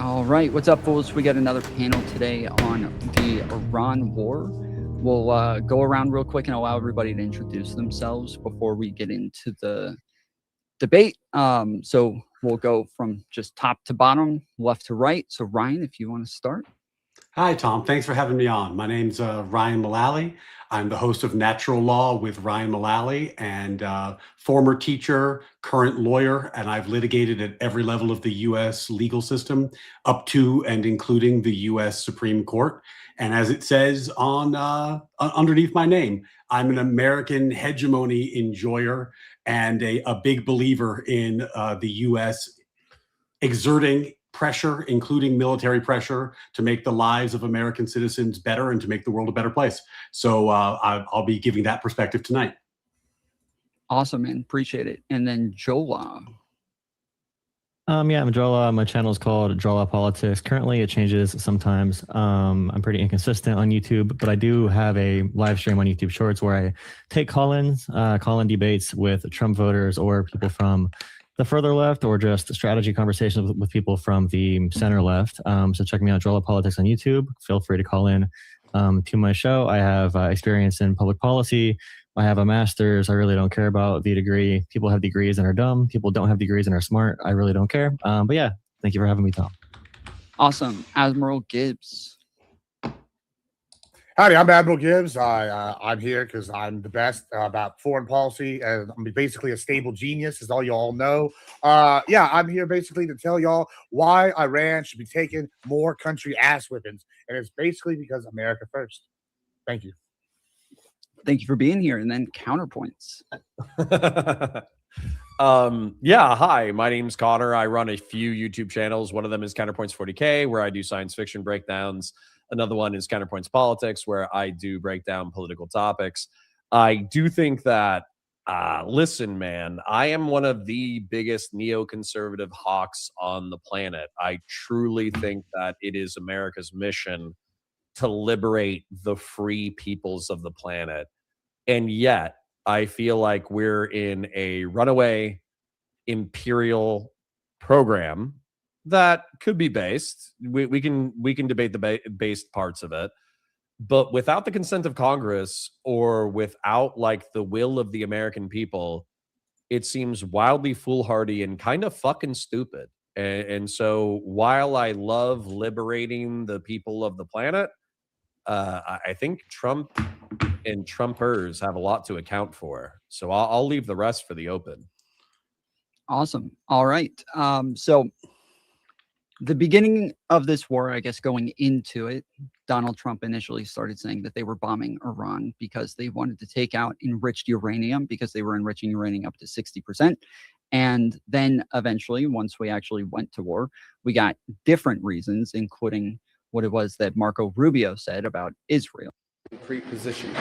All right, what's up, fools? We got another panel today on the Iran war. We'll go around real quick and allow everybody to introduce themselves before we get into the debate. So we'll go from just top to bottom, left to right. So Ryan, if you want to start. Hi, Tom. Thanks for having me on. My name's Ryan Mullally. I'm the host of Natural Law with Ryan Mullally, and former teacher, current lawyer, and I've litigated at every level of the U.S. legal system, up to and including the U.S. Supreme Court. And as it says on underneath my name, I'm an American hegemony enjoyer and a big believer in the U.S. exerting pressure, including military pressure, to make the lives of American citizens better and to make the world a better place. So I'll be giving that perspective tonight. Awesome, man. Appreciate it. And then Jola. Yeah, I'm Jola. My channel is called Geopolitics. Currently, it changes sometimes. I'm pretty inconsistent on YouTube, but I do have a live stream on YouTube Shorts where I take call-in debates with Trump voters or people from the further left, or just strategy conversations with people from the center left. So check me out, Geopolitics on YouTube. Feel free to call in to my show. I have experience in public policy. I have a master's. I really don't care about the degree. People have degrees and are dumb. People don't have degrees and are smart. I really don't care. But yeah, thank you for having me, Tom. Awesome. Admiral Gibbs. Howdy, I'm Admiral Gibbs. I'm here because I'm the best about foreign policy, and I'm basically a stable genius, as all you all know. Yeah, I'm here basically to tell y'all why Iran should be taking more country ass whippings, and it's basically because America first. Thank you. Thank you for being here. And then counterpoints. Yeah, hi, my name's Connor. I run a few YouTube channels. One of them is Counterpoints 40K, where I do science fiction breakdowns. Another one is Counterpoints Politics, where I do break down political topics. I do think that, listen, man, I am one of the biggest neoconservative hawks on the planet. I truly think that it is America's mission to liberate the free peoples of the planet. And yet, I feel like we're in a runaway imperial program that could be based. We can debate the based parts of it, but without the consent of Congress or without like the will of the American people, it seems wildly foolhardy and kind of fucking stupid. And so while I love liberating the people of the planet, I think Trump and Trumpers have a lot to account for. So I'll leave the rest for the open. Awesome. All right. So the beginning of this war, I guess going into it, Donald Trump initially started saying that they were bombing Iran because they wanted to take out enriched uranium, because they were enriching uranium up to 60%. And then eventually, once we actually went to war, we got different reasons, including what it was that Marco Rubio said about Israel. Pre-positioned.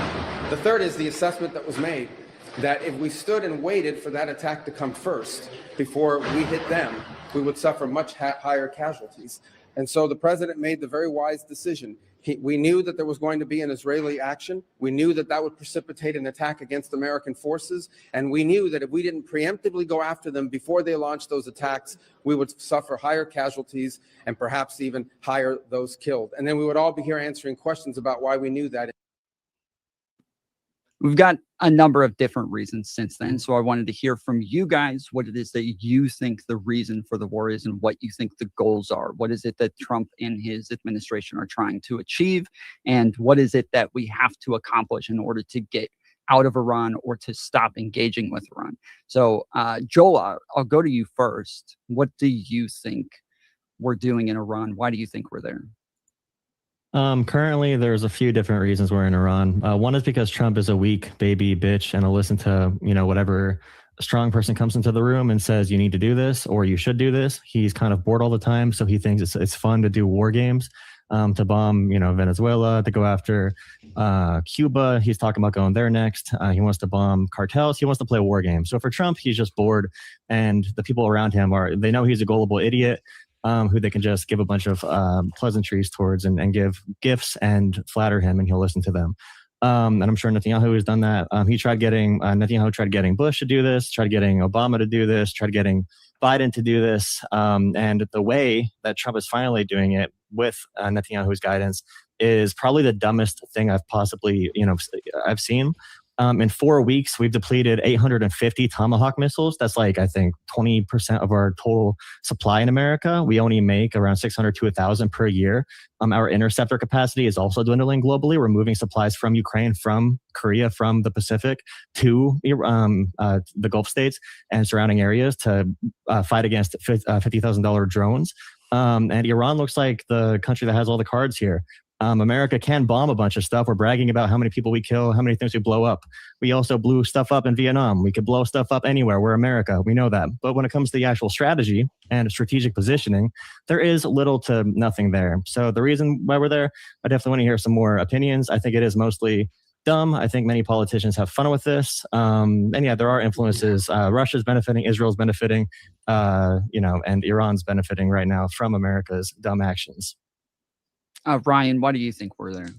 The third is the assessment that was made that if we stood and waited for that attack to come first before we hit them, we would suffer much higher casualties. And so the president made the very wise decision. We knew that there was going to be an Israeli action. We knew that that would precipitate an attack against American forces. And we knew that if we didn't preemptively go after them before they launched those attacks, we would suffer higher casualties and perhaps even higher those killed. And then we would all be here answering questions about why we knew that. We've got a number of different reasons since then. So I wanted to hear from you guys what it is that you think the reason for the war is and what you think the goals are. What is it that Trump and his administration are trying to achieve? And what is it that we have to accomplish in order to get out of Iran or to stop engaging with Iran? So Joel, I'll go to you first. What do you think we're doing in Iran? Why do you think we're there? Currently, there's a few different reasons we're in Iran. One is because Trump is a weak baby bitch and will listen to, whatever strong person comes into the room and says, you need to do this or you should do this. He's kind of bored all the time. So he thinks it's fun to do war games, to bomb, Venezuela, to go after Cuba. He's talking about going there next. He wants to bomb cartels. He wants to play a war game. So for Trump, he's just bored. And the people around him they know he's a gullible idiot. Who they can just give a bunch of pleasantries towards and give gifts and flatter him, and he'll listen to them. And I'm sure Netanyahu has done that. Netanyahu tried getting Bush to do this, tried getting Obama to do this, tried getting Biden to do this. And the way that Trump is finally doing it with Netanyahu's guidance is probably the dumbest thing I've seen. In 4 weeks, we've depleted 850 Tomahawk missiles. That's like, I think, 20% of our total supply in America. We only make around 600 to 1,000 per year. Our interceptor capacity is also dwindling globally. We're moving supplies from Ukraine, from Korea, from the Pacific to the Gulf states and surrounding areas to fight against $50,000 drones. And Iran looks like the country that has all the cards here. America can bomb a bunch of stuff. We're bragging about how many people we kill, how many things we blow up. We also blew stuff up in Vietnam. We could blow stuff up anywhere. We're America. We know that. But when it comes to the actual strategy and strategic positioning, there is little to nothing there. So the reason why we're there, I definitely want to hear some more opinions. I think it is mostly dumb. I think many politicians have fun with this. And yeah, there are influences. Russia's benefiting, Israel's benefiting, and Iran's benefiting right now from America's dumb actions. Ryan, why do you think we're there?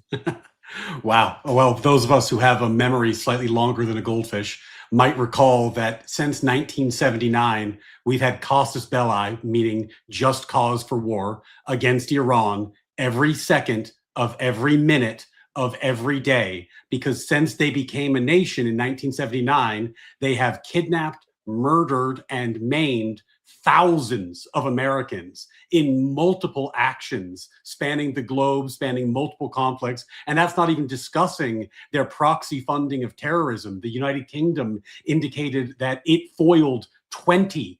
Wow. Well, those of us who have a memory slightly longer than a goldfish might recall that since 1979, we've had casus belli, meaning just cause for war, against Iran every second of every minute of every day, because since they became a nation in 1979, they have kidnapped, murdered, and maimed thousands of Americans in multiple actions spanning the globe, spanning multiple conflicts. And that's not even discussing their proxy funding of terrorism. The United Kingdom indicated that it foiled 20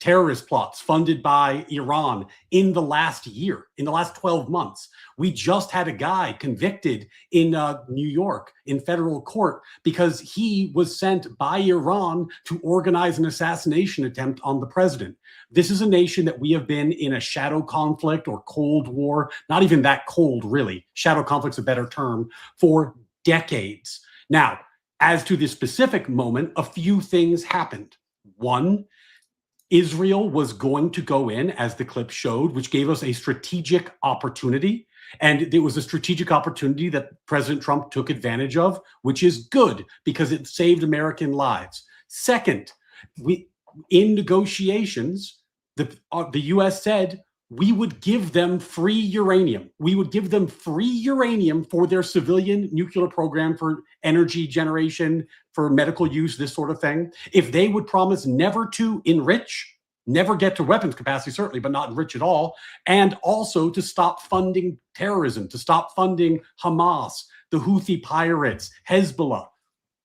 terrorist plots funded by Iran in the last year, in the last 12 months. We just had a guy convicted in New York in federal court because he was sent by Iran to organize an assassination attempt on the president. This is a nation that we have been in a shadow conflict or Cold War, not even that cold, really. Shadow conflict's a better term, for decades. Now, as to this specific moment, a few things happened. One, Israel was going to go in, as the clip showed, which gave us a strategic opportunity. And it was a strategic opportunity that President Trump took advantage of, which is good because it saved American lives. Second, in negotiations, the U.S. said we would give them free uranium. We would give them free uranium for their civilian nuclear program, for energy generation, for medical use, this sort of thing. If they would promise never to enrich, never get to weapons capacity, certainly, but not enrich at all, and also to stop funding terrorism, to stop funding Hamas, the Houthi pirates, Hezbollah.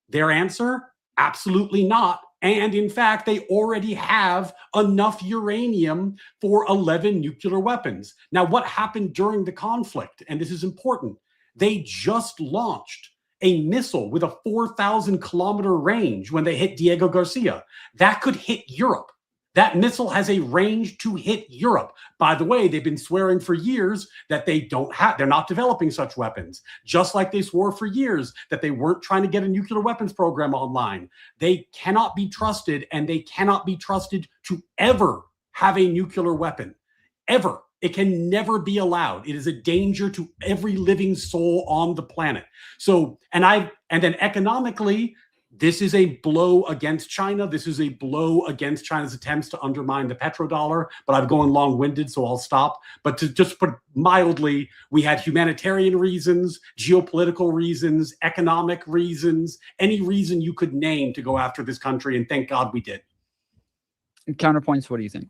Their answer? Absolutely not. And in fact, they already have enough uranium for 11 nuclear weapons. Now, what happened during the conflict? And this is important. They just launched a missile with a 4,000-kilometer range when they hit Diego Garcia. That could hit Europe. That missile has a range to hit Europe. By the way, they've been swearing for years that they're not developing such weapons, just like they swore for years that they weren't trying to get a nuclear weapons program online. They cannot be trusted, and they cannot be trusted to ever have a nuclear weapon, ever. It can never be allowed. It is a danger to every living soul on the planet. So, and then economically, this is a blow against China. This is a blow against China's attempts to undermine the petrodollar. But I'm going long-winded, so I'll stop. But to just put it mildly, we had humanitarian reasons, geopolitical reasons, economic reasons, any reason you could name to go after this country, and thank God we did. And counterpoints, what do you think?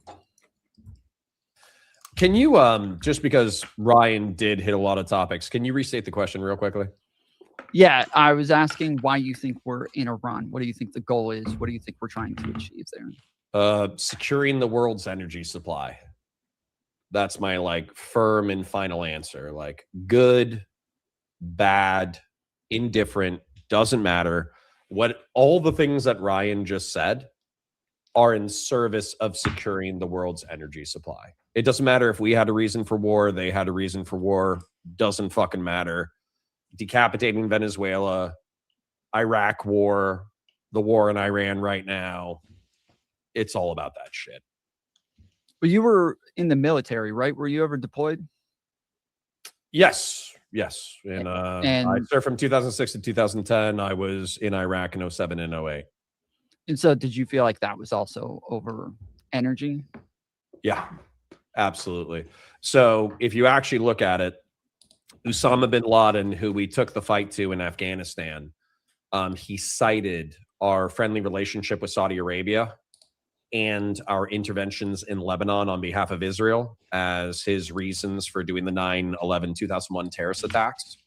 Can you, just because Ryan did hit a lot of topics, can you restate the question real quickly? Yeah, I was asking why you think we're in Iran. What do you think the goal is? What do you think we're trying to achieve there? Securing the world's energy supply. That's my firm and final answer. Good, bad, indifferent, doesn't matter. What all the things that Ryan just said are in service of securing the world's energy supply. It doesn't matter if we had a reason for war, they had a reason for war, doesn't fucking matter. Decapitating Venezuela, Iraq war, the war in Iran right now. It's all about that shit. Well, you were in the military, right? Were you ever deployed? Yes. Yes. And, And- I served from 2006 to 2010. I was in Iraq in 07 and 08. And so did you feel like that was also over energy? Yeah, absolutely. So if you actually look at it, Osama bin Laden, who we took the fight to in Afghanistan, he cited our friendly relationship with Saudi Arabia and our interventions in Lebanon on behalf of Israel as his reasons for doing the 9/11/2001 terrorist attacks.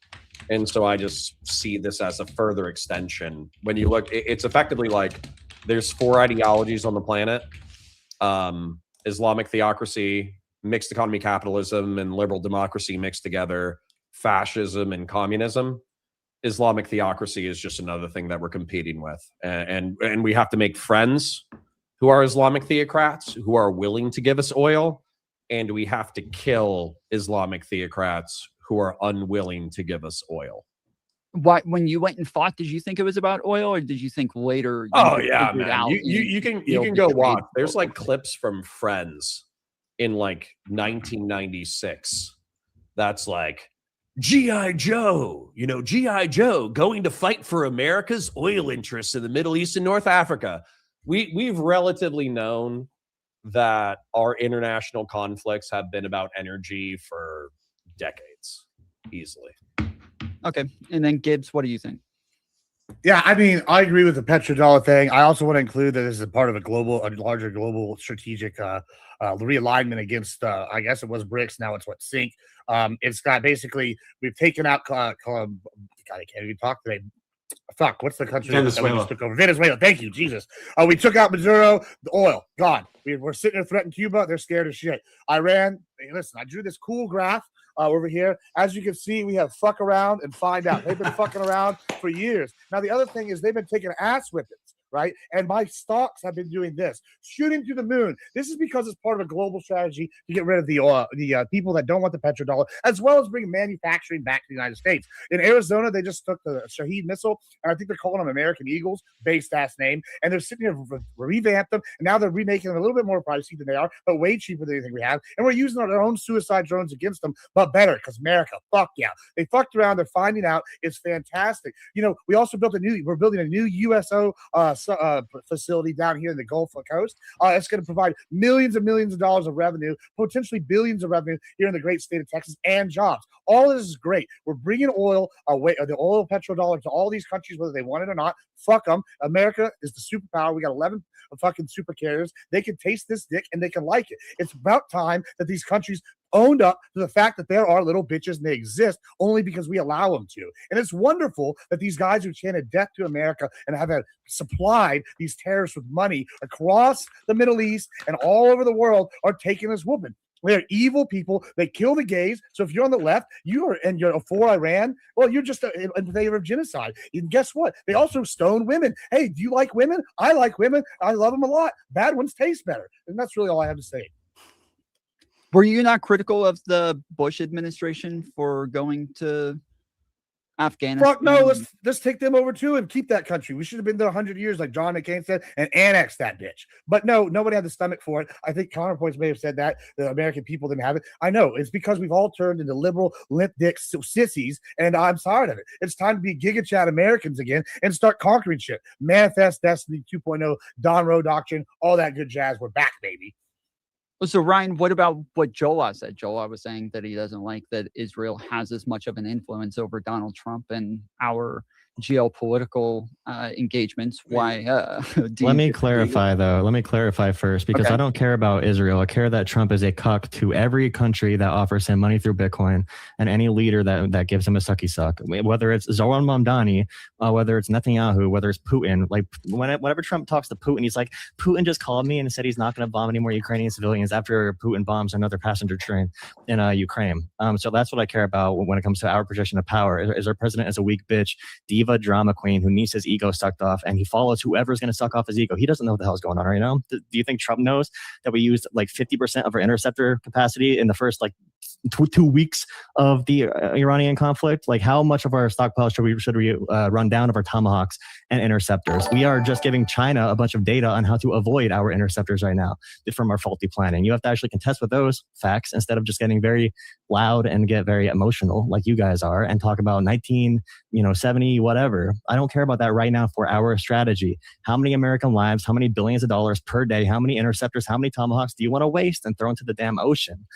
And so I just see this as a further extension. When you look, it's effectively like there's 4 ideologies on the planet: Islamic theocracy, mixed economy capitalism, and liberal democracy mixed together, fascism and communism. Islamic theocracy is just another thing that we're competing with. And we have to make friends who are Islamic theocrats, who are willing to give us oil, and we have to kill Islamic theocrats who are unwilling to give us oil. Why, when you went and fought, did you think it was about oil, or did you think later? Oh yeah, figured man. out You can go watch. There's like clips from Friends in like 1996. That's like G.I. Joe, G.I. Joe going to fight for America's oil interests in the Middle East and North Africa. We've relatively known that our international conflicts have been about energy for decades, easily. Okay, and then Gibbs, what do you think? Yeah, I mean, I agree with the petrodollar thing. I also want to include that this is a part of a larger global strategic realignment against, I guess it was BRICS. Now it's SYNC. It's got basically, we've taken out, God, I can't even talk today. Fuck, what's the country that we just took over? Venezuela. Thank you, Jesus. We took out Maduro, the oil, gone. We're sitting there threatening Cuba. They're scared as shit. Iran, hey, listen, I drew this cool graph over here. As you can see, we have fuck around and find out. They've been fucking around for years. Now, the other thing is they've been taking ass whippings, right? And my stocks have been doing this, shooting through the moon. This is because it's part of a global strategy to get rid of the people that don't want the petrodollar, as well as bring manufacturing back to the United States. In Arizona, they just took the Shahed missile, and I think they're calling them American Eagles, based ass name, and they're sitting here to revamp them, and now they're remaking them a little bit more pricey than they are, but way cheaper than anything we have, and we're using our own suicide drones against them, but better, because America, fuck yeah. They fucked around, they're finding out, it's fantastic. We also we're building a new USO facility down here in the Gulf Coast. It's going to provide millions and millions of dollars of revenue, potentially billions of revenue here in the great state of Texas, and jobs. All of this is great. We're bringing oil away, the oil petrodollar, to all these countries, whether they want it or not. Fuck them. America is the superpower. We got 11 fucking super carriers. They can taste this dick and they can like it. It's about time that these countries owned up to the fact that there are little bitches and they exist only because we allow them to. And it's wonderful that these guys who chanted death to America and have supplied these terrorists with money across the Middle East and all over the world are taking this whooping. They're evil people. They kill the gays. So if you're on the left, you're for Iran, well, you're just in favor of genocide. And guess what? They also stone women. Hey, do you like women? I like women. I love them a lot. Bad ones taste better. And that's really all I have to say. Were you not critical of the Bush administration for going to Afghanistan? Fuck no, let's take them over too and keep that country. We should have been there 100 years, like John McCain said, and annex that bitch. But no, nobody had the stomach for it. I think Counterpoints may have said that the American people didn't have it. I know it's because we've all turned into liberal limp dick sissies, and I'm tired of it. It's time to be Giga Chat Americans again and start conquering shit. Manifest Destiny 2.0, Don Rowe Doctrine, all that good jazz. We're back, baby. So Ryan, what about what Jola said? Jola was saying that he doesn't like that Israel has as much of an influence over Donald Trump and our geopolitical engagements. Why? Let me clarify though. Let me clarify first, because I don't care about Israel. I care that Trump is a cuck to every country that offers him money through Bitcoin and any leader that gives him a sucky suck. Whether it's Zoran Mamdani, whether it's Netanyahu, whether it's Putin. Like whenever Trump talks to Putin, he's like, Putin just called me and said he's not going to bomb any more Ukrainian civilians after Putin bombs another passenger train in Ukraine. So that's what I care about when it comes to our position of power. Is our president is a weak bitch, diva drama queen who needs his ego sucked off, and he follows whoever's going to suck off his ego. He doesn't know what the hell's going on right now. Do you think Trump knows that we used like 50% of our interceptor capacity in the first like 2 weeks of the Iranian conflict? Like, how much of our stockpile should we run down of our Tomahawks and interceptors? We are just giving China a bunch of data on how to avoid our interceptors right now from our faulty planning. You have to actually contest with those facts instead of just getting very loud and get very emotional like you guys are and talk about 1970 whatever. I don't care about that right now for our strategy. How many American lives, how many billions of dollars per day, how many interceptors, how many Tomahawks do you want to waste and throw into the damn ocean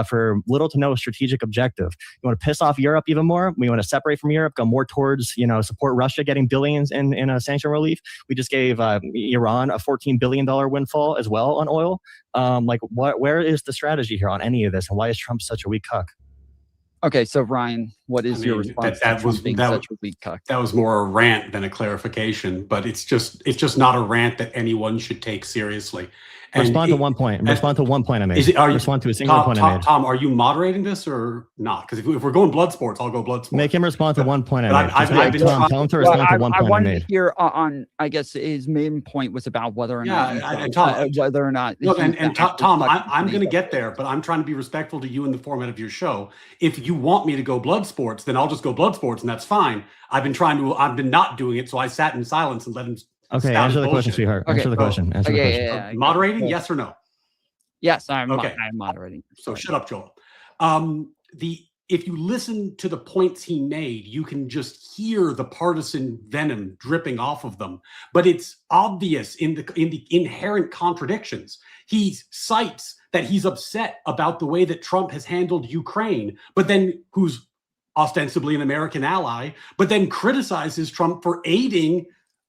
for little to no strategic objective? You want to piss off Europe even more? We want to separate from Europe, go more towards, support Russia getting billions in a sanction relief. We just gave Iran a $14 billion windfall as well on oil. Where is the strategy here on any of this, and why is Trump such a weak cuck? Okay, so Ryan, what is your response to Trump being such a weak cuck? That was more a rant than a clarification, but it's just not a rant that anyone should take seriously. Respond to one point. Respond to one point I made. Respond to a single point I made. Tom, are you moderating this or not? Because if we're going blood sports, I'll go blood sports. Make him respond to one point I made. Tell him to respond to one point I made. I wanted to hear on, I guess his main point was about whether or not. Look, Tom, I'm going to get there, but I'm trying to be respectful to you in the format of your show. If you want me to go blood sports, then I'll just go blood sports, and that's fine. I've been not doing it, so I sat in silence and let him. Okay, answer the question, sweetheart. Answer the question. Answer the question. Yeah. Moderating, yes or no? Yes, I'm moderating. So shut up, Joel. If you listen to the points he made, you can just hear the partisan venom dripping off of them. But it's obvious in the inherent contradictions. He cites that he's upset about the way that Trump has handled Ukraine, but then who's ostensibly an American ally, but then criticizes Trump for aiding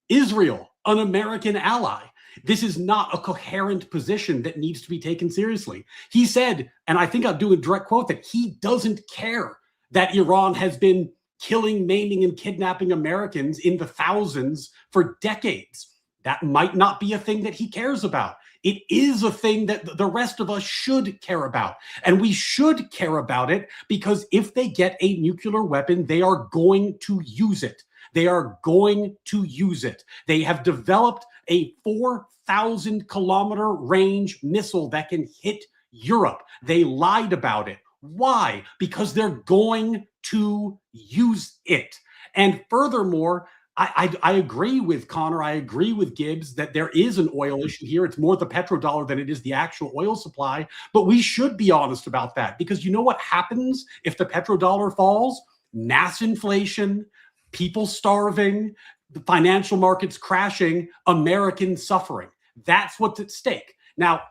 Israel, an American ally. This is not a coherent position that needs to be taken seriously. He said, and I think I'll do a direct quote, that he doesn't care that Iran has been killing, maiming, and kidnapping Americans in the thousands for decades. That might not be a thing that he cares about. It is a thing that the rest of us should care about. And we should care about it because if they get a nuclear weapon, they are going to use it. They are going to use it. They have developed a 4,000 kilometer range missile that can hit Europe. They lied about it. Why? Because they're going to use it. And furthermore, I agree with Connor. I agree with Gibbs that there is an oil issue here. It's more the petrodollar than it is the actual oil supply. But we should be honest about that because you know what happens if the petrodollar falls? Mass inflation, people starving, the financial markets crashing, Americans suffering. That's what's at stake. Now,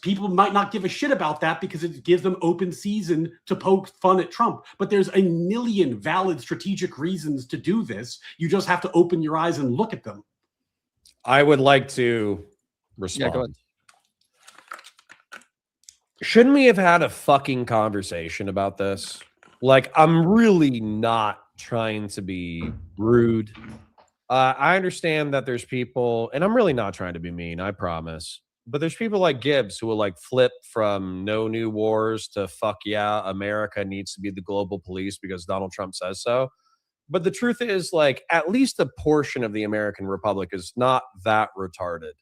people might not give a shit about that because it gives them open season to poke fun at Trump. But there's a million valid strategic reasons to do this. You just have to open your eyes and look at them. I would like to respond. Yeah, go ahead. Shouldn't we have had a fucking conversation about this? Like, I'm really not trying to be rude. I understand that there's people, and I'm really not trying to be mean, I promise. But there's people like Gibbs who will like flip from no new wars to fuck yeah, America needs to be the global police because Donald Trump says so. But the truth is, like, at least a portion of the American Republic is not that retarded.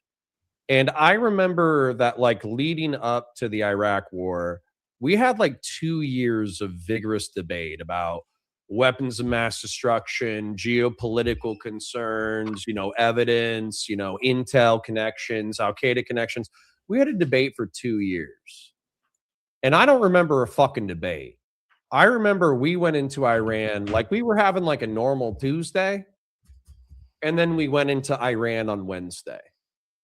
And I remember that, like, leading up to the Iraq war, we had like 2 years of vigorous debate about weapons of mass destruction, geopolitical concerns, evidence, intel connections, Al-Qaeda connections. We had a debate for 2 years. And I don't remember a fucking debate. I remember we went into Iran, like we were having like a normal Tuesday. And then we went into Iran on Wednesday.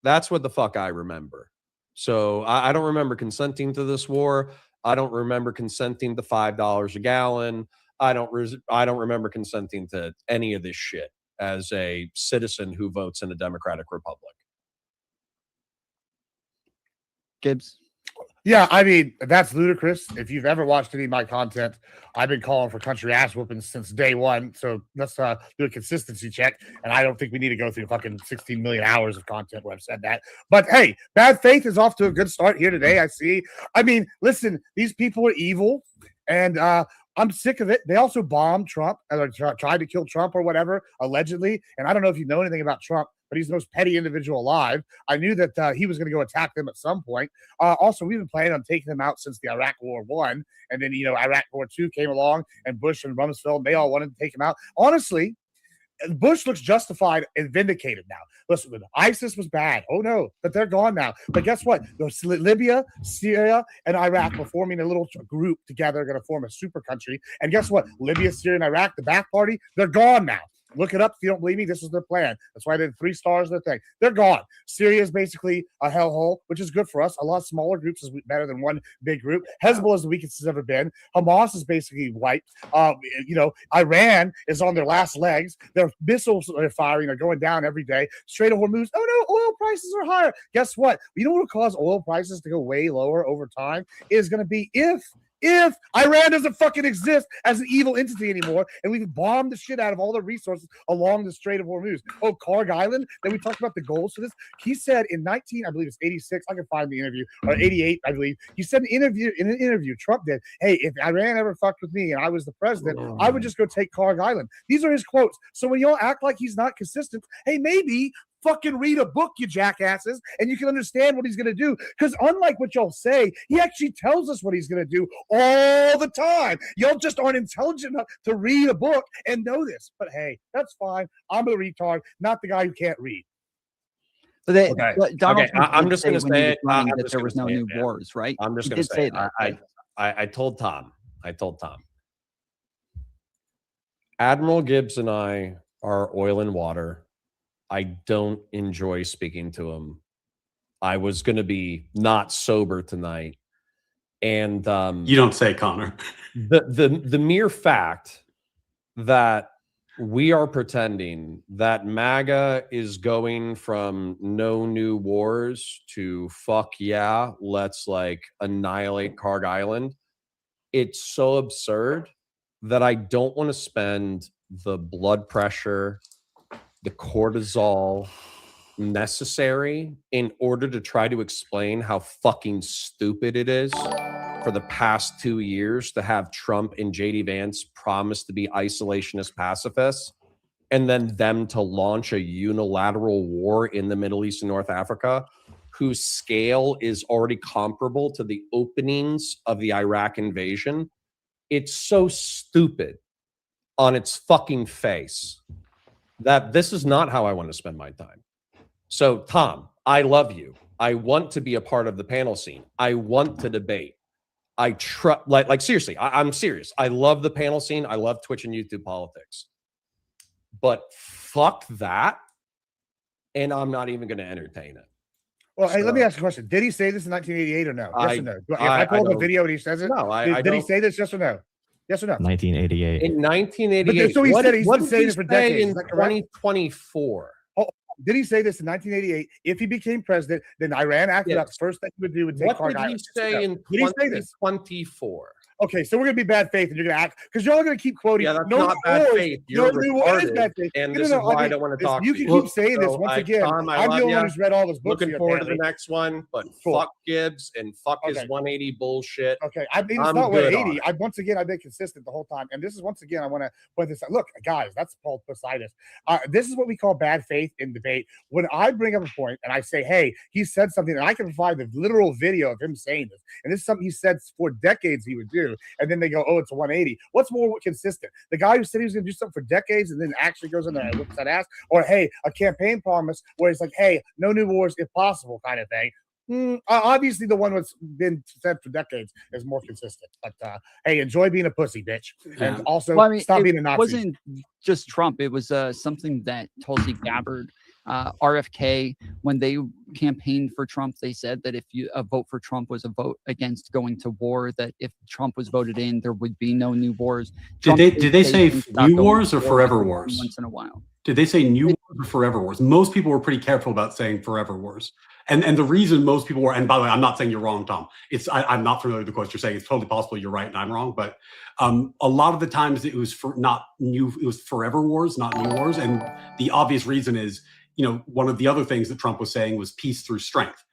That's what the fuck I remember. So I don't remember consenting to this war. I don't remember consenting to $5 a gallon. I don't remember consenting to any of this shit as a citizen who votes in a democratic republic. Gibbs? Yeah, I mean, that's ludicrous. If you've ever watched any of my content, I've been calling for country ass whoopings since day one. So let's do a consistency check. And I don't think we need to go through fucking 16 million hours of content where I've said that. But hey, bad faith is off to a good start here today, I see. I mean, listen, these people are evil. And I'm sick of it. They also bombed Trump, or tried to kill Trump or whatever, allegedly. And I don't know if you know anything about Trump, but he's the most petty individual alive. I knew that he was going to go attack them at some point. Also, we've been planning on taking them out since the Iraq War I. And then, Iraq War II came along, and Bush and Rumsfeld, they all wanted to take him out. Honestly, Bush looks justified and vindicated now. Listen, ISIS was bad. Oh no, but they're gone now. But guess what? Libya, Syria, and Iraq were forming a little group together, going to form a super country. And guess what? Libya, Syria, and Iraq, the back party, they're gone now. Look it up if you don't believe me. This is their plan. That's why they did 3 stars in their thing. They're gone. Syria is basically a hellhole, which is good for us. A lot of smaller groups is better than one big group. Hezbollah is the weakest it's ever been. Hamas is basically wiped. Iran is on their last legs. Their missiles are firing are going down every day. Strait of Hormuz. Oh no, oil prices are higher. Guess what? You know what will cause oil prices to go way lower over time? It is going to be if Iran doesn't fucking exist as an evil entity anymore, and we've bombed the shit out of all the resources along the Strait of Hormuz. Oh, Karg Island, then we talked about the goals for this. He said in I believe it's 86, I can find the interview, or 88, I believe. He said in an interview, Trump did, hey, if Iran ever fucked with me and I was the president, I would just go take Karg Island. These are his quotes. So when y'all act like he's not consistent, hey, maybe fucking read a book, you jackasses, and you can understand what he's going to do. Because unlike what y'all say, he actually tells us what he's going to do all the time. Y'all just aren't intelligent enough to read a book and know this. But hey, that's fine. I'm a retard, not the guy who can't read. But Donald Trump I'm just going to say that there was no new wars, right? I'm just going to say that. I told Tom. Admiral Gibbs and I are oil and water. I don't enjoy speaking to him. I was going to be not sober tonight. And you don't say, Connor. The mere fact that we are pretending that MAGA is going from no new wars to fuck yeah, let's like annihilate Karg Island. It's so absurd that I don't want to spend the blood pressure, the cortisol necessary in order to try to explain how fucking stupid it is for the past 2 years to have Trump and JD Vance promise to be isolationist pacifists and then them to launch a unilateral war in the Middle East and North Africa whose scale is already comparable to the openings of the Iraq invasion. It's so stupid on its fucking face that this is not how I want to spend my time. So, Tom, I love you. I want to be a part of the panel scene. I want to debate. I trust, like seriously, I'm serious. I love the panel scene. I love Twitch and YouTube politics. But fuck that. And I'm not even going to entertain it. Well, hey, let me ask you a question. Did he say this in 1988 or no? Yes or no? If I pull up a video and he says it, no, did he say this? Yes or no? Yes or no? 1988. In 1988. But so he said he's been saying it for decades. In 2024. Did he say this in 1988? If he became president, then Iran, after that, the first thing he would do would take Karg Island. What did he say in 2024? Okay, so we're going to be bad faith, and you're going to act because you're all going to keep quoting. Yeah, that's not bad faith. You're retarded, bad faith. and this is why I don't want to talk. You can keep saying this once again. Tom, I'm the one who's read all those books. Looking forward to the next one, but fuck Gibbs and fuck his 180 bullshit. Okay, I mean it's not 180. Once again, I've been consistent the whole time, and this is once again I want to point this out. Look, guys, that's Paul Poseidon. This is what we call bad faith in debate. When I bring up a point and I say, "Hey, he said something," and I can provide the literal video of him saying this, and this is something he said for decades he would do, and then they go, "Oh, it's a 180." What's more consistent? The guy who said he was going to do something for decades and then actually goes in there and whips that ass, or hey, a campaign promise where it's like, "Hey, no new wars if possible," kind of thing. Obviously, the one that's been said for decades is more consistent. But hey, enjoy being a pussy, bitch, and also stop being a Nazi. It wasn't just Trump. It was something that Tulsi Gabbard, RFK, when they campaigned for Trump, they said that if a vote for Trump was a vote against going to war, that if Trump was voted in, there would be no new wars. Did they say new wars or forever wars? Once in a while. Did they say new wars or forever wars? Most people were pretty careful about saying forever wars. And the reason most people were, and by the way, I'm not saying you're wrong, Tom. I'm not familiar with the quotes you're saying. It's totally possible you're right and I'm wrong. But a lot of the times it was it was forever wars, not new wars. And the obvious reason is, one of the other things that Trump was saying was peace through strength.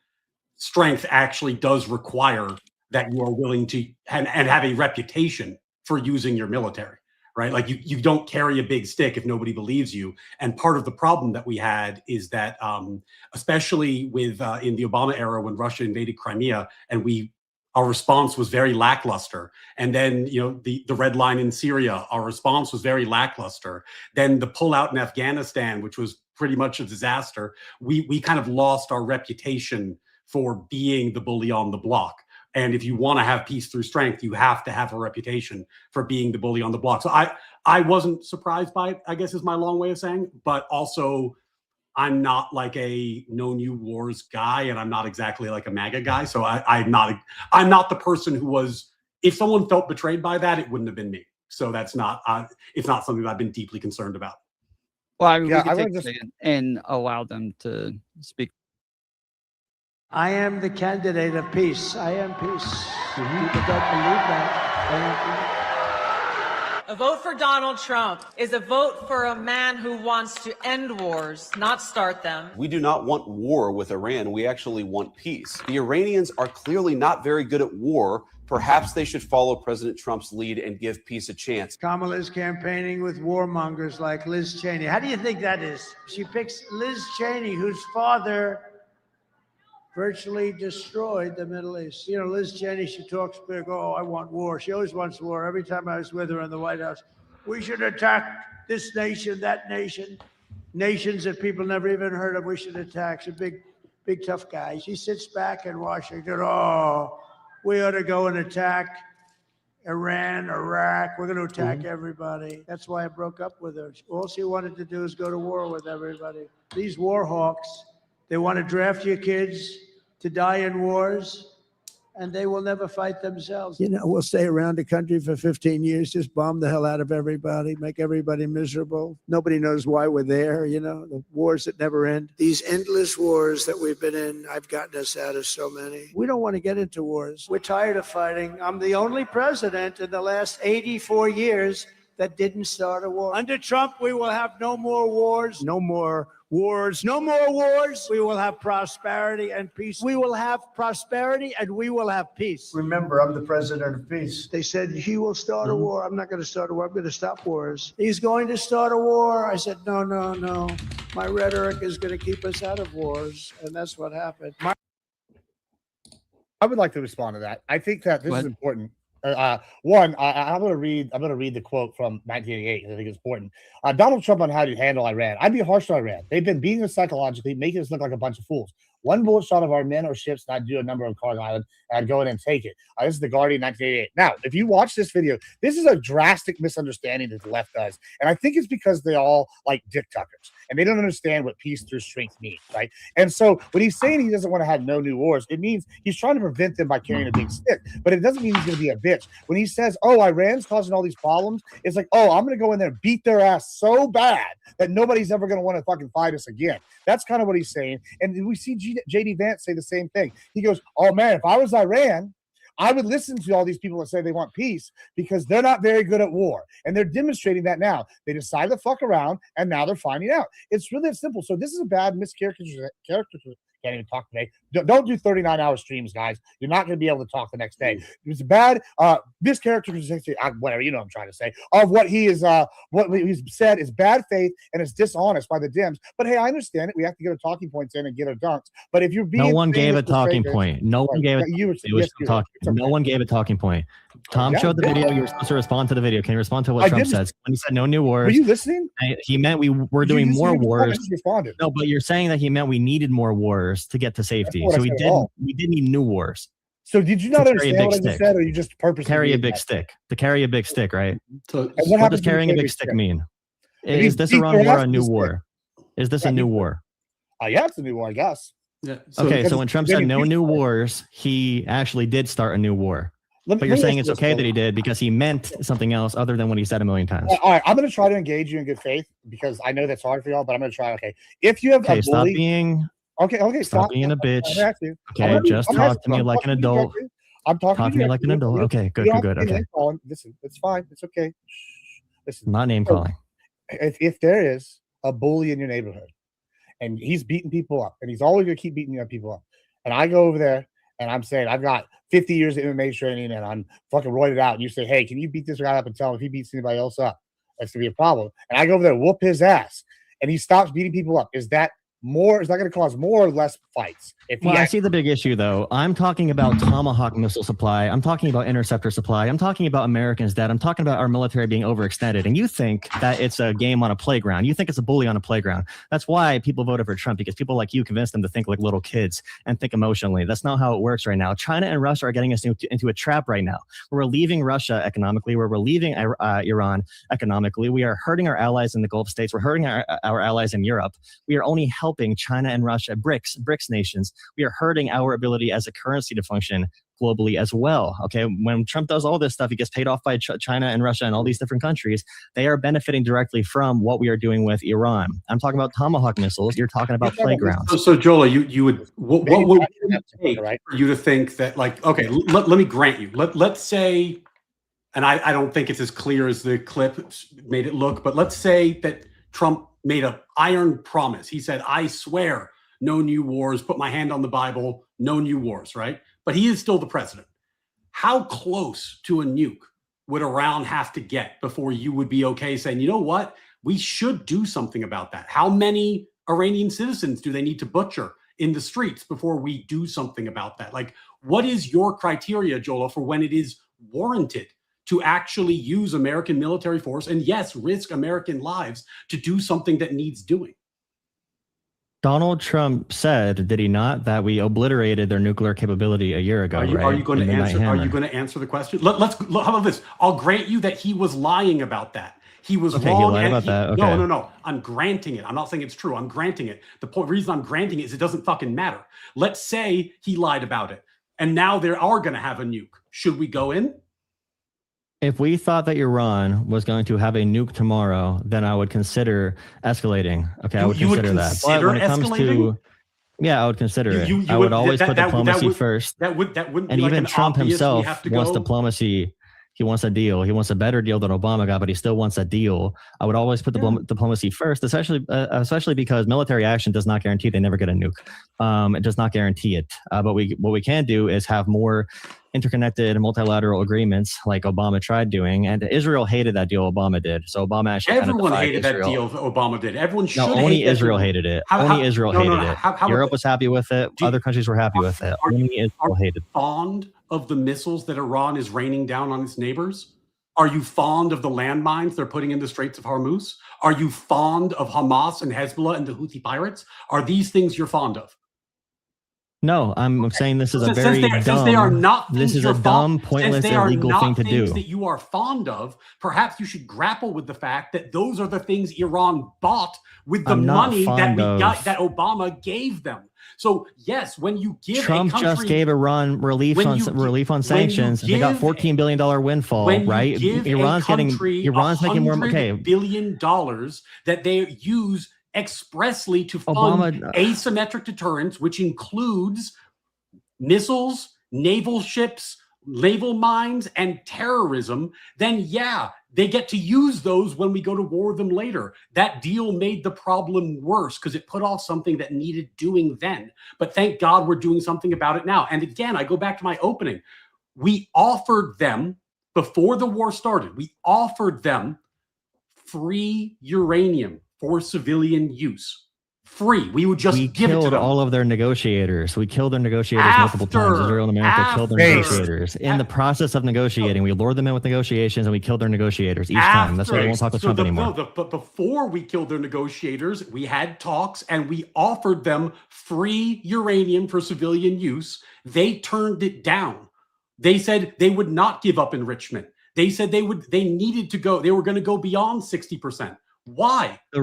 Strength actually does require that you are willing to and have a reputation for using your military, right? Like you don't carry a big stick if nobody believes you. And part of the problem that we had is that, especially with in the Obama era when Russia invaded Crimea and we our response was very lackluster. And then, the red line in Syria, our response was very lackluster. Then the pullout in Afghanistan, which was pretty much a disaster, we kind of lost our reputation for being the bully on the block. And if you want to have peace through strength, you have to have a reputation for being the bully on the block. So I wasn't surprised by it, I guess is my long way of saying, but also I'm not like a no new wars guy, and I'm not exactly like a MAGA guy. So I'm not the person who was, if someone felt betrayed by that, it wouldn't have been me. So that's not, it's not something that I've been deeply concerned about. Well, I mean, Yeah, we I could would take a second and allow them to speak. I am the candidate of peace. I am peace. People don't believe that. I am peace. A vote for Donald Trump is a vote for a man who wants to end wars, not start them. We do not want war with Iran. We actually want peace. The Iranians are clearly not very good at war. Perhaps they should follow President Trump's lead and give peace a chance. Kamala's campaigning with warmongers like Liz Cheney. How do you think that is? She picks Liz Cheney, whose father virtually destroyed the Middle East. Liz Cheney, she talks big, oh, I want war. She always wants war. Every time I was with her in the White House, we should attack this nation, that nation, nations that people never even heard of, we should attack. She's a big, tough guy. She sits back in Washington, oh, we ought to go and attack Iran, Iraq. We're going to attack everybody. That's why I broke up with her. All she wanted to do is go to war with everybody. These war hawks, they want to draft your kids to die in wars, and they will never fight themselves. We'll stay around the country for 15 years, just bomb the hell out of everybody, make everybody miserable. Nobody knows why we're there, the wars that never end. These endless wars that we've been in, I've gotten us out of so many. We don't want to get into wars. We're tired of fighting. I'm the only president in the last 84 years that didn't start a war. Under Trump, we will have no more wars, no more wars, no more wars. We will have prosperity and peace. We will have prosperity and we will have peace. Remember, I'm the president of peace. They said he will start a war. I'm not going to start a war. I'm going to stop wars. He's going to start a war. I said, no. My rhetoric is going to keep us out of wars. And that's what happened. I would like to respond to that. I think that this is important. One, I'm going to read the quote from 1988 because I think it's important. Donald Trump on how to handle Iran. I'd be harsh on Iran. They've been beating us psychologically, making us look like a bunch of fools. One bullet shot of our men or ships, and I'd do a number on Carl Island, and I'd go in and take it. This is The Guardian, 1988. Now, if you watch this video, this is a drastic misunderstanding that the left does. And I think it's because they all like dick tuckers, and they don't understand what peace through strength means, right? And so when he's saying he doesn't want to have no new wars, it means he's trying to prevent them by carrying a big stick. But it doesn't mean he's going to be a bitch. When he says, oh, Iran's causing all these problems, it's like, oh, I'm going to go in there and beat their ass so bad that nobody's ever going to want to fucking fight us again. That's kind of what he's saying. And we see J.D. Vance say the same thing. He goes, oh, man, if I was Iran, I would listen to all these people that say they want peace because they're not very good at war. And they're demonstrating that now. They decided to fuck around, and now they're finding out. It's really simple. So this is a bad mischaracterization. Can't even talk today. Don't do 39-hour streams, guys. You're not going to be able to talk the next day. It's a bad mischaracterization, whatever, you know what I'm trying to say, of what he is, what he's said is bad faith and it's dishonest by the Dems. But hey, I understand it. We have to get our talking points in and get our dunks. But if you're being no one gave a talking point. No one gave No one gave a talking point. Tom showed the video. You were supposed to respond to the video. Can you respond to what Trump says? When he said no new wars. Were you listening? He meant we were doing more wars. Responded. No, but you're saying that he meant we needed more wars to get to safety. So we didn't need new wars. So did you not understand what I just said, or you just purposely carry a big stick? To carry a big stick, right? So what does carrying a big stick mean? Is this a run war, a new war? Is this a new war? Yeah, it's a new war, I guess. Yeah. Okay, so when Trump said no new wars, he actually did start a new war. But you're saying it's okay that he did because he meant something else other than what he said a million times. All right, I'm going to try to engage you in good faith because I know that's hard for y'all, but I'm going to try. Okay, if you have a bully, stop being stop being a bitch. Okay, just talk to me like an adult. I'm talking to me like an adult. Okay, good. Okay, listen, it's fine. It's okay. Listen, not name calling. If there is a bully in your neighborhood and he's beating people up and he's always going to keep beating people up, and I go over there and I'm saying I've got 50 years of MMA training and I'm fucking roided out, and you say, hey, can you beat this guy up and tell him if he beats anybody else up, that's going to be a problem. And I go over there, whoop his ass, and he stops beating people up. Is that more? Is that going to cause more or less fights? If Well, I see the big issue, though. I'm talking about Tomahawk missile supply. I'm talking about interceptor supply. I'm talking about Americans dead. I'm talking about our military being overextended. And you think that it's a game on a playground. You think it's a bully on a playground. That's why people voted for Trump, because people like you convinced them to think like little kids and think emotionally. That's not how it works right now. China and Russia are getting us into a trap right now. We're leaving Russia economically. We're leaving Iran economically. We are hurting our allies in the Gulf states. We're hurting our allies in Europe. We are only helping China and Russia, BRICS nations. We are hurting our ability as a currency to function globally as well. Okay, when Trump does all this stuff, he gets paid off by China and Russia and all these different countries. They are benefiting directly from what we are doing with Iran. I'm talking about Tomahawk missiles. You're talking about playgrounds. So Jola, you would what would it take for you to think that, like, okay, let me grant you. Let's say, and I don't think it's as clear as the clip made it look, but let's say that Trump made an iron promise. He said, "I swear, no new wars, put my hand on the Bible, no new wars," right? But he is still the president. How close to a nuke would Iran have to get before you would be okay saying, you know what, we should do something about that? How many Iranian citizens do they need to butcher in the streets before we do something about that? Like, what is your criteria, Jola, for when it is warranted to actually use American military force and, yes, risk American lives to do something that needs doing? Donald Trump said, did he not, that we obliterated their nuclear capability a year ago? Are you going to answer? Are you going to answer the question? How about this? I'll grant you that he was lying about that. He was wrong. He lied about that. Okay. No. I'm granting it. I'm not saying it's true. I'm granting it. The reason I'm granting it is it doesn't fucking matter. Let's say he lied about it, and now they are going to have a nuke. Should we go in? If we thought that Iran was going to have a nuke tomorrow, then I would consider escalating. Okay, I would consider that. But when it comes to, yeah, I would consider it. I would always put diplomacy first. That wouldn't. And be even like Trump himself wants go. Diplomacy. He wants a deal. He wants a better deal than Obama got, but he still wants a deal. I would always put diplomacy first, especially because military action does not guarantee they never get a nuke. It does not guarantee it. But what we can do is have more interconnected multilateral agreements like Obama tried doing, and Israel hated that deal Obama did. So Obama actually everyone hated that deal Obama did. Everyone should. No, only Israel hated it. Only Israel hated it. Europe was happy with it. Other countries were happy with it. Only Israel hated it. Fond of the missiles that Iran is raining down on its neighbors? Are you fond of the landmines they're putting in the Straits of Hormuz? Are you fond of Hamas and Hezbollah and the Houthi pirates? Are these things you're fond of? No, I'm saying this is a very dumb. Since they are not this is a dumb, pointless, illegal thing to do. That you are fond of, perhaps you should grapple with the fact that those are the things Iran bought with the money that Obama gave them. So yes, when you give Trump just gave Iran relief on sanctions, they got $14 billion windfall, right? Iran's making more. Okay, $100 billion that they use expressly to fund asymmetric deterrence, which includes missiles, naval ships, naval mines, and terrorism, then yeah, they get to use those when we go to war with them later. That deal made the problem worse because it put off something that needed doing then. But thank God we're doing something about it now. And again, I go back to my opening. We offered them, before the war started, we offered them free uranium for civilian use. Free. We would just give it to them. We killed all of their negotiators. We killed their negotiators multiple times. Israel and America killed their negotiators. In the process of negotiating, we lured them in with negotiations and we killed their negotiators each time. That's why we won't talk to Trump anymore. But before we killed their negotiators, we had talks and we offered them free uranium for civilian use. They turned it down. They said they would not give up enrichment. They said they were going to go beyond 60%. Why? The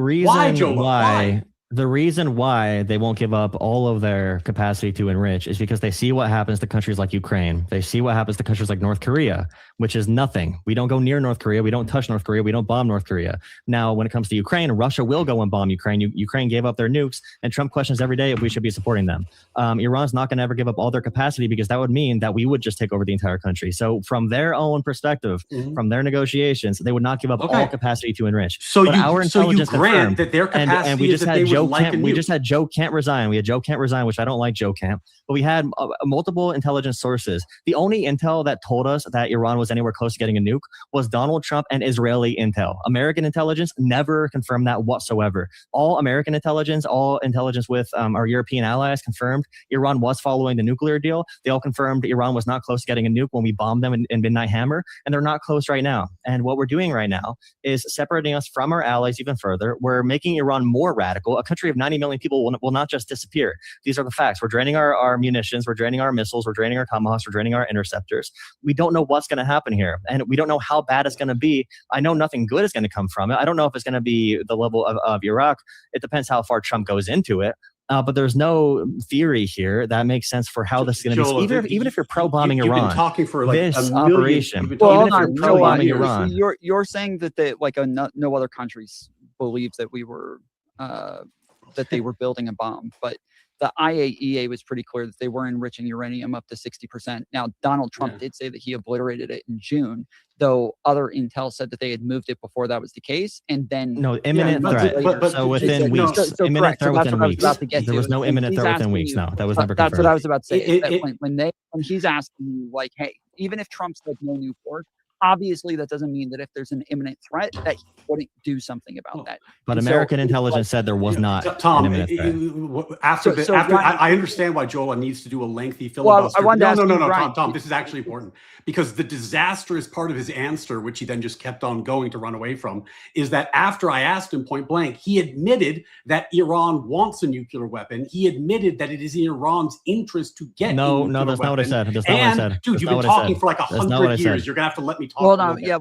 reason why they won't give up all of their capacity to enrich is because they see what happens to countries like Ukraine. They see what happens to countries like North Korea, which is nothing. We don't go near North Korea. We don't touch North Korea. We don't bomb North Korea. Now, when it comes to Ukraine, Russia will go and bomb Ukraine. Ukraine gave up their nukes, and Trump questions every day if we should be supporting them. Iran's not going to ever give up all their capacity because that would mean that we would just take over the entire country. So from their own perspective, from their negotiations, they would not give up all capacity to enrich. So you grant that their capacity and we just had Joe can't resign. We had Joe can't resign, which I don't like Joe Camp. But we had multiple intelligence sources. The only intel that told us that Iran was was anywhere close to getting a nuke was Donald Trump and Israeli intel. American intelligence never confirmed that whatsoever. All American intelligence, all intelligence with our European allies confirmed Iran was following the nuclear deal. They all confirmed Iran was not close to getting a nuke when we bombed them in Midnight Hammer, and they're not close right now. And what we're doing right now is separating us from our allies even further. We're making Iran more radical. A country of 90 million people will not just disappear. These are the facts. We're draining our munitions, we're draining our missiles, we're draining our tomahawks, we're draining our interceptors. We don't know what's going to happen here, and we don't know how bad it's going to be. I know nothing good is going to come from it. I don't know if it's going to be the level of Iraq. It depends how far Trump goes into it. But there's no theory here that makes sense for how this is going to be. Even if you're pro-bombing Iran, you've been talking for like this a million, operation. Well, Even if you're pro-bombing Iran, you're saying that no other countries believed that we were that they were building a bomb, but the IAEA was pretty clear that they were enriching uranium up to 60%. Now, Donald Trump did say that he obliterated it in June, though other intel said that they had moved it before that was the case. And then imminent threat. So within weeks, imminent threat within weeks. There was no imminent threat within weeks. No, that was never confirmed. That's what I was about to say. When he's asking you, like, hey, even if Trump said no new port, obviously that doesn't mean that if there's an imminent threat that he wouldn't do something about that. But American intelligence said there was not Tom, an imminent threat. I understand why Joel needs to do a lengthy filibuster. Tom, this is actually important because the disastrous part of his answer, which he then just kept on going to run away from, is that after I asked him point blank, he admitted that Iran wants a nuclear weapon. He admitted that it is in Iran's interest to get no, that's not what I said. That's not what I said. Dude, you've been talking for like 100 years. You're gonna have to let me talk. Hold on. Yeah.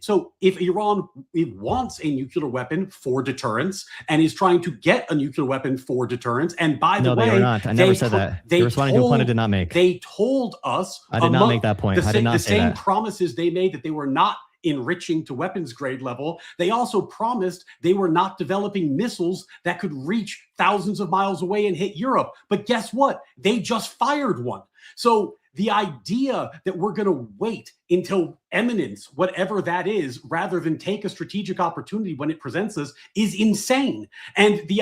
So if Iran wants a nuclear weapon for deterrence and is trying to get a nuclear weapon for deterrence, and by the way, they were not. I never said that. You're responding to a point I did not make. They told us. I did not make that point. I did not say that. The same promises they made that they were not enriching to weapons grade level. They also promised they were not developing missiles that could reach thousands of miles away and hit Europe. But guess what? They just fired one. So the idea that we're going to wait until eminence, whatever that is, rather than take a strategic opportunity when it presents us is insane. And the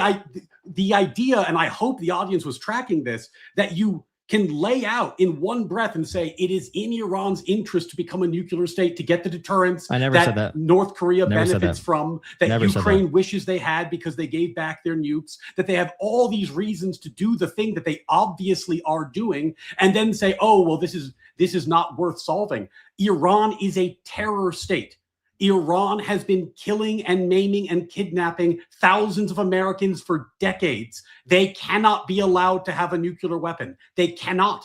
idea, and I hope the audience was tracking this, that you can lay out in one breath and say it is in Iran's interest to become a nuclear state to get the deterrence that North Korea benefits from, that Ukraine wishes they had because they gave back their nukes, that they have all these reasons to do the thing that they obviously are doing, and then say, oh, well, this is not worth solving. Iran is a terror state. Iran has been killing and maiming and kidnapping thousands of Americans for decades. They cannot be allowed to have a nuclear weapon. They cannot.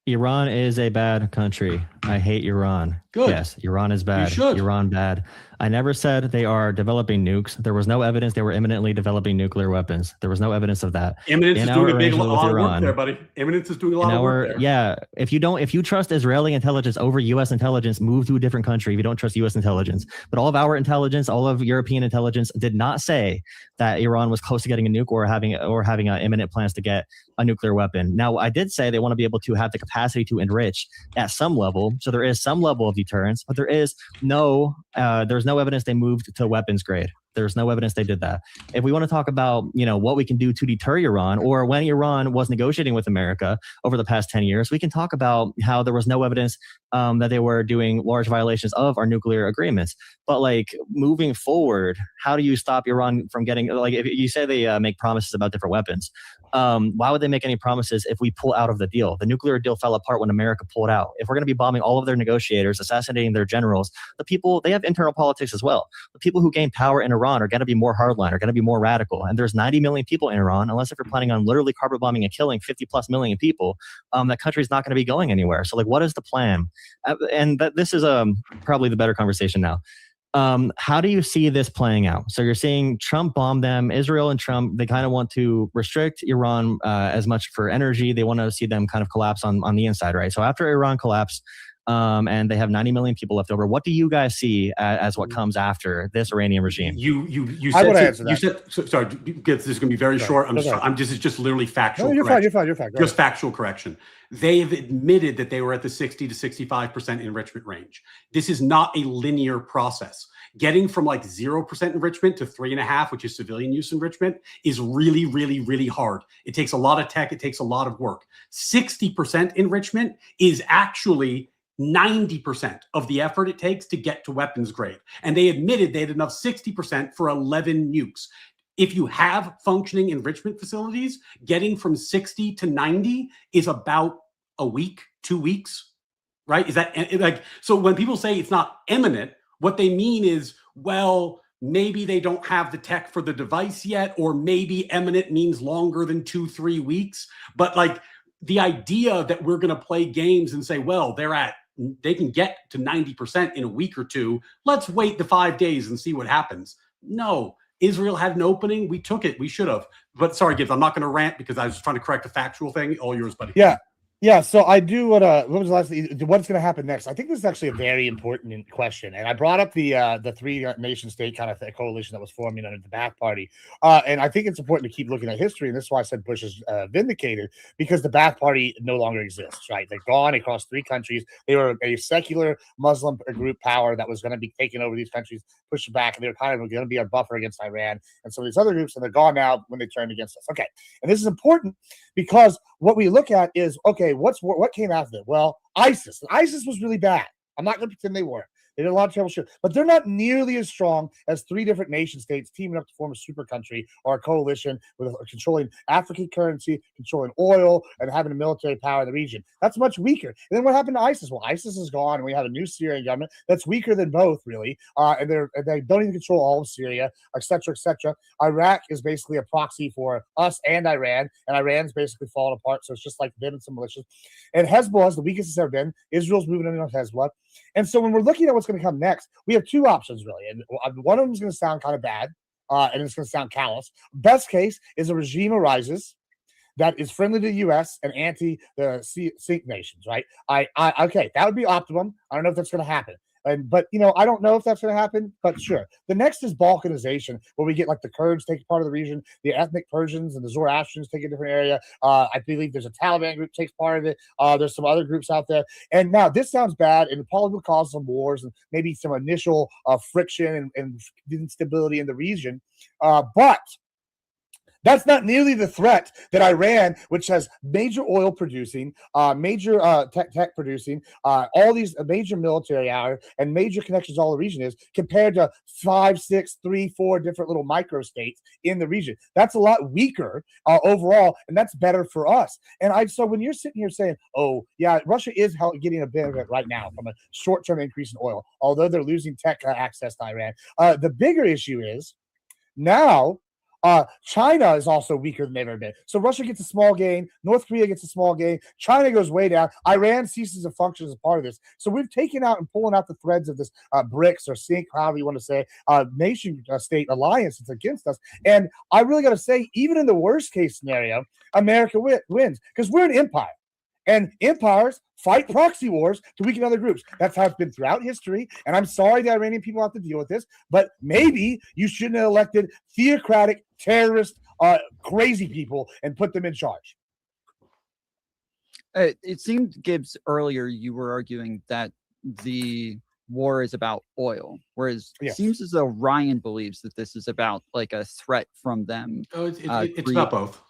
Iran is a bad country. I hate Iran. Good. Yes, Iran is bad. You should. Iran bad. I never said they are developing nukes. There was no evidence they were imminently developing nuclear weapons. There was no evidence of that. Eminence is doing a lot of work there, buddy. Eminence is doing a lot of work there. Yeah. If you trust Israeli intelligence over U.S. intelligence, move to a different country if you don't trust U.S. intelligence. But all of our intelligence, all of European intelligence did not say that Iran was close to getting a nuke or having imminent plans to get a nuclear weapon. Now, I did say they want to be able to have the capacity to enrich at some level. So there is some level of deterrence, but there's no evidence they moved to weapons grade. There's no evidence they did that. If we want to talk about, what we can do to deter Iran, or when Iran was negotiating with America over the past 10 years, we can talk about how there was no evidence that they were doing large violations of our nuclear agreements. But moving forward, how do you stop Iran from getting, if you say they make promises about different weapons, why would they make any promises if we pull out of the deal? The nuclear deal fell apart when America pulled out. If we're going to be bombing all of their negotiators, assassinating their generals, the people, they have internal politics as well. The people who gain power in Iran are going to be more hardline, are going to be more radical. And there's 90 million people in Iran. Unless if you're planning on literally carpet bombing and killing 50 plus million people, that country is not going to be going anywhere. So what is the plan? And this is probably the better conversation now. How do you see this playing out? So you're seeing Trump bomb them. Israel and Trump, they kind of want to restrict Iran as much for energy. They want to see them kind of collapse on the inside, right? So after Iran collapsed, and they have 90 million people left over. What do you guys see as what comes after this Iranian regime? You I said would answer that. you said sorry. This is going to be very short. This is just literally factual. No, you're fine. You're fine. You're fine. Go Just ahead. factual correction. They have admitted that they were at the 60 to 65% enrichment range. This is not a linear process. Getting from like 0% enrichment to 3.5%, which is civilian use enrichment, is really, really, really hard. It takes a lot of tech. It takes a lot of work. 60% enrichment is actually 90% of the effort it takes to get to weapons grade. And they admitted they had enough 60% for 11 nukes. If you have functioning enrichment facilities, getting from 60 to 90 is about a week, 2 weeks, right? Is that like, so when people say it's not imminent, what they mean is, well, maybe they don't have the tech for the device yet, or maybe imminent means longer than 2-3 weeks. But like the idea that we're going to play games and say, well, they can get to 90% in a week or two. Let's wait the 5 days and see what happens. No, Israel had an opening. We took it. We should have. But sorry, Gibbs, I'm not going to rant because I was trying to correct a factual thing. All yours, buddy. Yeah, so I do what was the last thing? What's going to happen next? I think this is actually a very important question, and I brought up the three nation state kind of coalition that was forming under the Ba'ath Party, and I think it's important to keep looking at history, and this is why I said Bush is vindicated, because the Ba'ath Party no longer exists. Right, they're gone across 3 countries. They were a secular Muslim group power that was going to be taking over these countries, pushing back, and they were kind of going to be a buffer against Iran and some of these other groups, and they're gone now when they turned against us. Okay, and this is important because what we look at is, okay, what came after it? Well, ISIS. ISIS was really bad. I'm not going to pretend they were. They did a lot of trouble, but they're not nearly as strong as 3 different nation states teaming up to form a super country or a coalition with controlling African currency, controlling oil, and having a military power in the region. That's much weaker. And then what happened to ISIS? Well, ISIS is gone, and we have a new Syrian government that's weaker than both, really. And they don't even control all of Syria, et cetera, et cetera. Iraq is basically a proxy for us and Iran's basically falling apart. So it's just like them and some militias. And Hezbollah is the weakest it's ever been. Israel's moving in on Hezbollah. And so when we're looking at what's going to come next, we have 2 options, really. And one of them is going to sound kind of bad, and it's going to sound callous. Best case is a regime arises that is friendly to the U.S. and anti the SINC nations, right? Okay, that would be optimum. I don't know if that's going to happen. But I don't know if that's going to happen, but sure. The next is Balkanization, where we get like the Kurds take part of the region, the ethnic Persians and the Zoroastrians take a different area. I believe there's a Taliban group takes part of it. There's some other groups out there. And now this sounds bad, and it probably will cause some wars and maybe some initial friction and instability in the region. But that's not nearly the threat that Iran, which has major oil producing, major tech producing, all these major military hour and major connections all the region is, compared to 5, 6, 3, 4 different little micro states in the region. That's a lot weaker overall, and that's better for us. And so when you're sitting here saying, oh, yeah, Russia is getting a benefit right now from a short-term increase in oil, although they're losing tech access to Iran. The bigger issue is now China is also weaker than they've ever been. So Russia gets a small gain. North Korea gets a small gain. China goes way down. Iran ceases to function as a part of this. So we've taken out and pulling out the threads of this BRICS or SINC, however you want to say, nation state alliance that's against us. And I really got to say, even in the worst case scenario, America wins because we're an empire. And empires fight proxy wars to weaken other groups. That's how it's been throughout history. And I'm sorry the Iranian people have to deal with this, but maybe you shouldn't have elected theocratic, terrorist, crazy people and put them in charge. It seemed, Gibbs, earlier you were arguing that the war is about oil, whereas it seems as though Ryan believes that this is about like a threat from them. Oh, it's about both.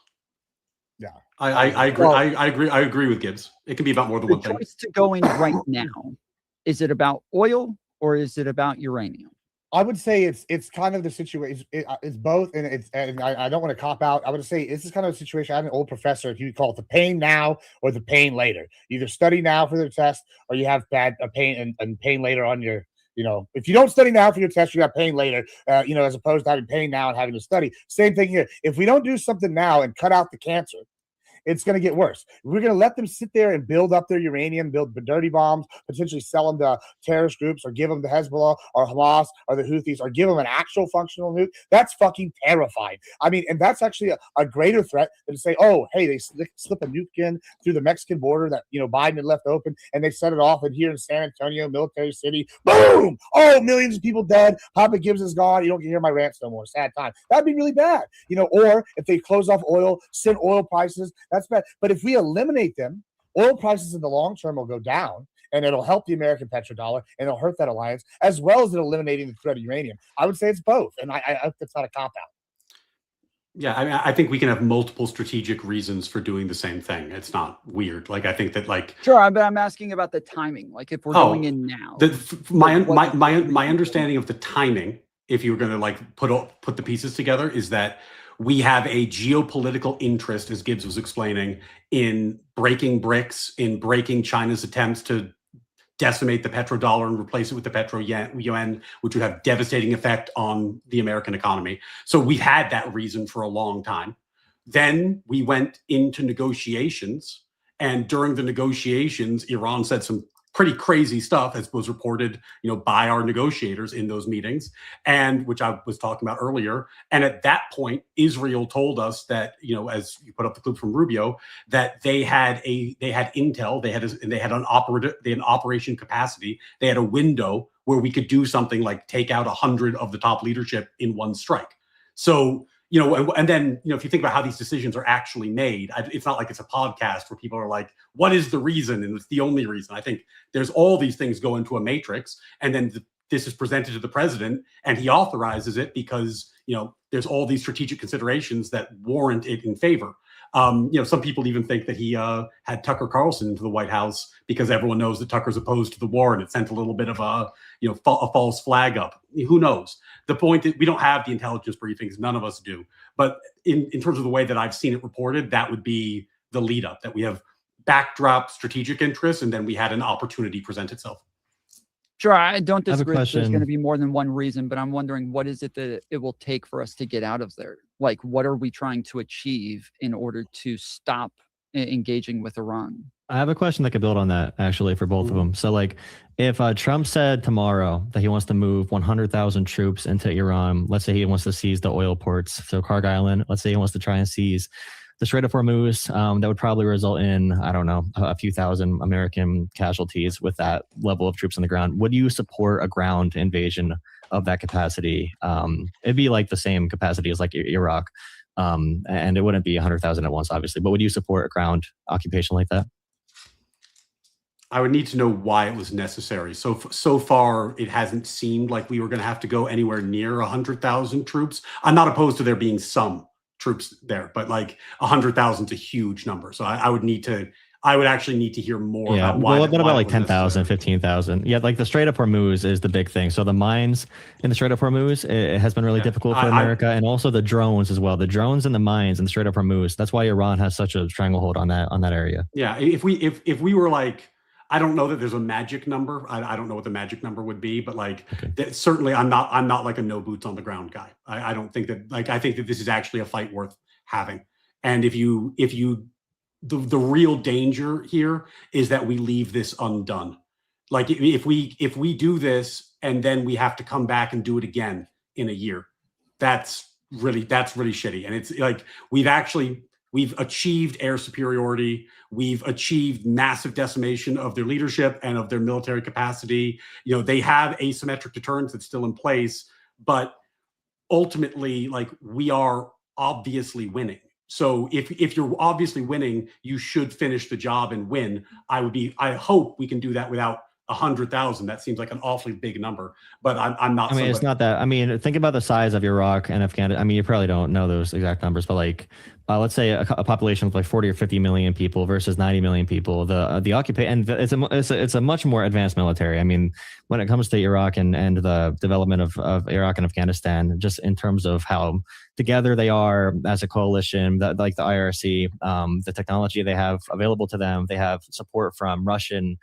Yeah, I agree. Well, I agree with Gibbs. It can be about more than one thing. The choice to go in right now, is it about oil or is it about uranium? I would say it's kind of the situation. It's both, and I don't want to cop out. I would say this is kind of a situation. I had an old professor. He would call it the pain now or the pain later. Either study now for the test, or you have bad pain and pain later on your. If you don't study now for your test, you got pain later. As opposed to having pain now and having to study. Same thing here. If we don't do something now and cut out the cancer, it's going to get worse. We're going to let them sit there and build up their uranium, build dirty bombs, potentially sell them to terrorist groups or give them to Hezbollah or Hamas or the Houthis or give them an actual functional nuke. That's fucking terrifying. I mean, and that's actually a greater threat than to say, oh, hey, they slip a nuke in through the Mexican border that, you know, Biden had left open, and they set it off, and here in San Antonio, Military City, boom! Oh, millions of people dead. Papa Gibbs is gone. You don't hear my rants no more. Sad time. That'd be really bad. You know, or if they close off oil, send oil prices, that's bad. But if we eliminate them, oil prices in the long term will go down, and it'll help the American petrodollar, and it'll hurt that alliance, as well as eliminating the threat of uranium. I would say it's both, and I hope that's not a cop-out. Yeah, I mean, I think we can have multiple strategic reasons for doing the same thing. It's not weird. Like, I think that, like, Sure, but I'm asking about the timing. Like, if we're going in now. My understanding of the timing, if you were going to like put the pieces together, is that we have a geopolitical interest, as Gibbs was explaining, in breaking BRICS, in breaking China's attempts to decimate the petrodollar and replace it with the petro-yuan, which would have devastating effect on the American economy. So we've had that reason for a long time. Then we went into negotiations, and during the negotiations, Iran said some pretty crazy stuff, as was reported, you know, by our negotiators in those meetings, and which I was talking about earlier. And at that point, Israel told us that, you know, as you put up the clip from Rubio, that they had intel, they had an operation capacity, they had a window where we could do something like take out 100 of the top leadership in one strike. So, you know, and then, you know, if you think about how these decisions are actually made, it's not like it's a podcast where people are like, what is the reason? And it's the only reason. I think there's all these things go into a matrix, and then this is presented to the president, and he authorizes it because, you know, there's all these strategic considerations that warrant it in favor. You know, some people even think that he had Tucker Carlson into the White House because everyone knows that Tucker's opposed to the war, and it sent a little bit of a false flag up. Who knows? The point that we don't have the intelligence briefings, none of us do. But in terms of the way that I've seen it reported, that would be the lead up, that we have backdrop strategic interests, and then we had an opportunity present itself. Sure, I don't disagree. There's question. going to be more than one reason, but I'm wondering, what is it that it will take for us to get out of there? Like, what are we trying to achieve in order to stop engaging with Iran? I have a question that could build on that, actually, for both of them. So, like, if Trump said tomorrow that he wants to move 100,000 troops into Iran, let's say he wants to seize the oil ports, so Kharg Island, let's say he wants to try and seize the Strait of Hormuz, that would probably result in, I don't know, a few thousand American casualties with that level of troops on the ground. Would you support a ground invasion of that capacity? It'd be like the same capacity as like Iraq, and it wouldn't be 100,000 at once, obviously, but would you support a ground occupation like that? I would need to know why it was necessary. So far, it hasn't seemed like we were going to have to go anywhere near 100,000 troops. I'm not opposed to there being some troops there, but like 100,000 is a huge number. So I would actually need to hear more about why. Well, what about like 10,000, 15,000? Yeah, like the Strait of Hormuz is the big thing. So the mines in the Strait of Hormuz, it has been really difficult for America, and also the drones as well. The drones and the mines in the Strait of Hormuz. That's why Iran has such a stranglehold on that area. Yeah, if we were like, I don't know that there's a magic number. I don't know what the magic number would be, but like certainly I'm not like a no boots on the ground guy. I don't think that, like, I think that this is actually a fight worth having. And the real danger here is that we leave this undone. Like if we do this and then we have to come back and do it again in a year, that's really shitty. And it's like we've achieved air superiority. We've achieved massive decimation of their leadership and of their military capacity. You know, they have asymmetric deterrence that's still in place, but ultimately, like, we are obviously winning. So if you're obviously winning, you should finish the job and win. I hope we can do that without 100,000. That seems like an awfully big number, but I'm not. I mean, it's not that. I mean, think about the size of Iraq and Afghanistan. I mean, you probably don't know those exact numbers, but like, let's say a population of like 40 or 50 million people versus 90 million people. The occupation, and it's a much more advanced military. I mean, when it comes to Iraq and the development of Iraq and Afghanistan, just in terms of how together they are as a coalition, like the IRC, the technology they have available to them, they have support from Russian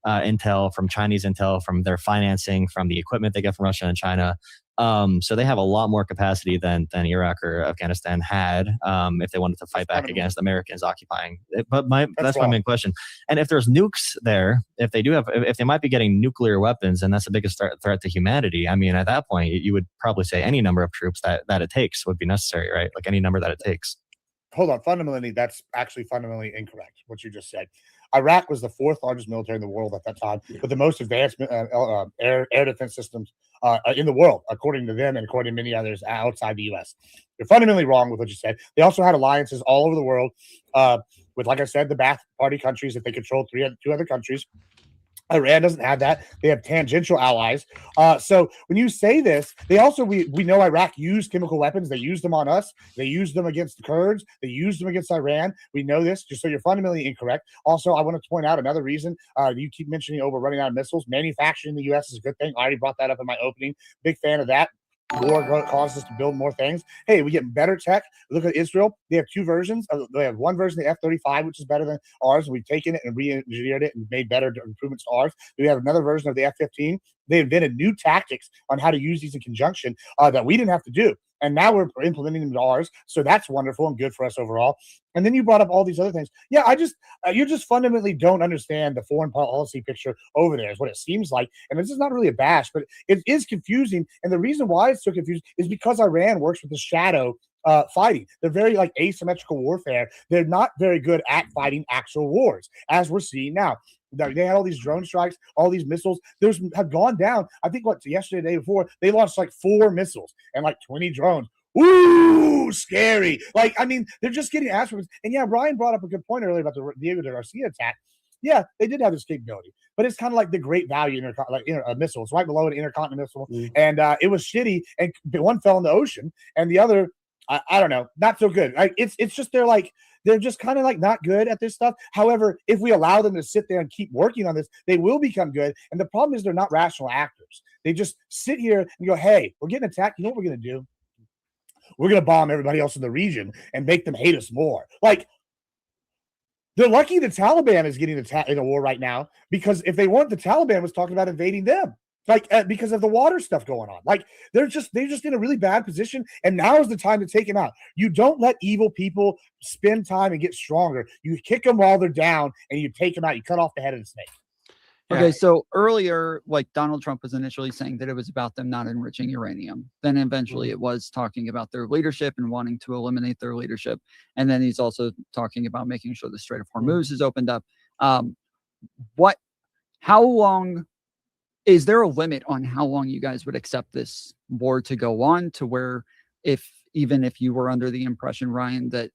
intel, from Chinese intel, from their financing, from the equipment they get from Russia and China. So they have a lot more capacity than Iraq or Afghanistan had if they wanted to fight back against Americans occupying. But that's my main question. And if there's nukes there, if they might be getting nuclear weapons, and that's the biggest threat to humanity. I mean, at that point, you would probably say any number of troops that it takes would be necessary, right? Like any number that it takes. Hold on. Fundamentally, that's actually fundamentally incorrect, what you just said. Iraq was the 4th largest military in the world at that time, with the most advanced air defense systems in the world, according to them and according to many others outside the U.S. You're fundamentally wrong with what you said. They also had alliances all over the world with, like I said, the Ba'ath Party countries that they controlled, 2 other countries. Iran doesn't have that. They have tangential allies. So when you say this, they also, we know Iraq used chemical weapons. They used them on us. They used them against the Kurds. They used them against Iran. We know this, just so you're fundamentally incorrect. Also, I want to point out another reason. You keep mentioning running out of missiles. Manufacturing in the U.S. is a good thing. I already brought that up in my opening. Big fan of that. War causes us to build more things. Hey, we get better tech. Look at Israel. They have 2 versions. They have one version of the F-35, which is better than ours. We've taken it and re-engineered it and made better improvements to ours. We have another version of the F-15. They invented new tactics on how to use these in conjunction that we didn't have to do. And now we're implementing them to ours. So that's wonderful and good for us overall. And then you brought up all these other things. Yeah, you just fundamentally don't understand the foreign policy picture over there is what it seems like. And this is not really a bash, but it is confusing. And the reason why it's so confusing is because Iran works with the shadow fighting. They're very like asymmetrical warfare. They're not very good at fighting actual wars, as we're seeing now. They had all these drone strikes, all these missiles. Those have gone down. I think yesterday, the day before, they launched like 4 missiles and like 20 drones. Ooh, scary. Like, I mean, they're just getting ass whippings. And yeah, Ryan brought up a good point earlier about the Diego de Garcia attack. Yeah, they did have this capability, but it's kind of like the Great Value missile. It's right below an intercontinental missile. And it was shitty. And one fell in the ocean and the other, I don't know, not so good. It's just they're just kind of like not good at this stuff. However, if we allow them to sit there and keep working on this, they will become good. And the problem is they're not rational actors. They just sit here and go, hey, we're getting attacked. You know what we're going to do? We're going to bomb everybody else in the region and make them hate us more. Like, they're lucky the Taliban is getting in a war right now, because if they weren't, the Taliban was talking about invading them. Like, because of the water stuff going on. Like, they're just in a really bad position, and now is the time to take them out. You don't let evil people spend time and get stronger. You kick them while they're down, and you take them out. You cut off the head of the snake. Okay, so earlier, like, Donald Trump was initially saying that it was about them not enriching uranium. Then eventually it was talking about their leadership and wanting to eliminate their leadership. And then he's also talking about making sure the Strait of Hormuz is opened up. How long... Is there a limit on how long you guys would accept this war to go on, to where even if you were under the impression, Ryan, that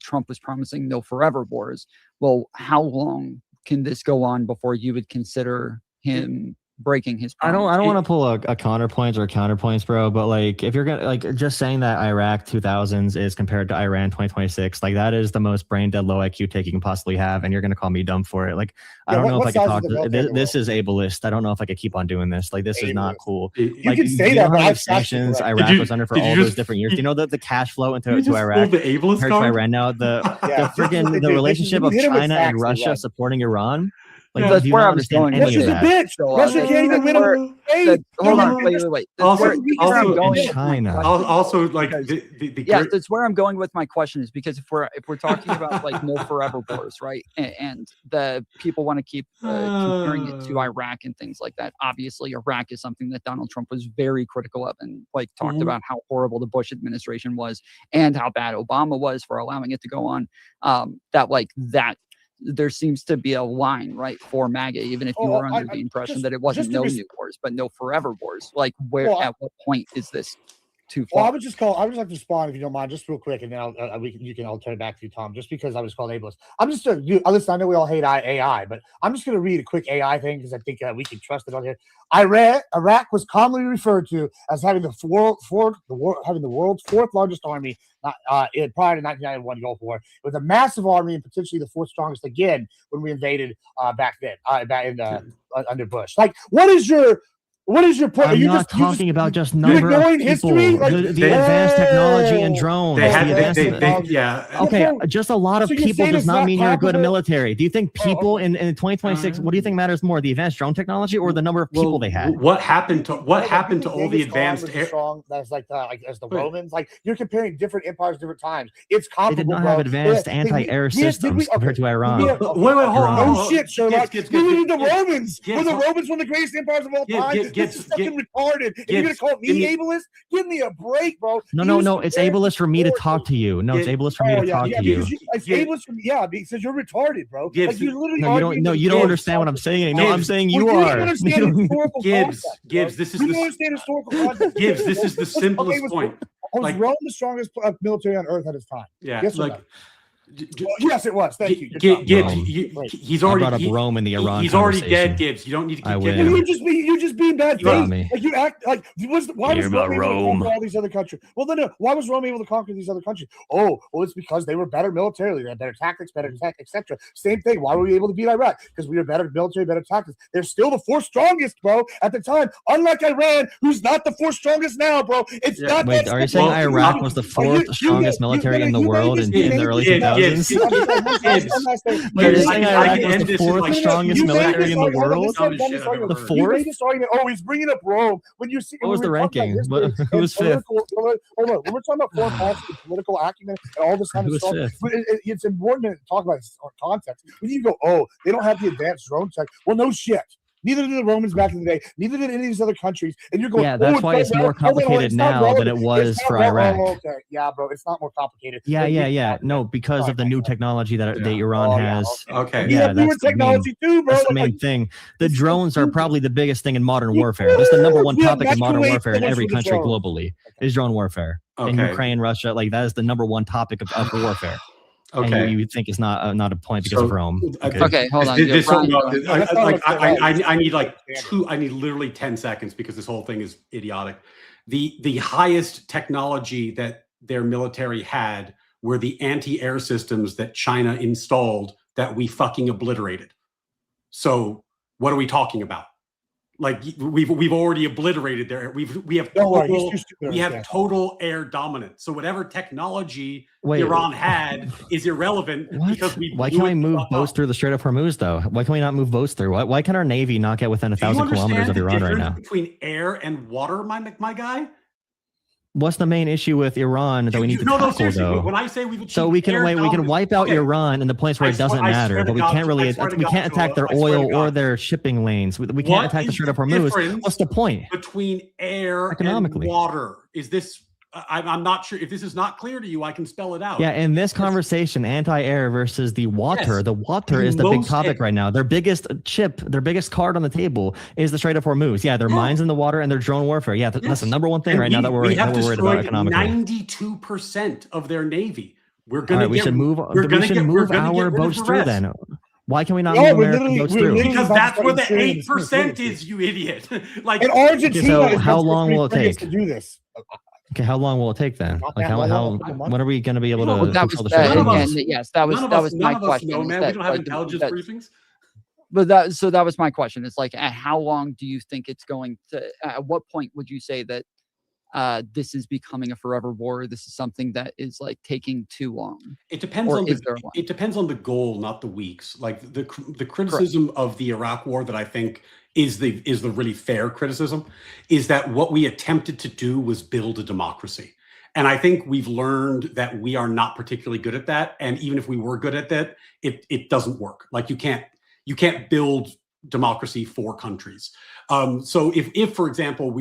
Trump was promising no forever wars, well, how long can this go on before you would consider him breaking his promise? I don't want to pull a counterpoint or counterpoints, bro, but like, if you're gonna, like, just saying that Iraq 2000s is compared to Iran 2026, like, that is the most brain dead low IQ take you can possibly have, and you're gonna call me dumb for it. Like, I don't know if I can talk this is ableist. I don't know if I could keep on doing this. Like, this is not cool. You like, can say that, but I've sanctions Iraq was under for all those different years. Do you know that the cash flow into Iraq the ableist compared to Iran now, the freaking the relationship of China and Russia supporting Iran? Like, that's where I was going. Russia's a bitch. Russia can't even win a Hold on, wait. China. Also, like, that's where I'm going with my question, is because if we're talking about like no forever wars, right? And the people want to keep comparing it to Iraq and things like that. Obviously, Iraq is something that Donald Trump was very critical of, and like talked about how horrible the Bush administration was and how bad Obama was for allowing it to go on. There seems to be a line, right, for MAGA, even if you were under the impression that it wasn't no new wars, but no forever wars. Like, at what point is this too far? Well, I would just like to respond, if you don't mind, just real quick, and then I'll turn it back to you, Tom, just because I was called ableist. I'm just going to listen, I know we all hate AI, but I'm just going to read a quick AI thing, because I think we can trust it on here. Iraq was commonly referred to as having the world's 4th largest army prior to 1991 Gulf War. It was a massive army and potentially the 4th strongest again when we invaded back then, under Bush. Like, what is your What is your point? I'm not talking about just number of ignoring people. history? Like, The advanced technology and drones. Yeah. Okay, just a lot of So you're people saying does it's not not mean you're a good comparable? military. Do you think people in 2026? What do you think matters more, the advanced drone technology or the number of people they had? What happened to all the advanced air? Strong, that's like as the Romans. Like you're comparing different empires, different times. It's comparable. They did not have advanced anti-air systems compared to Iran. Wait, hold on. Oh shit, Sherlock. Gibbs, The Romans. Gibbs, Were the Romans one of the greatest empires of all time? This is fucking retarded. And you're gonna call me ableist? Give me a break, bro. No. It's ableist for me to talk to you. No, it's ableist for me to talk to you. It's ableist for me. Yeah, because you're retarded, bro. Like you literally. No, you don't. No, you don't understand what I'm saying. No, I'm saying you are. Gibbs, this is the Gibbs. This is the simplest point. Was Rome the strongest military on earth at his time? Yeah, yes, like. Yes, it was. Thank you. Gibbs, he's already brought up Rome in the Iran. He's already dead, Gibbs. You don't need to keep giving. You're just being bad faith. Like you act like why was Rome able to conquer all these other countries? Well, no. Why was Rome able to conquer these other countries? Oh, well, it's because they were better militarily. They had better tactics, better tech, etc. Same thing. Why were we able to beat Iraq? Because we were better military, better tactics. They're still the fourth strongest, bro, at the time. Unlike Iran, who's not the fourth strongest now, bro. It's not. Wait, are you saying Iraq was the fourth strongest military in the world in the early 2000s? You're saying Iraq was the fourth strongest military in the world? The fourth? Oh, he's bringing up Rome. When you see, what was the ranking? Who was fifth? Hold on. When we're talking about foreign policy, political acumen, and all this kind of stuff, it's important to talk about context. When you go, oh, they don't have the advanced drone tech. Well, no shit. Neither did the Romans back in the day. Neither did any of these other countries. And you're going, yeah, that's why it's more complicated now than it was for Iraq. Okay. Yeah, bro, it's not more complicated. Yeah. No, because of the new technology that Iran has. Okay. Yeah, that's the technology too, bro. That's the main thing. The drones are probably the biggest thing in modern warfare. That's the number one topic in modern warfare in every country globally is drone warfare. In Ukraine, Russia, like that is the number one topic of warfare. Okay, and you think it's not a point because of Rome. Okay, hold on. I need literally 10 seconds because this whole thing is idiotic. The highest technology that their military had were the anti-air systems that China installed that we fucking obliterated. So what are we talking about? Like we've already obliterated their we have total air dominance. So whatever technology Iran had is irrelevant because why can't we move boats through the Strait of Hormuz though? Why can we not move boats through? Why can our Navy not get within 1,000 kilometers of Iran right now? Between air and water, my guy. What's the main issue with Iran that we need to tackle though? When I say we can wipe out Iran in the place where it doesn't matter, but we can't attack their oil or their shipping lanes. We can't attack the Strait of Hormuz. What's the point? Between air and water, is this? I'm not sure if this is not clear to you. I can spell it out. Yeah, in this conversation, anti-air versus the water. Yes. The water is the big topic right now. Their biggest their biggest card on the table is the Strait of Hormuz. Yeah, their mines in the water and their drone warfare. Yeah, that's the number one thing right now that we're worried about economically. 92% of their navy. We're gonna. We should move our boats through then. Why can we not move American boats through? Because that's where the 8% is, you idiot. Like in Argentina, so how long will it take to do this? Okay, how long will it take then? Like when are we going to be able to? That was my question. No, man, we don't have intelligence briefings. But that was my question. It's like, how long do you think it's going to? At what point would you say that this is becoming a forever war? This is something that is like taking too long. It depends on the goal, not the weeks. Like the criticism of the Iraq war that I think is the really fair criticism is that what we attempted to do was build a democracy. And I think we've learned that we are not particularly good at that. And even if we were good at that, it doesn't work. Like you can't build democracy for countries. So if for example,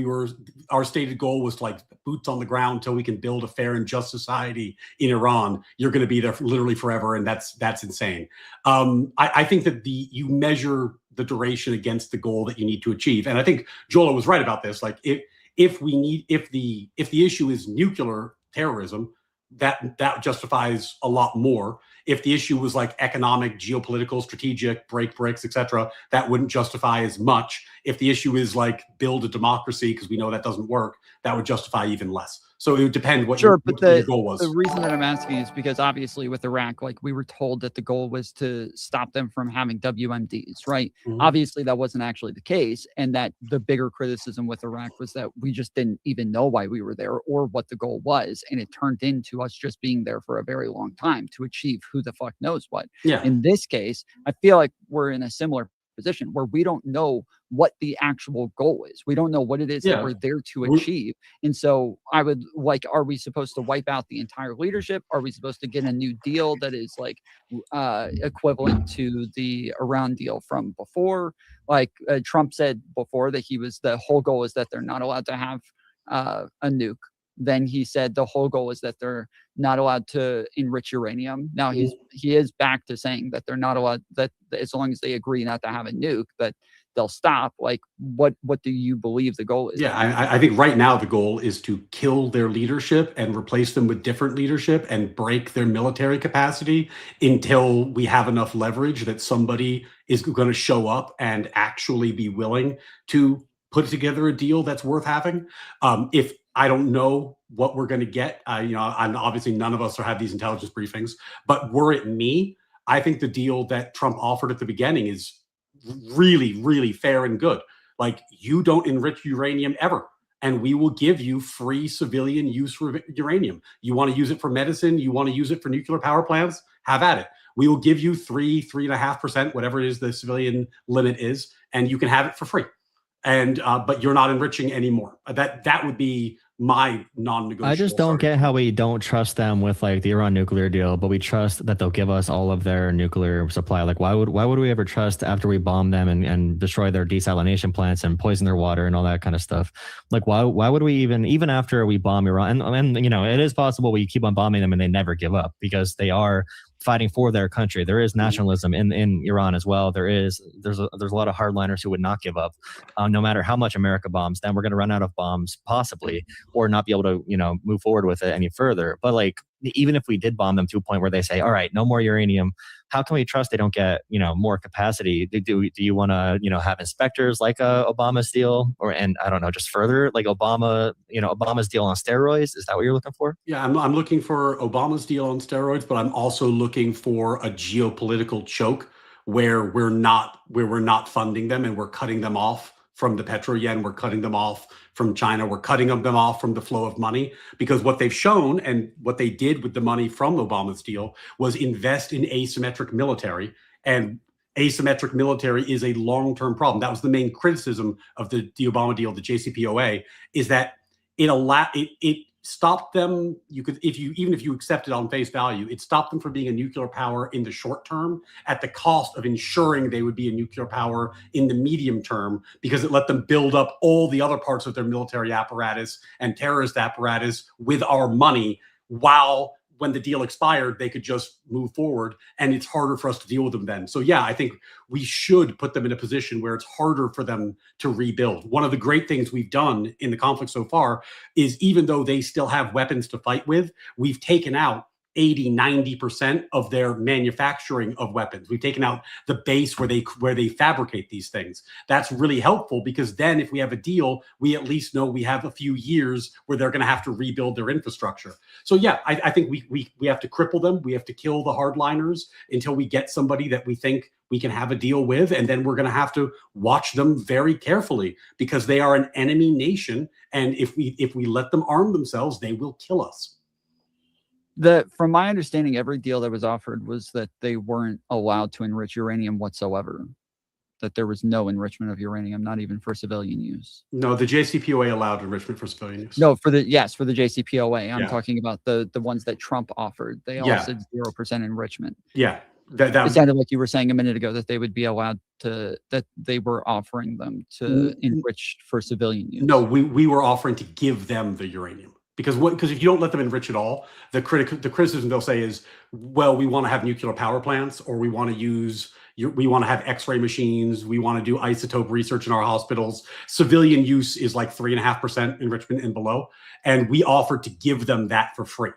our stated goal was like boots on the ground until we can build a fair and just society in Iran, you're going to be there literally forever. And that's insane. I think that you measure the duration against the goal that you need to achieve. And I think Jola was right about this. Like if the issue is nuclear terrorism, that justifies a lot more. If the issue was like economic, geopolitical, strategic, break bricks, etc., that wouldn't justify as much. If the issue is like build a democracy, because we know that doesn't work, that would justify even less. So it would depend what, Sure, your, but what your goal was. the reason that I'm asking is because obviously with Iraq, like we were told that the goal was to stop them from having WMDs, right? Mhm. Obviously, that wasn't actually the case, and that the bigger criticism with Iraq was that we just didn't even know why we were there or what the goal was, and it turned into us just being there for a very long time to achieve who the fuck knows what. Yeah. In this case, I feel like we're in a similar position where we don't know what the actual goal is. We don't know what it is that Yeah. we're there to We're- achieve. And so I would like, are we supposed to wipe out the entire leadership? Are we supposed to get a new deal that is like equivalent to the Iran deal from before? Like Trump said before that the whole goal is that they're not allowed to have a nuke. Then he said the whole goal is that they're not allowed to enrich uranium. Now he is back to saying that they're not allowed, that as long as they agree not to have a nuke, that they'll stop. Like, what do you believe the goal is? Yeah, I think right now the goal is to kill their leadership and replace them with different leadership and break their military capacity until we have enough leverage that somebody is going to show up and actually be willing to put together a deal that's worth having. If I don't know what we're going to get, I'm obviously none of us have these intelligence briefings, but were it me, I think the deal that Trump offered at the beginning is really, really fair and good. Like, you don't enrich uranium ever, and we will give you free civilian use for uranium. You want to use it for medicine, you want to use it for nuclear power plants, have at it. We will give you 3.5%, whatever it is the civilian limit is, and you can have it for free. And but you're not enriching anymore. That would be my non-negotiable. I just don't get how we don't trust them with like the Iran nuclear deal, but we trust that they'll give us all of their nuclear supply. Like, why would we ever trust after we bomb them and destroy their desalination plants and poison their water and all that kind of stuff? Like, why would we even after we bomb Iran, and it is possible we keep on bombing them and they never give up because they are fighting for their country. There is nationalism in Iran as well. There's a lot of hardliners who would not give up, no matter how much America bombs. Then we're going to run out of bombs, possibly, or not be able to move forward with it any further. But like, even if we did bomb them to a point where they say, all right, no more uranium, how can we trust they don't get more capacity? Do you want to have inspectors like Obama's deal, and I don't know, just further like Obama's deal on steroids? Is that what you're looking for? Yeah, I'm looking for Obama's deal on steroids, but I'm also looking for a geopolitical choke where we're not funding them and we're cutting them off from the petro-yen, we're cutting them off from China, we're cutting them off from the flow of money, because what they've shown and what they did with the money from Obama's deal was invest in asymmetric military, and asymmetric military is a long-term problem. That was the main criticism of the Obama deal, the JCPOA, is that it stopped them. Even if you accept it on face value, it stopped them from being a nuclear power in the short term at the cost of ensuring they would be a nuclear power in the medium term, because it let them build up all the other parts of their military apparatus and terrorist apparatus with our money, while when the deal expired, they could just move forward, and it's harder for us to deal with them then. So yeah, I think we should put them in a position where it's harder for them to rebuild. One of the great things we've done in the conflict so far is, even though they still have weapons to fight with, we've taken out 80-90% of their manufacturing of weapons. We've taken out the base where they fabricate these things. That's really helpful, because then if we have a deal, we at least know we have a few years where they're going to have to rebuild their infrastructure. So yeah, I think we have to cripple them. We have to kill the hardliners until we get somebody that we think we can have a deal with, and then we're going to have to watch them very carefully, because they are an enemy nation, and if we let them arm themselves, they will kill us. From my understanding, every deal that was offered was that they weren't allowed to enrich uranium whatsoever. That there was no enrichment of uranium, not even for civilian use. No, the JCPOA allowed enrichment for civilian use. No, for the JCPOA. I'm Yeah. talking about the ones that Trump offered. They all said 0% enrichment. Yeah. It sounded like you were saying a minute ago that they would be allowed to, that they were offering them to enrich for civilian use. No, we were offering to give them the uranium. Because if you don't let them enrich at all, the criticism they'll say is, well, we want to have nuclear power plants, or we want to have X-ray machines, we want to do isotope research in our hospitals. Civilian use is like 3.5% enrichment and below, and we offered to give them that for free.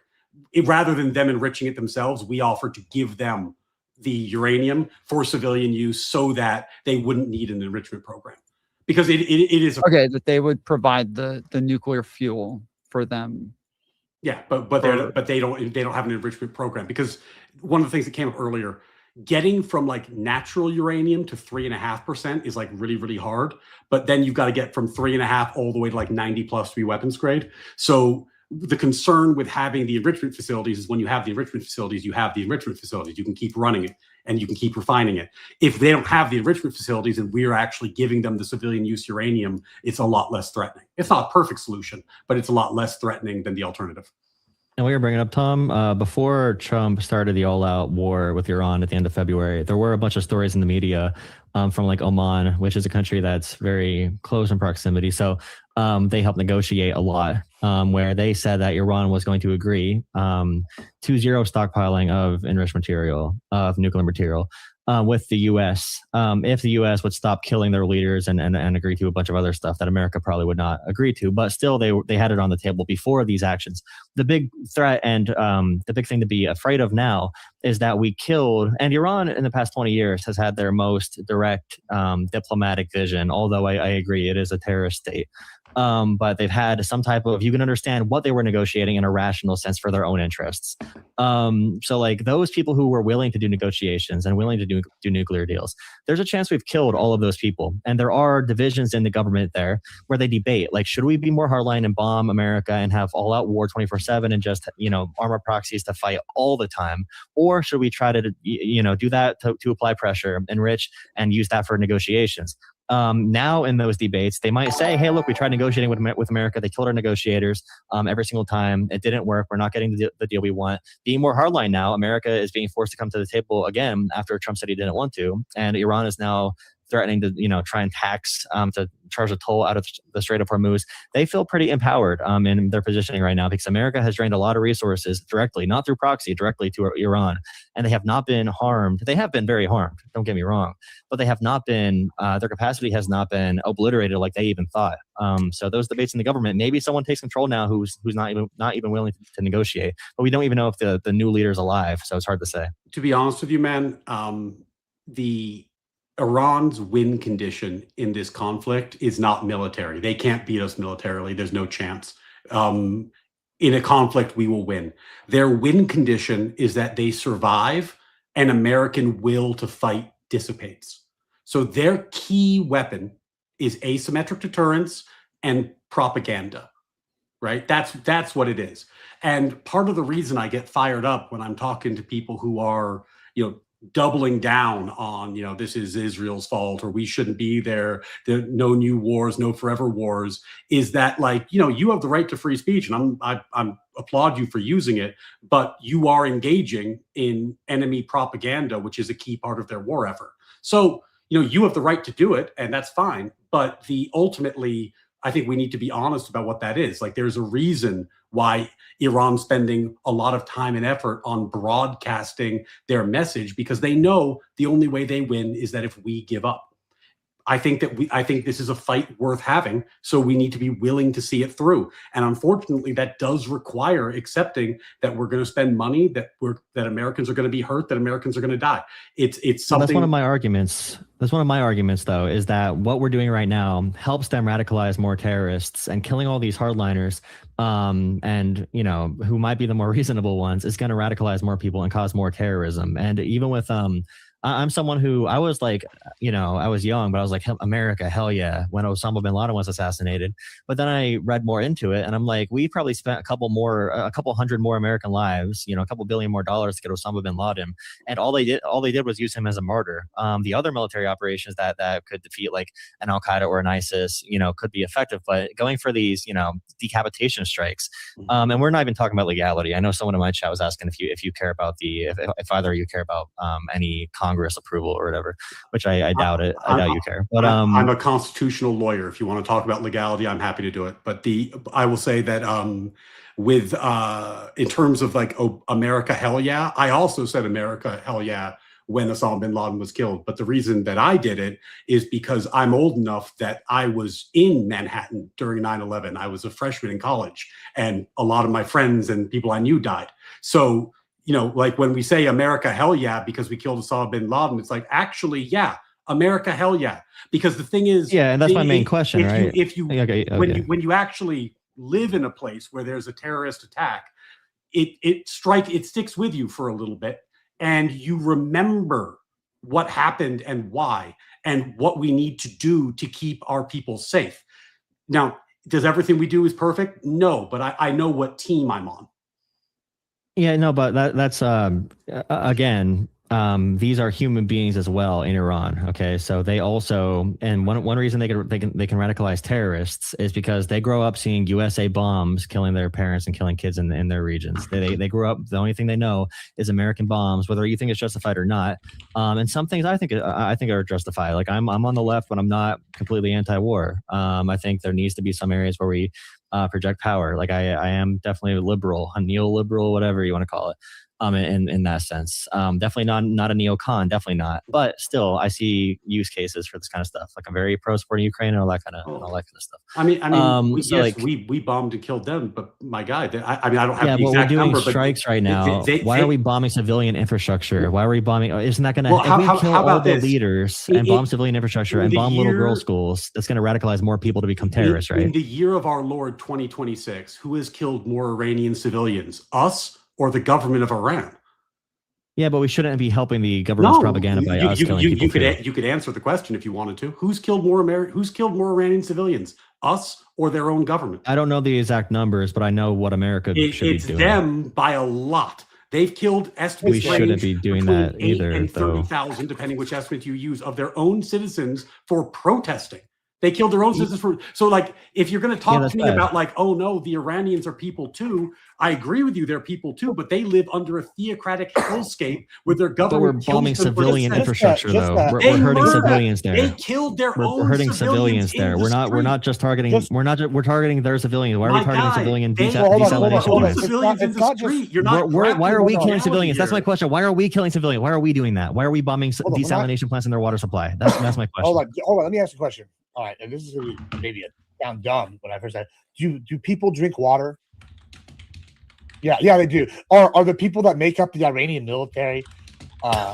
Rather than them enriching it themselves, we offered to give them the uranium for civilian use so that they wouldn't need an enrichment program. Because it is okay, that they would provide the nuclear fuel for them Yeah, but they don't have an enrichment program, because one of the things that came up earlier, getting from like natural uranium to 3.5% is like really, really hard. But then you've got to get from 3.5 all the way to like 90 plus to be weapons grade. So the concern with having the enrichment facilities is when you have the enrichment facilities, you have the enrichment facilities. You can keep running it and you can keep refining it. If they don't have the enrichment facilities and we're actually giving them the civilian use uranium, it's a lot less threatening. It's not a perfect solution, but it's a lot less threatening than the alternative. And we were bringing up, Tom, before Trump started the all-out war with Iran at the end of February, there were a bunch of stories in the media from like Oman, which is a country that's very close in proximity. So they helped negotiate a lot, where they said that Iran was going to agree to zero stockpiling of enriched material, of nuclear material, with the U.S. If the U.S. would stop killing their leaders and agree to a bunch of other stuff that America probably would not agree to. But still, they had it on the table before these actions. The big threat and the big thing to be afraid of now is that we killed, and Iran in the past 20 years has had their most direct diplomatic vision, although I agree it is a terrorist state. But they've had some type of, you can understand what they were negotiating in a rational sense for their own interests. So like those people who were willing to do negotiations and willing to do nuclear deals, there's a chance we've killed all of those people. And there are divisions in the government there where they debate, like, should we be more hardline and bomb America and have all out war 24/7 and just, armor proxies to fight all the time? Or should we try to, do that to apply pressure, enrich, and use that for negotiations? Now in those debates, they might say, hey, look, we tried negotiating with America. They killed our negotiators every single time. It didn't work. We're not getting the deal we want. Being more hardline now, America is being forced to come to the table again after Trump said he didn't want to. And Iran is now threatening to, try and tax, to charge a toll out of the Strait of Hormuz. They feel pretty empowered in their positioning right now, because America has drained a lot of resources directly, not through proxy, directly to Iran. And they have not been harmed. They have been very harmed, don't get me wrong, but they have not been, their capacity has not been obliterated like they even thought. So those debates in the government, maybe someone takes control now who's not even willing to negotiate, but we don't even know if the new leader is alive. So it's hard to say. To be honest with you, man, the Iran's win condition in this conflict is not military. They can't beat us militarily. There's no chance. In a conflict, we will win. Their win condition is that they survive and American will to fight dissipates. So their key weapon is asymmetric deterrence and propaganda, right? That's what it is. And part of the reason I get fired up when I'm talking to people who are, doubling down on, this is Israel's fault, or we shouldn't be there, no new wars, no forever wars, is that you have the right to free speech, and I'm applaud you for using it, but you are engaging in enemy propaganda, which is a key part of their war effort. So, you have the right to do it, and that's fine. But ultimately, I think we need to be honest about what that is. Like, there's a reason why Iran's spending a lot of time and effort on broadcasting their message, because they know the only way they win is that if we give up. I think this is a fight worth having, so we need to be willing to see it through. And unfortunately, that does require accepting that we're going to spend money, that Americans are going to be hurt, that Americans are going to die. It's something. That's one of my arguments. That's one of my arguments, though, is that what we're doing right now helps them radicalize more terrorists, and killing all these hardliners, and who might be the more reasonable ones, is going to radicalize more people and cause more terrorism. And even with I'm someone who, I was like, I was young, but I was like, America, hell yeah, when Osama bin Laden was assassinated. But then I read more into it, and I'm like, we probably spent a couple hundred more American lives, a couple billion more dollars to get Osama bin Laden, and all they did was use him as a martyr. The other military operations that could defeat like an Al Qaeda or an ISIS, could be effective, but going for these, decapitation strikes, and we're not even talking about legality. I know someone in my chat was asking if you care about if either of you care about any Congress approval or whatever, which I doubt it. I doubt you care. But I'm a constitutional lawyer. If you want to talk about legality, I'm happy to do it. But I will say that in terms of like America, hell yeah, I also said America, hell yeah, when Osama bin Laden was killed. But the reason that I did it is because I'm old enough that I was in Manhattan during 9/11. I was a freshman in college, and a lot of my friends and people I knew died. So like when we say America, hell yeah, because we killed Osama bin Laden, it's like, actually, yeah, America, hell yeah. Because the thing is, yeah, and that's my main question, right? When you actually live in a place where there's a terrorist attack, it sticks with you for a little bit, and you remember what happened and why, and what we need to do to keep our people safe. Now, does everything we do is perfect? No, but I know what team I'm on. Yeah, no, but that's again, these are human beings as well in Iran. Okay, so they also, and one reason they can radicalize terrorists is because they grow up seeing USA bombs killing their parents and killing kids in their regions. They grew up, the only thing they know is American bombs, whether you think it's justified or not. And some things I think are justified. Like I'm on the left, but I'm not completely anti-war. I think there needs to be some areas where we project power. Like I am definitely a liberal, a neoliberal, whatever you want to call it. In that sense, definitely not a neocon, definitely not. But still, I see use cases for this kind of stuff. Like I'm very pro supporting Ukraine and all that kind of stuff. I mean, so we bombed and killed them, but my guy, I mean, I don't have the exact we're doing number, strikes right now. Why are we bombing civilian infrastructure? Why are we bombing? Isn't that going to? Well, if we kill all the leaders and bomb civilian infrastructure and bomb little girl schools, that's going to radicalize more people to become terrorists, right? In the year of our Lord 2026, who has killed more Iranian civilians, us or the government of Iran? Yeah, but we shouldn't be helping the government's propaganda by us killing people. You could answer the question if you wanted to. Who's killed more Iranian civilians, us or their own government? I don't know the exact numbers, but I know what America should be doing. It's them by a lot. They've killed estimates. We shouldn't be doing that either, and 30,000, depending which estimate you use, of their own citizens for protesting. They killed their own citizens for, so like, if you're going to talk to me about like, oh no, the Iranians are people too, I agree with you, they're people too, but they live under a theocratic hellscape with their government. But we're bombing civilian infrastructure though. We're hurting civilians there. They killed their own. We're hurting civilians there. We're not just targeting. We're targeting their civilians. Why are we targeting civilian desalination plants? Why are we killing civilians? That's my question. Why are we killing civilians? Why are we doing that? Why are we bombing desalination plants in their water supply? That's my question. Hold on. Let me ask you a question. All right, and this is going to be maybe sound dumb when I first said, do people drink water? Yeah, they do. Are the people that make up the Iranian military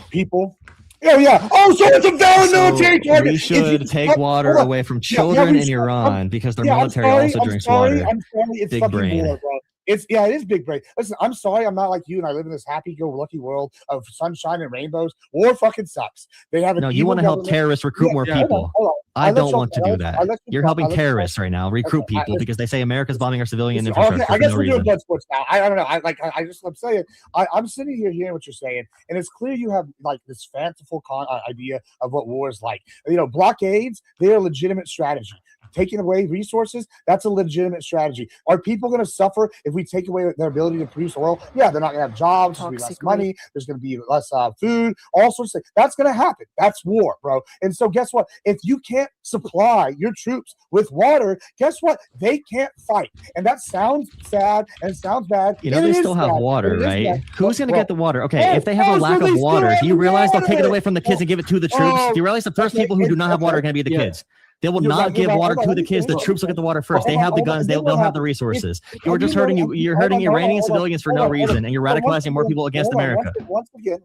people? Oh yeah. Oh, so it's a valid military target. We should take water away from children in Iran because their military also drinks water. I'm sorry, it's big fucking brain. war, bro. It is big brain. Listen, I'm sorry I'm not like you and I live in this happy-go-lucky world of sunshine and rainbows. War fucking sucks. They have no, you want to help terrorists recruit more people. Hold on. I don't want to do that. You're helping terrorists right now recruit people because they say America's bombing our civilian infrastructure. I guess we're doing blood sports now. I don't know. I'm saying I'm sitting here hearing what you're saying, and it's clear you have like this fanciful idea of what war is like. You know, blockades, they're a legitimate strategy. Taking away resources, that's a legitimate strategy. Are people going to suffer if we take away their ability to produce oil? Yeah, they're not going to have jobs. There's going to be less money. There's going to be less food, all sorts of things. That's going to happen. That's war, bro. And so guess what? If you can't supply your troops with water, guess what? They can't fight. And that sounds sad and it sounds bad. You know, they still have water, right? Who's going to get the water? Okay, if they have a lack of water, do you realize they'll take it away from the kids and give it to the troops? Do you realize the first people who do not have water are going to be the kids? They will not give water to the kids. The troops will get the water first. They have the guns. They'll have the resources. You're just hurting Iranian civilians for no reason, and you're radicalizing more people against America. Once again,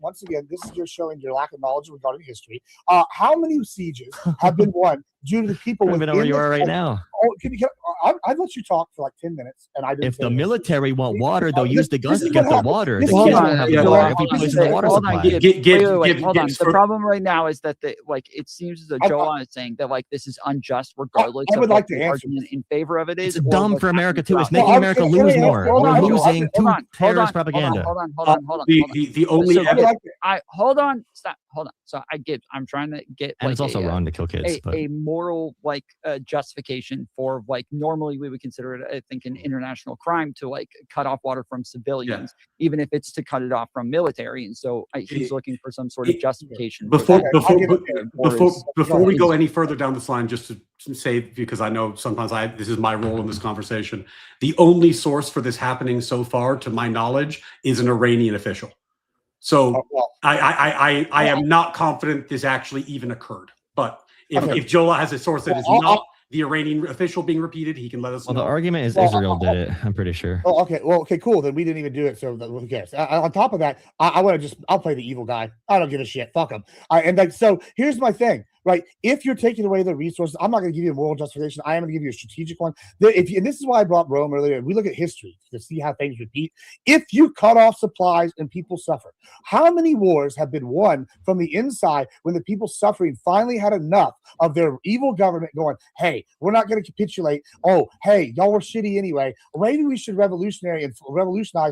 this is just showing your lack of knowledge regarding history. How many sieges have been won due to the people? I don't know where you are right now. I'd let you talk for like 10 minutes, and I didn't. If the military want water, they'll use the guns to get the water. The kids don't have the water. If we place in the water supply. Wait, hold on. The problem right now is that it seems as though Joel is saying that like this is unjust, regardless of what the argument in favor of it is. It's dumb for America too. It's making America lose more. We're losing to terrorist propaganda. Hold on. The only hold on. Stop. Hold on. So I'm trying to get. And it's also wrong to kill kids. A moral like justification for like normally we would consider it, I think, an international crime to like cut off water from civilians, even if it's to cut it off from military. And so he's looking for some sort of justification. Before we go any further down this line, just to say, because I know sometimes this is my role in this conversation, the only source for this happening so far, to my knowledge, is an Iranian official. So I am not confident this actually even occurred. But if Jola has a source that is not the Iranian official being repeated, he can let us know. Well, the argument is Israel did it. I'm pretty sure. Oh, okay. Well, okay, cool. Then we didn't even do it. So who cares? On top of that, I'll play the evil guy. I don't give a shit. Fuck him. So here's my thing. right? If you're taking away the resources, I'm not going to give you a moral justification. I am going to give you a strategic one. And this is why I brought Rome earlier. We look at history to see how things repeat. If you cut off supplies and people suffer, how many wars have been won from the inside when the people suffering finally had enough of their evil government going, hey, we're not going to capitulate. Oh, hey, y'all were shitty anyway. Maybe we should revolutionize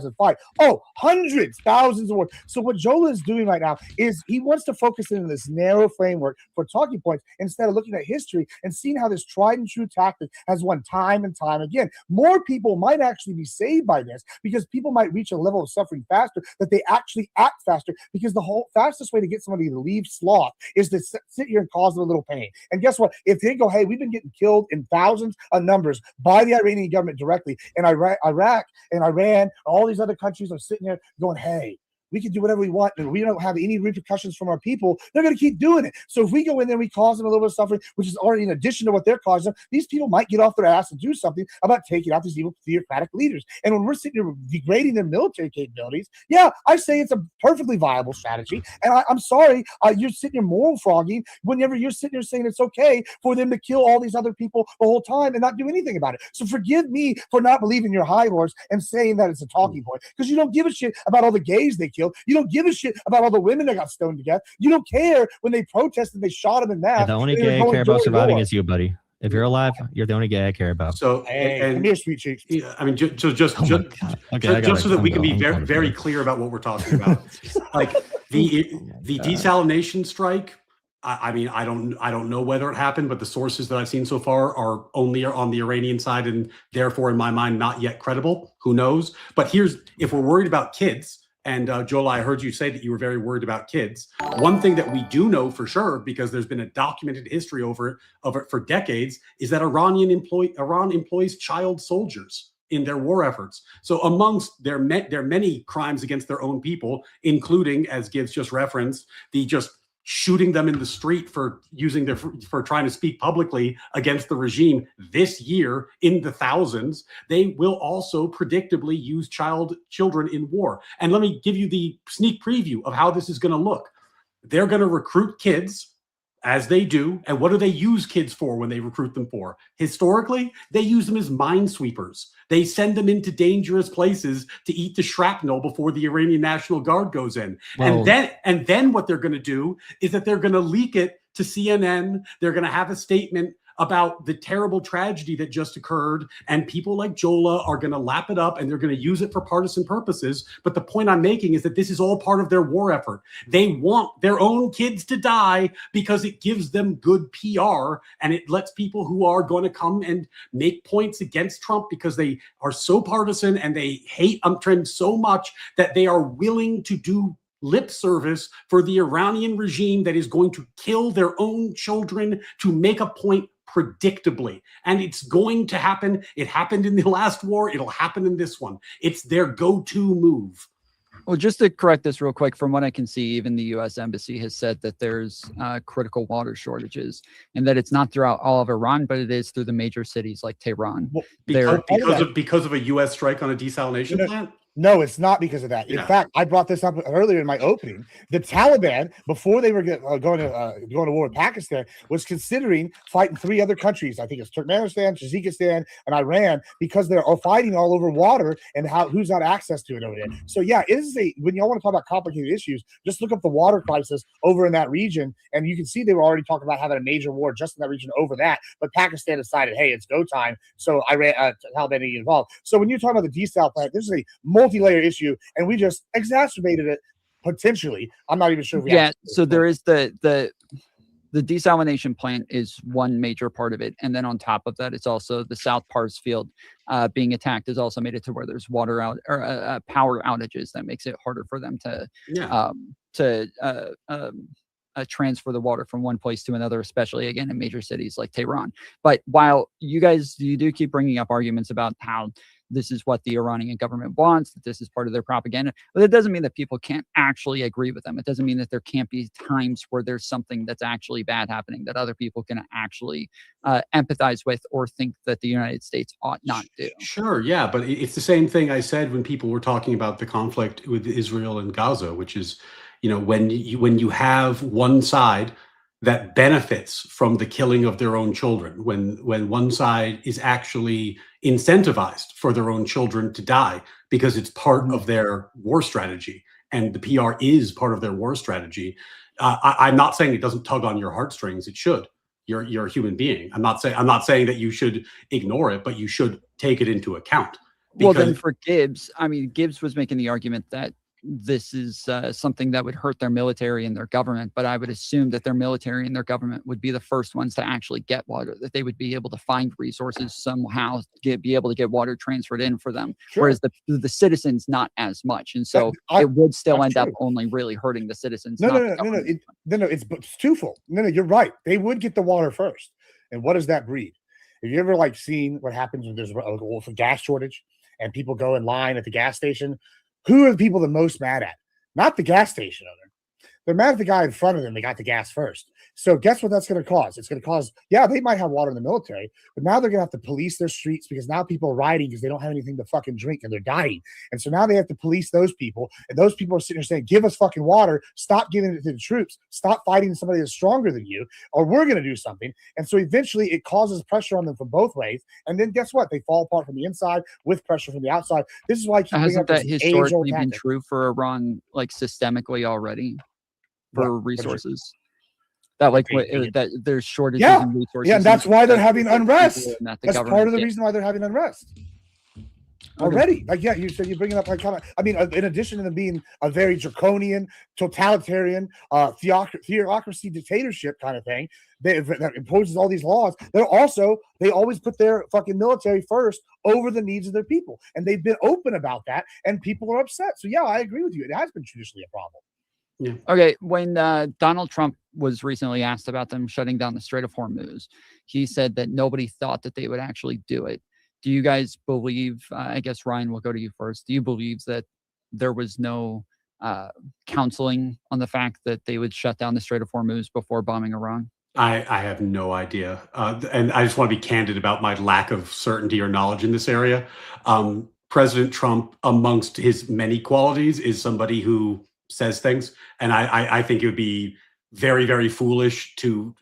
and fight. Oh, hundreds, thousands of wars. So what Jola is doing right now is he wants to focus in this narrow framework for talking points instead of looking at history and seeing how this tried and true tactic has won time and time again. More people might actually be saved by this because people might reach a level of suffering faster, that they actually act faster, because the whole fastest way to get somebody to leave sloth is to sit here and cause them a little pain. And guess what? If they go, hey, we've been getting killed in thousands of numbers by the Iranian government directly, and Iraq and Iran, all these other countries are sitting there going, hey, we can do whatever we want and we don't have any repercussions from our people, they're going to keep doing it. So if we go in there, we cause them a little bit of suffering, which is already in addition to what they're causing them, these people might get off their ass and do something about taking out these evil theocratic leaders. And when we're sitting here degrading their military capabilities, yeah, I say it's a perfectly viable strategy. And I'm sorry, you're sitting here moral frogging whenever you're sitting here saying it's okay for them to kill all these other people the whole time and not do anything about it. So forgive me for not believing your high horse and saying that it's a talking point, because you don't give a shit about all the gays they killed. You don't give a shit about all the women that got stoned to death. You don't care when they protested, they shot them in mass. The only gay I care about surviving is you, buddy. If you're alive, you're the only gay I care about. So, hey, come here, sweet cheeks. I mean, just so that we can be very, very clear about what we're talking about. Like the desalination strike. I mean, I don't know whether it happened, but the sources that I've seen so far are only on the Iranian side, and therefore, in my mind, not yet credible. Who knows? But if we're worried about kids. And Joel, I heard you say that you were very worried about kids. One thing that we do know for sure, because there's been a documented history of it for decades, is that Iran employs child soldiers in their war efforts. So amongst their many crimes against their own people, including, as Gibbs just referenced, the just shooting them in the street for trying to speak publicly against the regime this year in the thousands, they will also predictably use children in war. And let me give you the sneak preview of how this is going to look. They're going to recruit kids, as they do. And what do they use kids for when they recruit them for? Historically, they use them as minesweepers. They send them into dangerous places to eat the shrapnel before the Iranian National Guard goes in. Well, and then what they're going to do is that they're going to leak it to CNN. They're going to have a statement about the terrible tragedy that just occurred, and people like Jola are going to lap it up and they're going to use it for partisan purposes. But the point I'm making is that this is all part of their war effort. They want their own kids to die because it gives them good PR, and it lets people who are going to come and make points against Trump because they are so partisan and they hate Trump so much that they are willing to do lip service for the Iranian regime that is going to kill their own children to make a point predictably. And it's going to happen. It happened in the last war. It'll happen in this one. It's their go-to move. Well, just to correct this real quick, from what I can see, even the U.S. Embassy has said that there's critical water shortages, and that it's not throughout all of Iran, but it is through the major cities like Tehran. Well, because of a U.S. strike on a desalination plant? No, it's not because of that. In fact, I brought this up earlier in my opening. The Taliban, before they were going to war with Pakistan, was considering fighting 3 other countries. I think it's Turkmenistan, Tajikistan, and Iran, because they're fighting all over water and who's got access to it over there. So yeah, when y'all want to talk about complicated issues, just look up the water crisis over in that region, and you can see they were already talking about having a major war just in that region over that. But Pakistan decided, hey, it's go time. So Taliban didn't get involved. So when you're talking about the desal plant, this is a multi-layer issue, and we just exacerbated it potentially. I'm not even sure if we so there is the desalination plant is one major part of it, and then on top of that, it's also the South Pars field being attacked has also made it to where there's water out or power outages that makes it harder for them to transfer the water from one place to another, especially again in major cities like Tehran. But while you do keep bringing up arguments about how this is what the Iranian government wants, that this is part of their propaganda, but it doesn't mean that people can't actually agree with them. It doesn't mean that there can't be times where there's something that's actually bad happening that other people can actually empathize with or think that the United States ought not do. Sure, yeah, but it's the same thing I said when people were talking about the conflict with Israel and Gaza, which is, when you have one side that benefits from the killing of their own children, when one side is actually incentivized for their own children to die because it's part of their war strategy, and the PR is part of their war strategy. I'm not saying it doesn't tug on your heartstrings. It should. You're a human being. I'm not saying that you should ignore it, but you should take it into account. Well, then for Gibbs, I mean, Gibbs was making the argument that this is something that would hurt their military and their government, but I would assume that their military and their government would be the first ones to actually get water, that they would be able to find resources somehow, be able to get water transferred in for them, whereas the citizens not as much. And so it would still end up only really hurting the citizens. No, it's twofold. No, you're right. They would get the water first. And what does that breed? Have you ever like seen what happens when there's a gas shortage and people go in line at the gas station? Who are the people the most mad at? Not the gas station owner. They're mad at the guy in front of them. They got the gas first. So guess what that's going to cause? It's going to cause, yeah, they might have water in the military, but now they're going to have to police their streets because now people are rioting because they don't have anything to fucking drink and they're dying. And so now they have to police those people. And those people are sitting there saying, give us fucking water. Stop giving it to the troops. Stop fighting somebody that's stronger than you, or we're going to do something. And so eventually it causes pressure on them from both ways. And then guess what? They fall apart from the inside with pressure from the outside. This is why I keep hasn't that historically been true for Iran, like systemically already? For resources, that like that there's shortages in resources. Yeah, and that's why they're having unrest. That's part of the reason why they're having unrest. Already, like you said, you're bringing up like I mean, in addition to them being a very draconian, totalitarian, theocracy dictatorship kind of thing that imposes all these laws, they always put their fucking military first over the needs of their people, and they've been open about that, and people are upset. So yeah, I agree with you. It has been traditionally a problem. Yeah. Okay. When Donald Trump was recently asked about them shutting down the Strait of Hormuz, he said that nobody thought that they would actually do it. Do you guys believe, I guess, Ryan, we'll go to you first. Do you believe that there was no counseling on the fact that they would shut down the Strait of Hormuz before bombing Iran? I have no idea. And I just want to be candid about my lack of certainty or knowledge in this area. President Trump, amongst his many qualities, is somebody who says things, and I think it would be very, very foolish to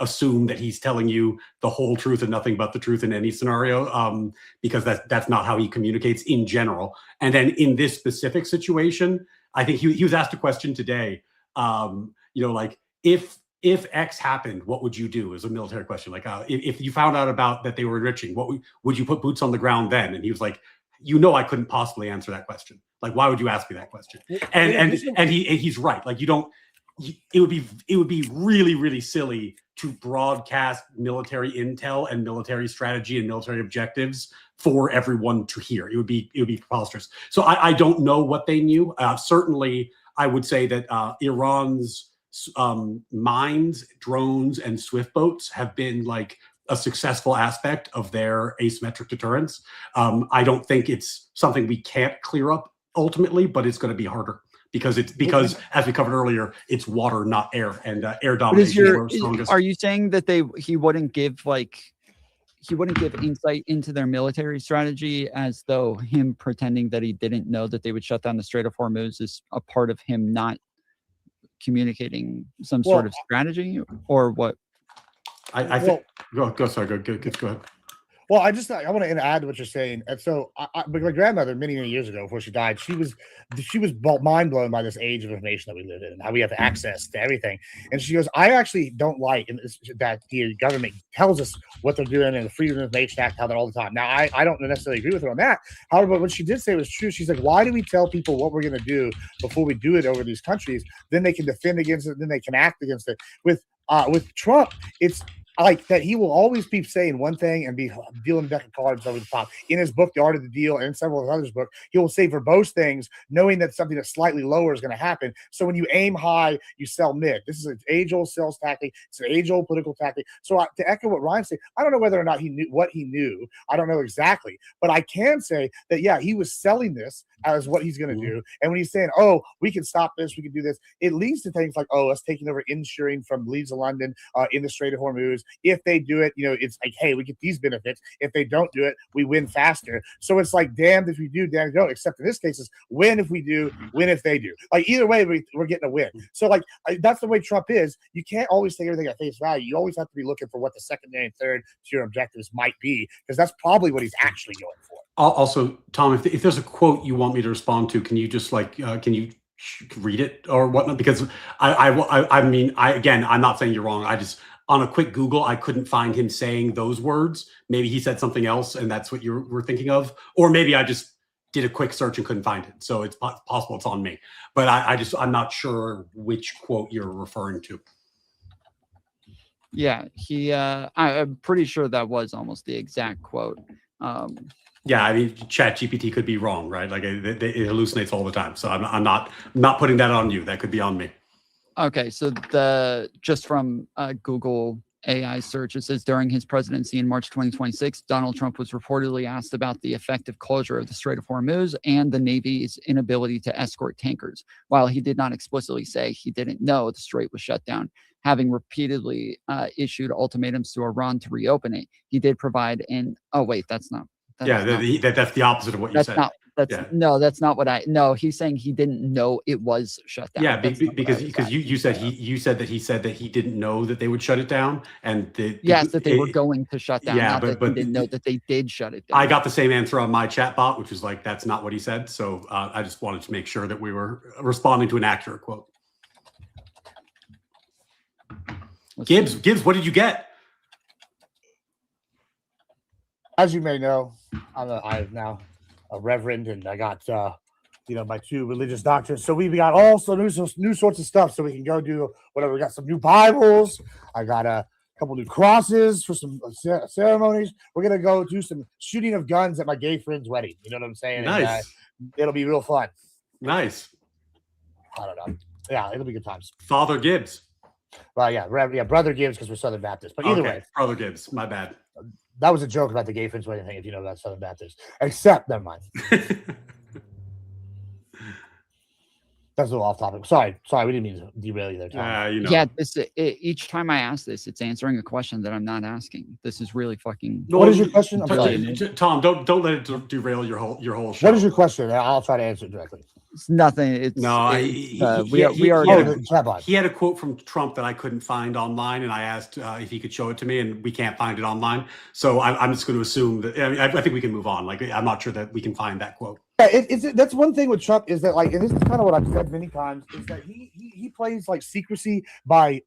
assume that he's telling you the whole truth and nothing but the truth in any scenario, because that's not how he communicates in general. And then in this specific situation, I think he was asked a question today, like if X happened, what would you do? Is a military question. Like if you found out about that they were enriching, what would you put boots on the ground then? And he was like, I couldn't possibly answer that question. Like, why would you ask me that question? And he's right. Like, it would be really, really silly to broadcast military intel and military strategy and military objectives for everyone to hear. It would be preposterous. So I don't know what they knew. Certainly, I would say that Iran's mines, drones, and swift boats have been like a successful aspect of their asymmetric deterrence. I don't think it's something we can't clear up ultimately, but it's going to be harder because as we covered earlier, it's water, not air, and air domination is our strongest. Are you saying that he wouldn't give insight into their military strategy, as though him pretending that he didn't know that they would shut down the Strait of Hormuz is a part of him not communicating some sort of strategy, or what? I think go ahead. Well, I want to add to what you're saying. And so my grandmother, many, many years ago, before she died, she was mind blown by this age of information that we live in and how we have access to everything. And she goes, I actually don't like that the government tells us what they're doing in the Freedom of Information Act, how they're all the time. Now, I don't necessarily agree with her on that. However, what she did say was true. She's like, why do we tell people what we're going to do before we do it over these countries? Then they can defend against it. Then they can act against it. With Trump, it's like that he will always be saying one thing and be dealing a deck of cards over the top. In his book, The Art of the Deal, and several of others' book, he will say verbose things, knowing that something that's slightly lower is going to happen. So when you aim high, you sell mid. This is an age-old sales tactic. It's an age-old political tactic. So to echo what Ryan said, I don't know whether or not he knew what he knew. I don't know exactly. But I can say that, yeah, he was selling this as what he's going to do. And when he's saying, oh, we can stop this, we can do this, it leads to things like, oh, us taking over insuring from Leeds of London in the Strait of Hormuz, because if they do it, it's like, hey, we get these benefits. If they don't do it, we win faster. So it's like damned if we do, damned if we don't. Except in this case, it's win if we do, win if they do. Like either way, we're getting a win. So like that's the way Trump is. You can't always take everything at face value. You always have to be looking for what the secondary and third tier objectives might be, because that's probably what he's actually going for. Also, Tom, if there's a quote you want me to respond to, can you just can you read it or whatnot? Because I mean, again, I'm not saying you're wrong. I just, on a quick Google, I couldn't find him saying those words. Maybe he said something else and that's what you were thinking of. Or maybe I just did a quick search and couldn't find it. So it's possible it's on me. But I'm not sure which quote you're referring to. Yeah, I'm pretty sure that was almost the exact quote. Yeah, I mean, ChatGPT could be wrong, right? Like it hallucinates all the time. So I'm not putting that on you. That could be on me. Okay, so just from Google AI search, it says during his presidency in March 2026, Donald Trump was reportedly asked about the effective closure of the Strait of Hormuz and the Navy's inability to escort tankers. While he did not explicitly say he didn't know the strait was shut down, having repeatedly issued ultimatums to Iran to reopen it, he did provide an. Oh wait, that's not. That's the opposite of what you said. No, that's not what No, he's saying he didn't know it was shut down. Yeah, because you said he said that he didn't know that they would shut it down, and that they were going to shut down. Yeah, but he didn't know that they did shut it down. I got the same answer on my chat bot, which is like that's not what he said. So I just wanted to make sure that we were responding to an accurate quote. Gibbs, what did you get? As you may know, I'm now a reverend, and I got my 2 religious doctrines. So we've got also new sorts of stuff, so we can go do whatever. We got some new Bibles. I got a couple new crosses for some ceremonies. We're gonna go do some shooting of guns at my gay friend's wedding. You know what I'm saying? Nice. And, it'll be real fun. Nice. I don't know. Yeah, it'll be good times. Father Gibbs. Well, yeah, Brother Gibbs, because we're Southern Baptist. But either way, Brother Gibbs. My bad. That was a joke about the gay friends wedding thing, if you know about Southern Baptist. Except, never mind. That's a little off topic. Sorry, we didn't mean to derail you there, Tom. Yeah, each time I ask this, it's answering a question that I'm not asking. This is really fucking. What is your question? Tom, don't let it derail your whole show. What is your question? I'll try to answer it directly. It's nothing. It's he had a quote from Trump that I couldn't find online, and I asked if he could show it to me, and we can't find it online. So I'm just going to assume that. I think we can move on. Like I'm not sure that we can find that quote. Yeah, that's one thing with Trump is that, like, and this is kind of what I've said many times, is that he plays like secrecy by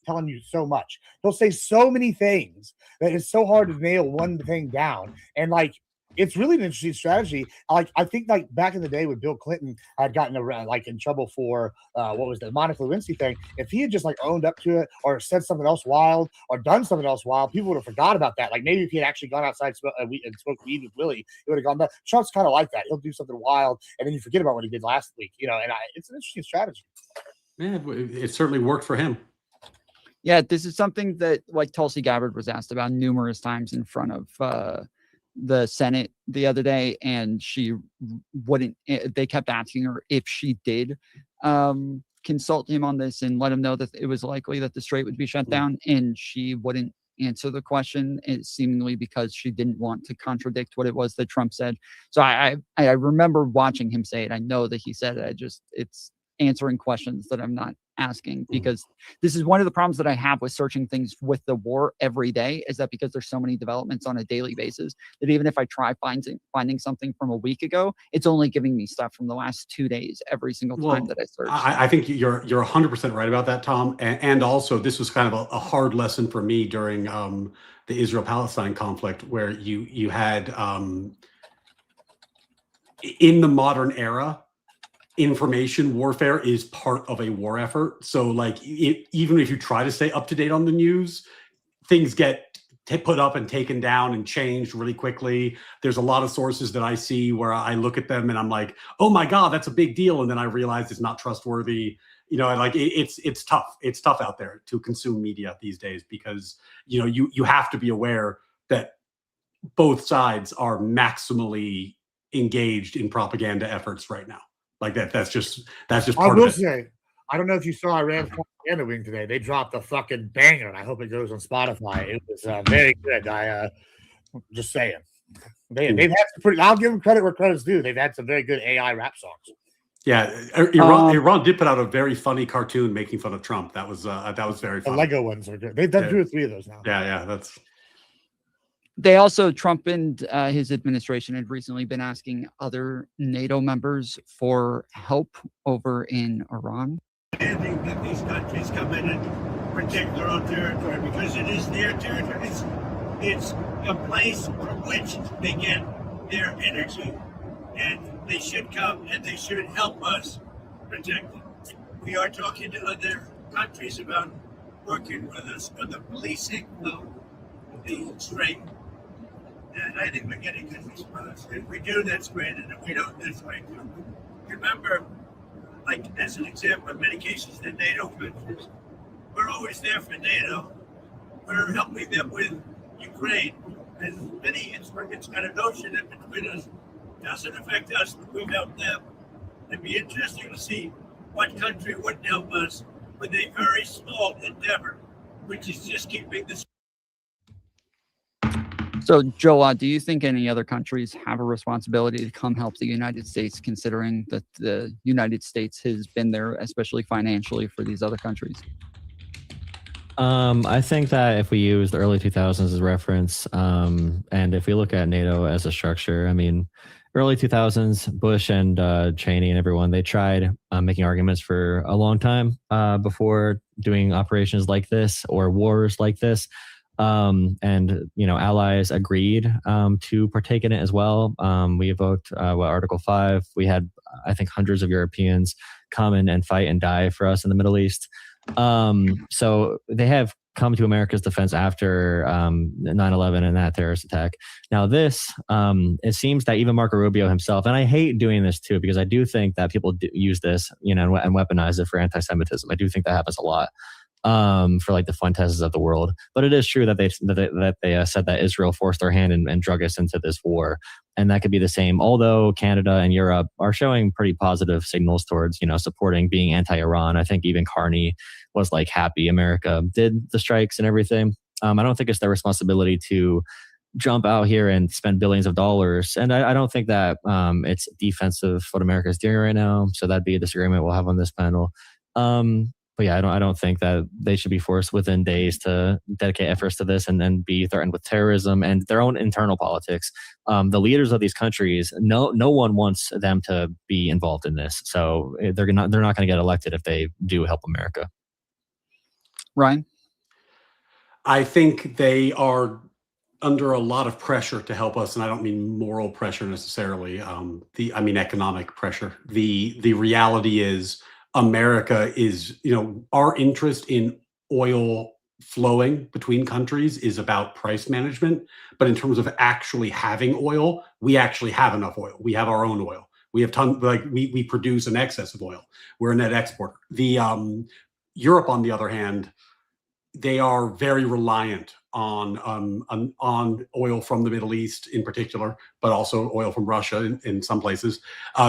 telling you so much. He'll say so many things that it's so hard to nail one thing down, and like. It's really an interesting strategy. Like I think, like back in the day when Bill Clinton had gotten in trouble for what was the Monica Lewinsky thing. If he had just like owned up to it or said something else wild or done something else wild, people would have forgot about that. Like maybe if he had actually gone outside and smoked weed with Willie, it would have gone back. Trump's kind of like that. He'll do something wild and then you forget about what he did last week. And it's an interesting strategy. Yeah, it certainly worked for him. Yeah, this is something that like Tulsi Gabbard was asked about numerous times in front of the Senate the other day, and she wouldn't. They kept asking her if she did consult him on this and let him know that it was likely that the strait would be shut down, and she wouldn't answer the question, seemingly because she didn't want to contradict what it was that Trump said. So I remember watching him say it. I know that he said it. It's answering questions that I'm not asking, because this is one of the problems that I have with searching things with the war every day, is that because there's so many developments on a daily basis that even if I try finding something from a week ago, it's only giving me stuff from the last 2 days every single time that I search. I think you're 100% right about that, Tom. And also this was kind of a hard lesson for me during the Israel-Palestine conflict, where you had in the modern era, information warfare is part of a war effort. So like even if you try to stay up to date on the news, things get put up and taken down and changed really quickly. There's a lot of sources that I see where I look at them and I'm like, oh my God, that's a big deal. And then I realize it's not trustworthy. Like it's tough. It's tough out there to consume media these days, because, you have to be aware that both sides are maximally engaged in propaganda efforts right now. Like that's just part of it. I don't know if you saw Iran's propaganda wing today. They dropped a fucking banger, and I hope it goes on Spotify. It was very good. Just saying. They've had some pretty. I'll give them credit where credit's due. They've had some very good AI rap songs. Yeah, Iran did put out a very funny cartoon making fun of Trump. That was very The funny. Lego ones are good. They've done 2 or 3 of those now. Yeah, that's. They also, Trump and his administration had recently been asking other NATO members for help over in Iran. Demanding that these countries come in and protect their own territory because it is their territory. It's a place from which they get their energy, and they should come and they should help us protect it. We are talking to other countries about working with us on the policing of the strait, and I think we're getting good response. If we do, that's great, and if we don't, that's great too. Remember, like as an example, in many cases, the NATO countries, we're always there for NATO. We're helping them with Ukraine, and it's got a notion that between us doesn't affect us, but we help them. It'd be interesting to see what country wouldn't help us with a very small endeavor, which is just keeping this. So, Joel, do you think any other countries have a responsibility to come help the United States, considering that the United States has been there, especially financially, for these other countries? I think that if we use the early 2000s as reference, and if we look at NATO as a structure, I mean, early 2000s, Bush and Cheney and everyone, they tried making arguments for a long time before doing operations like this or wars like this. And, you know, allies agreed to partake in it as well. We evoked Article 5. We had, I think, hundreds of Europeans come in and fight and die for us in the Middle East. So they have come to America's defense after 9/11 and that terrorist attack. Now this, it seems that even Marco Rubio himself, and I hate doing this too, because I do think that people use this, you know, and weaponize it for anti-Semitism. I do think that happens a lot. For like the Fuenteses of the world, but it is true that they said that Israel forced their hand and drug us into this war, and that could be the same. Although Canada and Europe are showing pretty positive signals towards, you know, supporting being anti-Iran. I think even Carney was like happy America did the strikes and everything. I don't think it's their responsibility to jump out here and spend billions of dollars, and I don't think that it's defensive what America is doing right now. So that'd be a disagreement we'll have on this panel. But yeah, I don't think that they should be forced within days to dedicate efforts to this and then be threatened with terrorism and their own internal politics. The leaders of these countries, no one wants them to be involved in this. So they're not going to get elected if they do help America. Ryan? I think they are under a lot of pressure to help us, and I don't mean moral pressure necessarily. I mean economic pressure. The reality is, America is, you know, our interest in oil flowing between countries is about price management. But in terms of actually having oil, we actually have enough oil. We have our own oil. We have we produce an excess of oil. We're a net exporter. Europe, on the other hand, they are very reliant on oil from the Middle East in particular, but also oil from Russia in some places,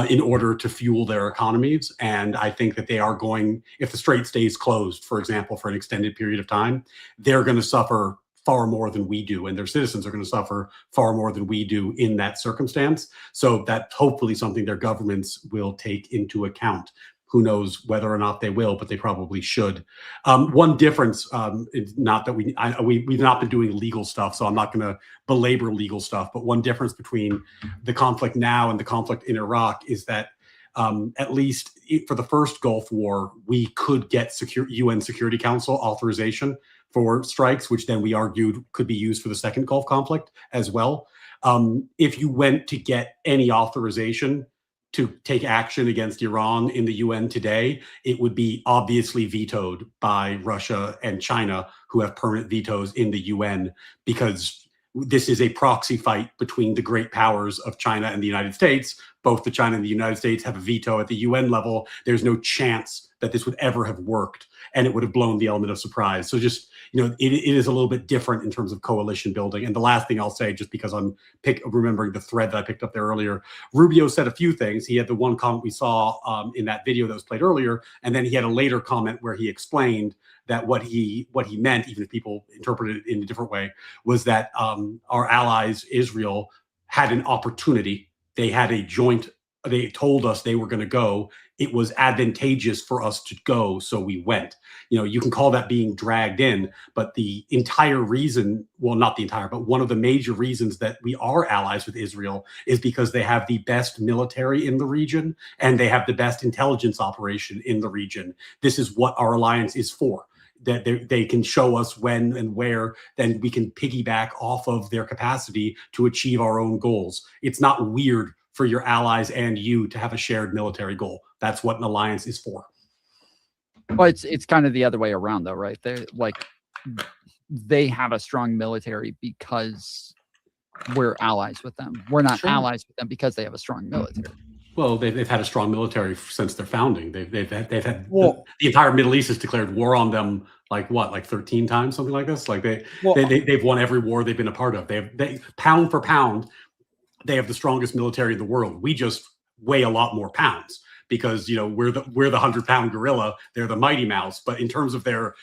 in order to fuel their economies. And I think that they are going, if the strait stays closed, for example, for an extended period of time, they're going to suffer far more than we do, and their citizens are going to suffer far more than we do in that circumstance. So that's hopefully something their governments will take into account. Who knows whether or not they will, but they probably should. One difference, not that we've not been doing legal stuff, so I'm not going to belabor legal stuff, but one difference between the conflict now and the conflict in Iraq is that at least for the first Gulf War, we could get UN Security Council authorization for strikes, which then we argued could be used for the second Gulf conflict as well. If you went to get any authorization to take action against Iran in the UN today, it would be obviously vetoed by Russia and China, who have permanent vetoes in the UN, because this is a proxy fight between the great powers of China and the United States. Both the China and the United States have a veto at the UN level. There's no chance that this would ever have worked, and it would have blown the element of surprise. So just, it is a little bit different in terms of coalition building. And the last thing I'll say, just because I'm remembering the thread that I picked up there earlier, Rubio said a few things. He had the one comment we saw in that video that was played earlier, and then he had a later comment where he explained that what he meant, even if people interpreted it in a different way, was that our allies, Israel, had an opportunity. They had a joint, they told us they were going to go. It was advantageous for us to go, so we went. You can call that being dragged in, but the entire reason, well, not the entire, but one of the major reasons that we are allies with Israel is because they have the best military in the region and they have the best intelligence operation in the region. This is what our alliance is for. That they can show us when and where, then we can piggyback off of their capacity to achieve our own goals. It's not weird for your allies and you to have a shared military goal. That's what an alliance is for. Well, it's kind of the other way around, though, right? They have a strong military because we're allies with them. We're not allies with them because they have a strong military. Well, they've had a strong military since their founding. They've had the entire Middle East has declared war on them like 13 times, something like this. Like they've won every war they've been a part of. They pound for pound, they have the strongest military in the world. We just weigh a lot more pounds because we're the 100-pound gorilla. They're the Mighty Mouse. But in terms of their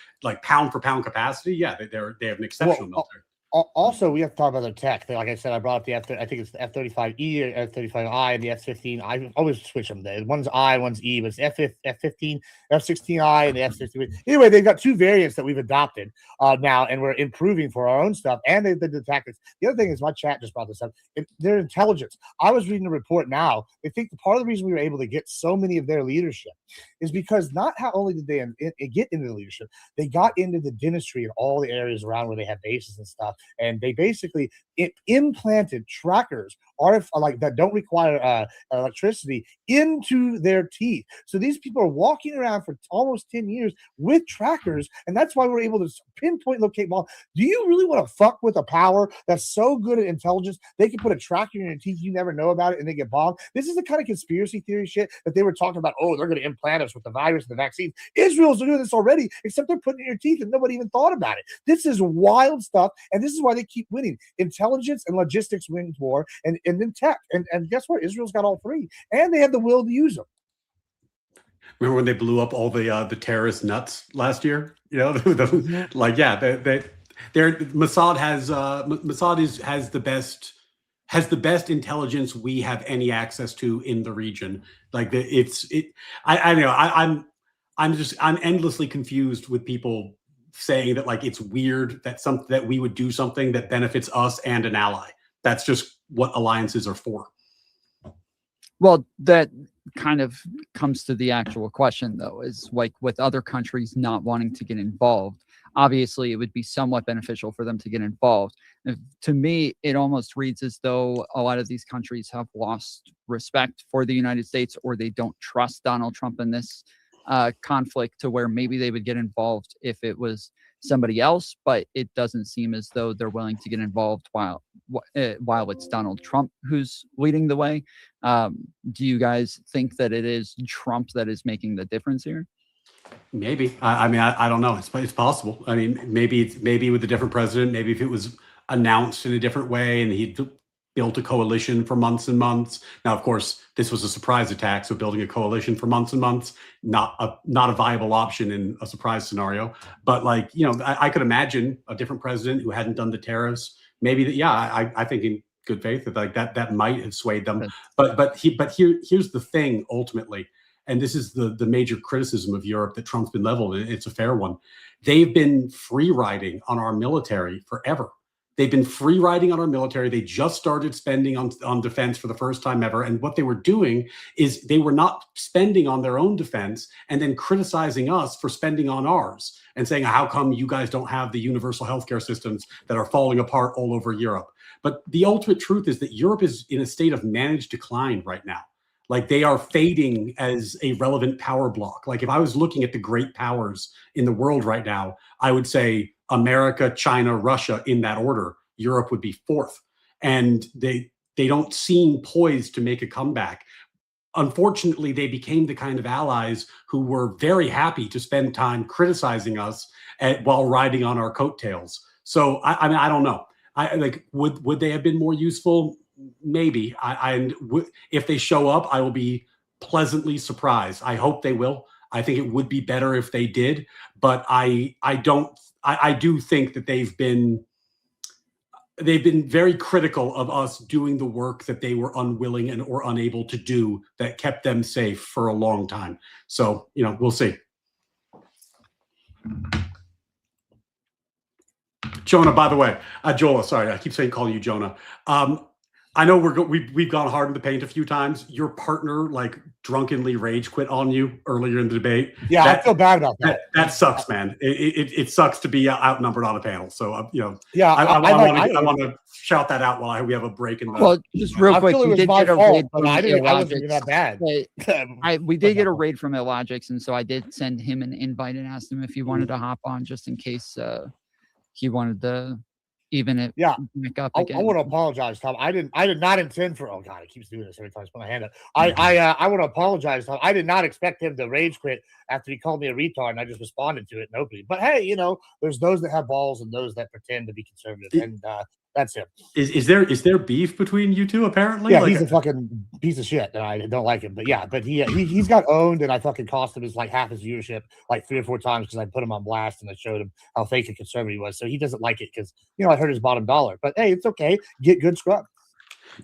pound for pound capacity, yeah, they have an exceptional military. Also, we have to talk about their tech. Like I said, I brought up the I think it's the F-35E or F-35I and the F-15. I always switch them. One's I, one's E, but it's F-15, F-16I, and the F-16. Anyway, they've got two variants that we've adopted now, and we're improving for our own stuff. And they've been the tactics. The other thing is, my chat just brought this up. Their intelligence. I was reading a report now. They think part of the reason we were able to get so many of their leadership is because not only did they get into the leadership, they got into the dentistry and all the areas around where they have bases and stuff. And they basically implanted trackers that don't require electricity into their teeth. So these people are walking around for almost 10 years with trackers, and that's why we're able to pinpoint locate bombs. Do you really want to fuck with a power that's so good at intelligence they can put a tracker in your teeth, you never know about it, and they get bombed? This is the kind of conspiracy theory shit that they were talking about. Oh, they're going to implant us with the virus and the vaccine. Israel's doing this already, except they're putting it in your teeth and nobody even thought about it. This is wild stuff, and this is why they keep winning. Intelligence and logistics wins war, and then tech. And guess what? Israel's got all three, and they have the will to use them. Remember when they blew up all the terrorist nuts last year? Mossad has the best intelligence we have any access to in the region. I'm endlessly confused with people saying that it's weird that we would do something that benefits us and an ally. That's just what alliances are for. Well, that kind of comes to the actual question, though, is with other countries not wanting to get involved, obviously it would be somewhat beneficial for them to get involved. To me, it almost reads as though a lot of these countries have lost respect for the United States, or they don't trust Donald Trump in this conflict, to where maybe they would get involved if it was somebody else, but it doesn't seem as though they're willing to get involved while it's Donald Trump who's leading the way. Do you guys think that it is Trump that is making the difference here? Maybe. I don't know. It's possible. I mean, maybe with a different president, maybe if it was announced in a different way and he built a coalition for months and months. Now, of course, this was a surprise attack, so building a coalition for months and months, not a viable option in a surprise scenario. But I could imagine a different president who hadn't done the tariffs. Maybe I think in good faith that might have swayed them. But here's the thing ultimately, and this is the major criticism of Europe that Trump's been leveled, and it's a fair one. They've been free riding on our military forever. They've been free riding on our military. They just started spending on defense for the first time ever. And what they were doing is they were not spending on their own defense and then criticizing us for spending on ours and saying, how come you guys don't have the universal healthcare systems that are falling apart all over Europe? But the ultimate truth is that Europe is in a state of managed decline right now. They are fading as a relevant power block. If I was looking at the great powers in the world right now, I would say America, China, Russia in that order. Europe would be fourth. And they don't seem poised to make a comeback. unfortunately, they became the kind of allies who were very happy to spend time criticizing us while riding on our coattails. So I mean, I don't know. Would they have been more useful? Maybe. If they show up, I will be pleasantly surprised. I hope they will. I think it would be better if they did, but I do think that they've been very critical of us doing the work that they were unwilling and or unable to do that kept them safe for a long time. So, we'll see. Jonah, by the way, Jola, sorry, I keep calling you Jonah. I know we've gone hard in the paint a few times. Your partner drunkenly rage quit on you earlier in the debate. Yeah, I feel bad about that. That sucks, man. It sucks to be outnumbered on a panel. So yeah, I want to shout that out while we have a break in the. Well, just real quick, we did get a raid from I wasn't even that bad. We did get a raid from Illogics, and so I did send him an invite and asked him if he wanted to hop on, just in case he wanted to even it back up again. I want to apologize, Tom. I did not intend for. Oh God, it keeps doing this every time I put my hand up. I want to apologize, Tom. I did not expect him to rage quit after he called me a retard, and I just responded to it and openly. But hey, there's those that have balls and those that pretend to be conservative, and that's him. Is there beef between you two? Apparently, yeah, he's a fucking piece of shit, and I don't like him. But he's got owned, and I fucking cost him half his viewership 3 or 4 times because I put him on blast and I showed him how fake and conservative he was. So he doesn't like it because I hurt his bottom dollar. But hey, it's okay. Get good scrub.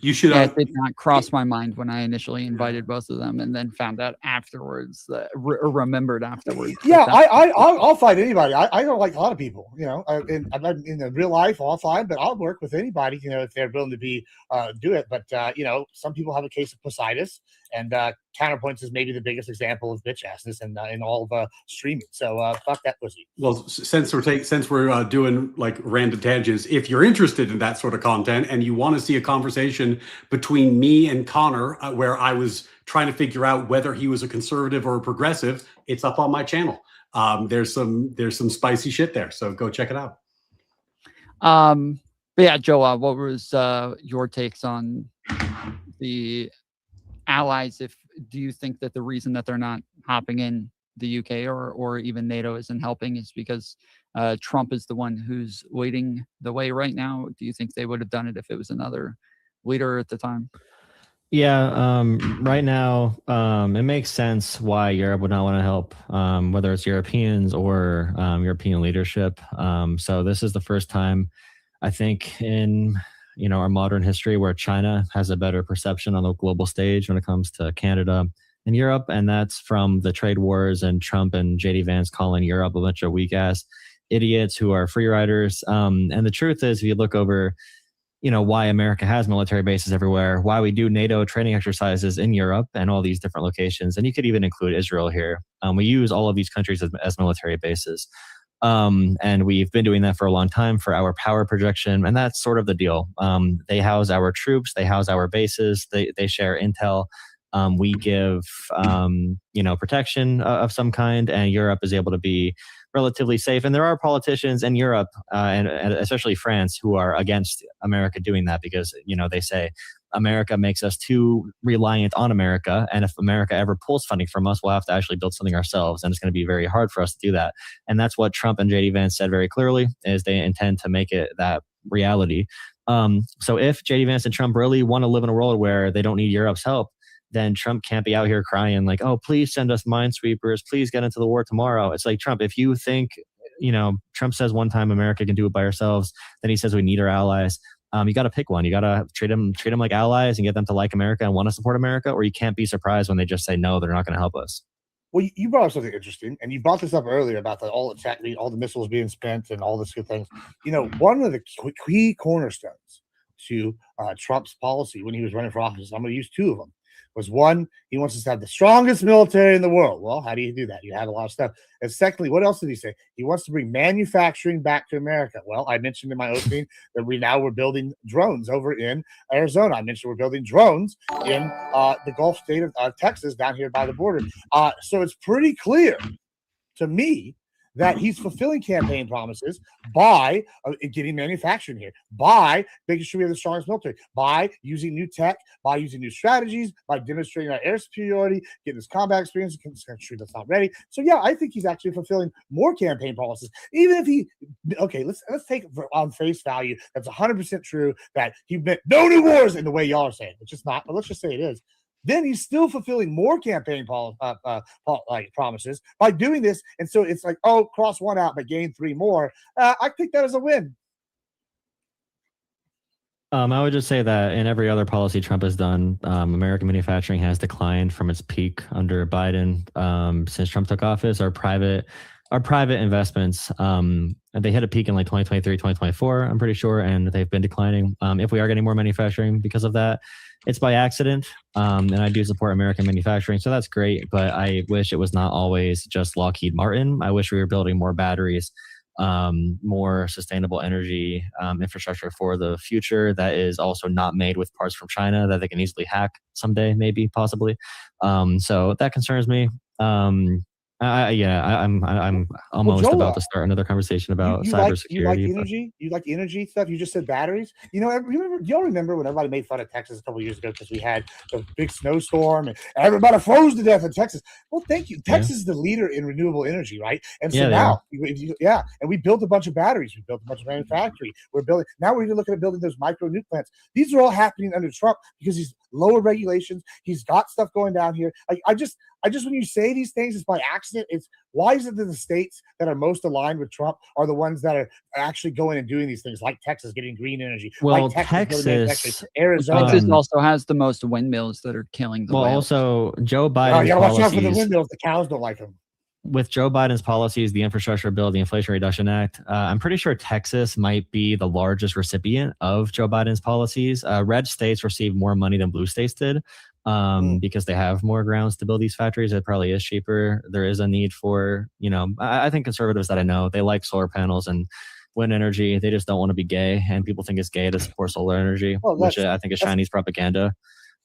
You should. It did not cross my mind when I initially invited both of them, and then found out afterwards that remembered afterwards. Yeah, I'll fight anybody. I don't like a lot of people. In the real life, I'll fight, but I'll work with anybody. If they're willing to do it. But some people have a case of Poseidus, and Counterpoints is maybe the biggest example of bitch assness in all of streaming. So fuck that pussy. Well, since we're doing random tangents, if you're interested in that sort of content and you want to see a conversation between me and Connor, where I was trying to figure out whether he was a conservative or a progressive, it's up on my channel. There's some spicy shit there, so go check it out. But yeah, Joa, what was your takes on the allies? Do you think that the reason that they're not hopping in the UK or even NATO isn't helping is because Trump is the one who's leading the way right now? Do you think they would have done it if it was another leader at the time? Yeah, right now, it makes sense why Europe would not want to help, whether it's Europeans or European leadership. So this is the first time, I think, in our modern history where China has a better perception on the global stage when it comes to Canada and Europe, and that's from the trade wars and Trump and JD Vance calling Europe a bunch of weak ass idiots who are free riders. And the truth is, if you look over why America has military bases everywhere, why we do NATO training exercises in Europe and all these different locations. And you could even include Israel here. We use all of these countries as military bases. And we've been doing that for a long time for our power projection. And that's sort of the deal. They house our troops, they house our bases, they share intel. We give, protection of some kind, and Europe is able to be relatively safe. And there are politicians in Europe, and especially France, who are against America doing that because, they say America makes us too reliant on America. And if America ever pulls funding from us, we'll have to actually build something ourselves. And it's going to be very hard for us to do that. And that's what Trump and JD Vance said very clearly, is they intend to make it that reality. So if JD Vance and Trump really want to live in a world where they don't need Europe's help, then Trump can't be out here crying like, oh, please send us minesweepers. Please get into the war tomorrow. It's like, Trump, if you think, Trump says one time America can do it by ourselves, then he says we need our allies. You got to pick one. You got to treat them like allies and get them to like America and want to support America, or you can't be surprised when they just say, no, they're not going to help us. Well, you brought up something interesting, and you brought this up earlier about all the missiles being spent and all this good things. One of the key cornerstones to Trump's policy when he was running for office, I'm going to use 2 of them, was one, he wants us to have the strongest military in the world. Well, how do you do that? You have a lot of stuff. And secondly, what else did he say? He wants to bring manufacturing back to America. Well, I mentioned in my opening that we're building drones over in Arizona. I mentioned we're building drones in the Gulf state of Texas down here by the border. So it's pretty clear to me that he's fulfilling campaign promises by getting manufacturing here, by making sure we have the strongest military, by using new tech, by using new strategies, by demonstrating our air superiority, getting this combat experience in this country that's not ready. So yeah, I think he's actually fulfilling more campaign promises. Even if he, okay, let's take it on face value. That's 100% true that he meant no new wars in the way y'all are saying, which is not, but let's just say it is. Then he's still fulfilling more campaign promises by doing this. And so it's like, oh, cross one out, but gain three more. I think that is a win. I would just say that in every other policy Trump has done, American manufacturing has declined from its peak under Biden since Trump took office. Our private investments, they hit a peak in like 2023, 2024, I'm pretty sure, and they've been declining. If we are getting more manufacturing because of that, it's by accident. And I do support American manufacturing, so that's great. But I wish it was not always just Lockheed Martin. I wish we were building more batteries, more sustainable energy infrastructure for the future that is also not made with parts from China that they can easily hack someday, maybe, possibly. So that concerns me. I'm almost about to start another conversation about cybersecurity. You like energy? You like energy stuff? You just said batteries. You know, y'all remember when everybody made fun of Texas a couple years ago because we had the big snowstorm and everybody froze to death in Texas? Well, thank you. Texas is the leader in renewable energy, right? And so now, and we built a bunch of batteries. We built a bunch of manufacturing. Now we're even looking at building those micro nuke plants. These are all happening under Trump because he's lower regulations. He's got stuff going down here. Like I just when you say these things, it's by accident. It's why is it that the states that are most aligned with Trump are the ones that are actually going and doing these things, like Texas getting green energy, well, like Texas, Arizona. Texas also has the most windmills that are killing the whales. Also Joe Biden. You gotta watch out for the windmills. The cows don't like them. With Joe Biden's policies, the infrastructure bill, the Inflation Reduction Act, I'm pretty sure Texas might be the largest recipient of Joe Biden's policies. Red states receive more money than blue states did because they have more grounds to build these factories. It probably is cheaper. There is a need for, I think conservatives that I know, they like solar panels and wind energy. They just don't want to be gay. And people think it's gay to support solar energy, which I think is Chinese propaganda,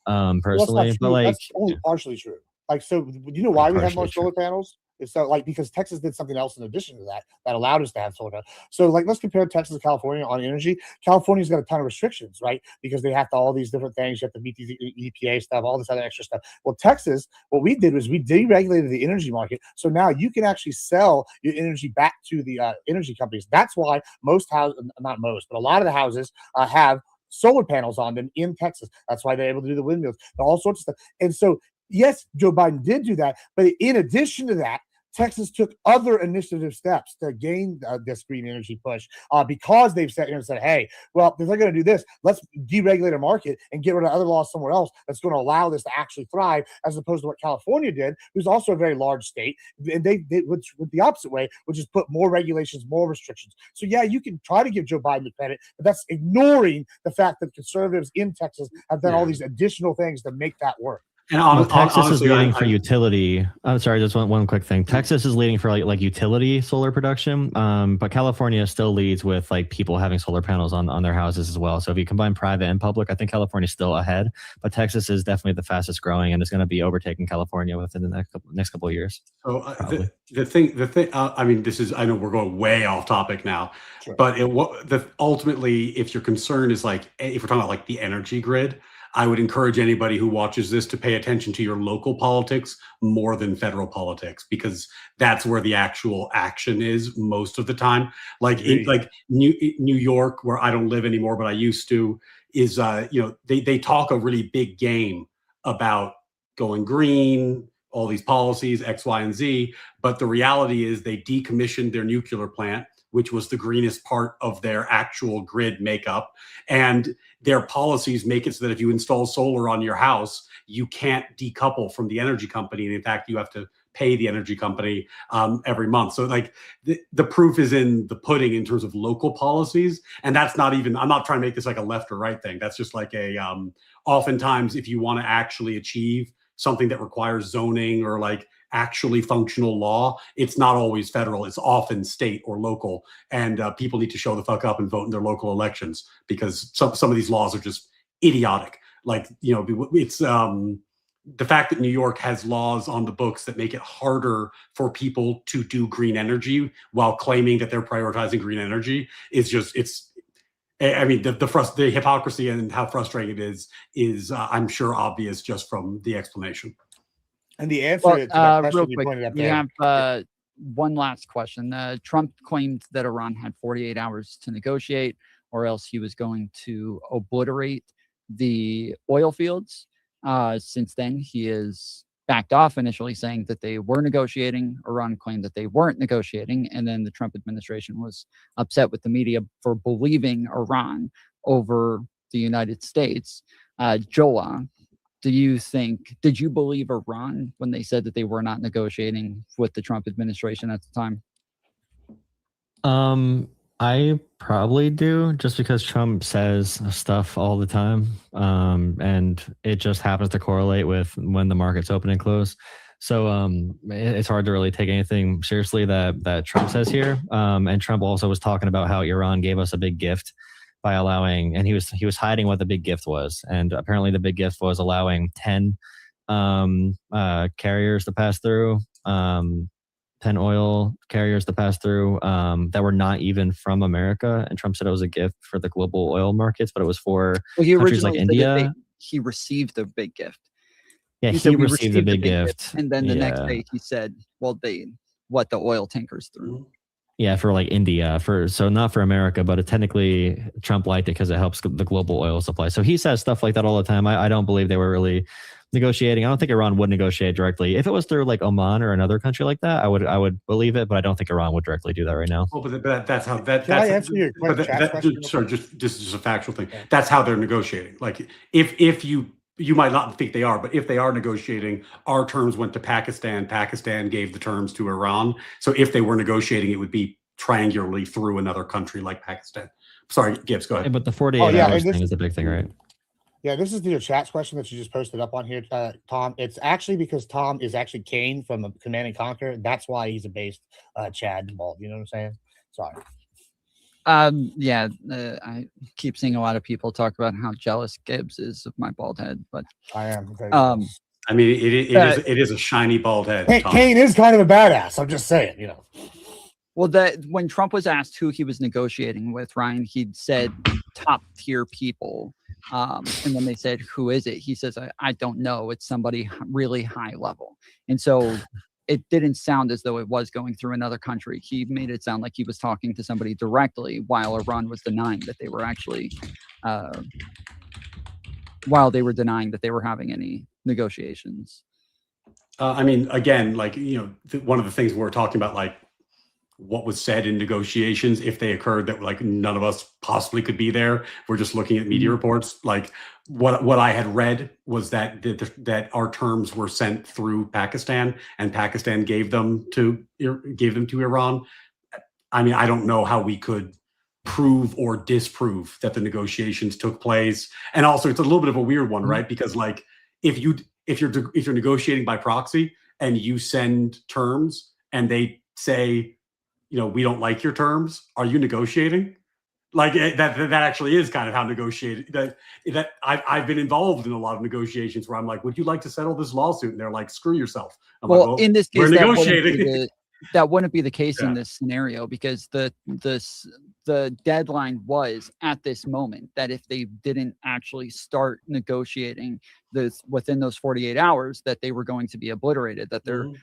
personally. But that's only partially true. Like, so you know why we have more solar panels? It's so because Texas did something else in addition to that allowed us to have solar panels. So like, let's compare Texas and California on energy. California's got a ton of restrictions, right? Because they have to all these different things. You have to meet these EPA stuff, all this other extra stuff. Well, Texas, what we did was we deregulated the energy market. So now you can actually sell your energy back to the energy companies. That's why most houses, not most, but a lot of the houses have solar panels on them in Texas. That's why they're able to do the windmills, all sorts of stuff. And so, yes, Joe Biden did do that. But in addition to that, Texas took other initiative steps to gain this green energy push because they've sat here and said, hey, well, if they're going to do this, let's deregulate a market and get rid of other laws somewhere else that's going to allow this to actually thrive, as opposed to what California did, who's also a very large state. And they went the opposite way, which is put more regulations, more restrictions. So, yeah, you can try to give Joe Biden the credit, but that's ignoring the fact that conservatives in Texas have done all these additional things to make that work. And Texas is leading for utility. I'm sorry, just one quick thing. Texas is leading for like utility solar production, but California still leads with like people having solar panels on their houses as well. So if you combine private and public, I think California is still ahead, but Texas is definitely the fastest growing and is going to be overtaking California within the next couple of years. So the thing. I mean, I know we're going way off topic now, but ultimately, if your concern is like, if we're talking about like the energy grid, I would encourage anybody who watches this to pay attention to your local politics more than federal politics, because that's where the actual action is most of the time. Like New York, where I don't live anymore, but I used to, is they talk a really big game about going green, all these policies, X, Y, and Z. But the reality is they decommissioned their nuclear plant, which was the greenest part of their actual grid makeup. And their policies make it so that if you install solar on your house, you can't decouple from the energy company. And in fact, you have to pay the energy company every month. So like the proof is in the pudding in terms of local policies. And that's not even, I'm not trying to make this like a left or right thing. That's just like oftentimes if you want to actually achieve something that requires zoning or like actually functional law, it's not always federal, it's often state or local. And people need to show the fuck up and vote in their local elections, because some of these laws are just idiotic. Like, it's the fact that New York has laws on the books that make it harder for people to do green energy while claiming that they're prioritizing green energy is just, I mean, the hypocrisy and how frustrating it is I'm sure obvious just from the explanation. And the answer to that question real you quick, pointed up we there. have one last question. Trump claimed that Iran had 48 hours to negotiate, or else he was going to obliterate the oil fields. Since then, he has backed off, initially saying that they were negotiating. Iran claimed that they weren't negotiating. And then the Trump administration was upset with the media for believing Iran over the United States. Jola, did you believe Iran when they said that they were not negotiating with the Trump administration at the time? I probably do, just because Trump says stuff all the time, and it just happens to correlate with when the markets open and close. So it's hard to really take anything seriously that Trump says here. And Trump also was talking about how Iran gave us a big gift by allowing, and he was hiding what the big gift was. And apparently the big gift was allowing 10 carriers to pass through. 10 oil carriers to pass through that were not even from America. And Trump said it was a gift for the global oil markets, but it was for countries like India. He received the big gift. Yeah, he received the big gift. And then the next day he said, well, the oil tankers through. Yeah, for like India, so not for America, but technically Trump liked it because it helps the global oil supply. So he says stuff like that all the time. I don't believe they were really negotiating. I don't think Iran would negotiate directly. If it was through like Oman or another country like that, I would believe it, but I don't think Iran would directly do that right now. Well, but that's how that. Can I answer your question? Sorry, just this is just a factual thing. That's how they're negotiating. Like if you might not think they are, but if they are negotiating, our terms went to Pakistan. Pakistan gave the terms to Iran. So if they were negotiating, it would be triangularly through another country like Pakistan. Sorry, Gibbs, go ahead. Yeah, but the 48 hours thing is the big thing, right? Yeah, this is your chat question that you just posted up on here, Tom. It's actually because Tom is actually Kane from Command and Conquer. That's why he's a based Chad bald. You know what I'm saying? Sorry. I keep seeing a lot of people talk about how jealous Gibbs is of my bald head, but I am. I mean, it is a shiny bald head. Kane is kind of a badass. I'm just saying, you know. Well, when Trump was asked who he was negotiating with, Ryan, he'd said top tier people. And when they said, who is it? He says, I don't know. It's somebody really high level. And so it didn't sound as though it was going through another country. He made it sound like he was talking to somebody directly, while Iran was denying that they were actually, having any negotiations. I mean, again, like, one of the things we're talking about, like, what was said in negotiations, if they occurred, that like none of us possibly could be there. We're just looking at media reports. Like what I had read was that our terms were sent through Pakistan, and Pakistan gave them to Iran. I mean, I don't know how we could prove or disprove that the negotiations took place. And also, it's a little bit of a weird one, right? Because like if you're negotiating by proxy and you send terms and they say, we don't like your terms, are you negotiating? Like that actually is kind of how negotiating that I've been involved in a lot of negotiations where I'm like, would you like to settle this lawsuit? And they're like, screw yourself. I'm like, well, in this case, we're negotiating. That wouldn't be the case in this scenario, because the deadline was at this moment, that if they didn't actually start negotiating within those 48 hours, that they were going to be obliterated, that their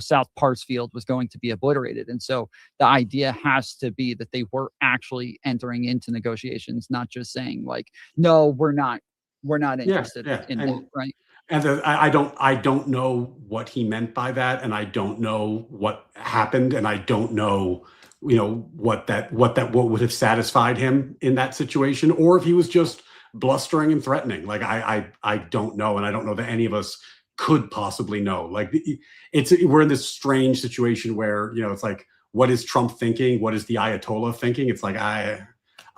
South Parsfield was going to be obliterated. And so the idea has to be that they were actually entering into negotiations, not just saying like, no, we're not interested in that, right? And I don't know what he meant by that, and I don't know what happened, and I don't know, what would have satisfied him in that situation, or if he was just blustering and threatening. Like I don't know, and I don't know that any of us could possibly know. Like we're in this strange situation where it's like, what is Trump thinking? What is the Ayatollah thinking? It's like I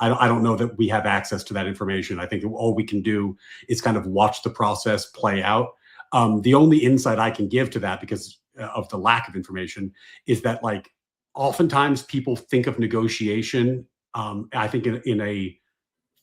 don't know that we have access to that information. I think all we can do is kind of watch the process play out. The only insight I can give to that, because of the lack of information, is that like oftentimes people think of negotiation, I think in a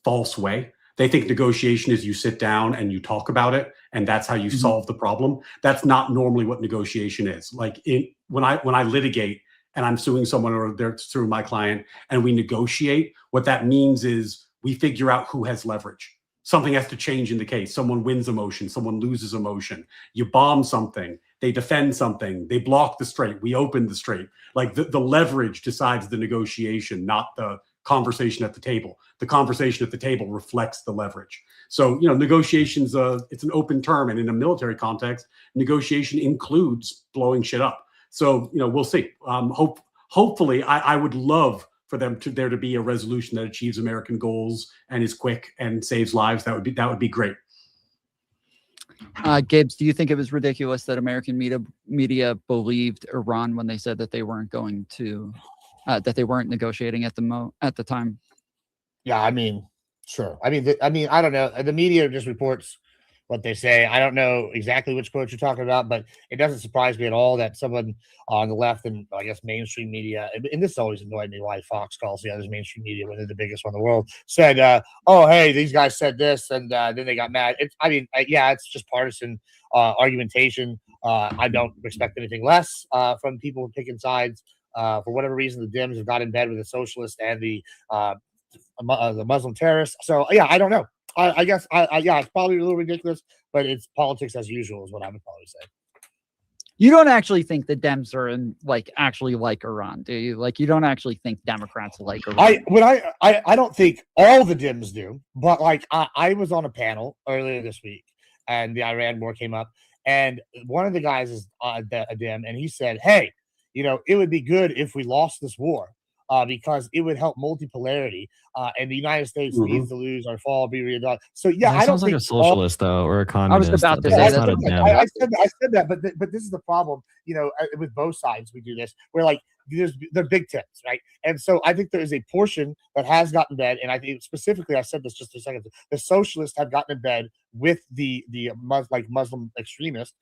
false way. They think negotiation is you sit down and you talk about it, and that's how you solve the problem. That's not normally what negotiation is. Like when I litigate and I'm suing someone or they're suing my client and we negotiate, what that means is we figure out who has leverage. Something has to change in the case. Someone wins a motion, someone loses a motion. You bomb something, they defend something, they block the strait, we open the strait. Like the leverage decides the negotiation, not the conversation at the table. The conversation at the table reflects the leverage. So, negotiations, it's an open term. And in a military context, negotiation includes blowing shit up. So, we'll see. Hopefully, I would love for there to be a resolution that achieves American goals and is quick and saves lives. That would be great. Gibbs, do you think it was ridiculous that American media believed Iran when they said that they weren't going to, that they weren't negotiating at the time? Yeah, I mean, sure. I mean, I don't know. The media just reports what they say. I don't know exactly which quote you're talking about, but it doesn't surprise me at all that someone on the left and I guess mainstream media, and this always annoyed me why Fox calls the others mainstream media when they're the biggest one in the world, said, oh, hey, these guys said this, and then they got mad. It's just partisan argumentation. I don't expect anything less from people picking sides. For whatever reason, the Dems have got in bed with the socialists and the Muslim terrorists. So, yeah, I don't know. I guess, it's probably a little ridiculous, but it's politics as usual is what I would probably say. You don't actually think the Dems are actually like Iran, do you? Like, you don't actually think Democrats like Iran? I don't think all the Dems do, but I was on a panel earlier this week and the Iran war came up, and one of the guys is a Dem, and he said, hey, it would be good if we lost this war. Because it would help multipolarity, and the United States needs to lose or fall, be readopted. So yeah, that sounds like a socialist though, or a communist. I was about to say that's that. not a Dem. I said that, but this is the problem. With both sides, we do this. We're they're big tents, right? And so I think there is a portion that has gotten in bed, and I think specifically, I said this just a second. The socialists have gotten in bed with the Muslim extremists,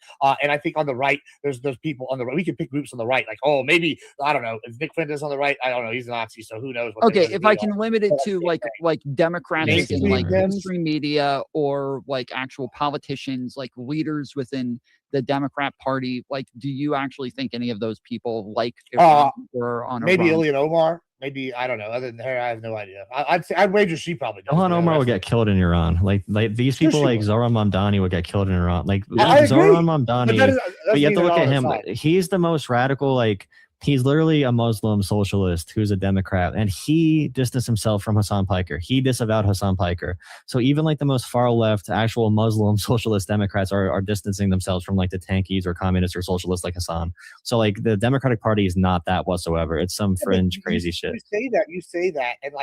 and I think on the right, there's people on the right. We can pick groups on the right, maybe I don't know if Nick Flynn on the right. I don't know, he's a Nazi, so who knows? Okay, if I can limit it to like Democrats in mainstream media or actual politicians, leaders within the Democrat Party, do you actually think any of those people Iran or on maybe Iran? Ilhan Omar? Maybe, I don't know. Other than her, I have no idea. I'd wager she probably does. Ilhan Omar would get killed in Iran. Like these people Zoran Mamdani would get killed in Iran. Zoran Mamdani, but you have to look at him. He's the most radical, he's literally a Muslim socialist who's a Democrat, and he distanced himself from Hassan Piker. He disavowed Hassan Piker. So even the most far left actual Muslim socialist Democrats are distancing themselves from the tankies or communists or socialists like Hassan. So the Democratic Party is not that whatsoever. It's some fringe crazy shit. You say that, and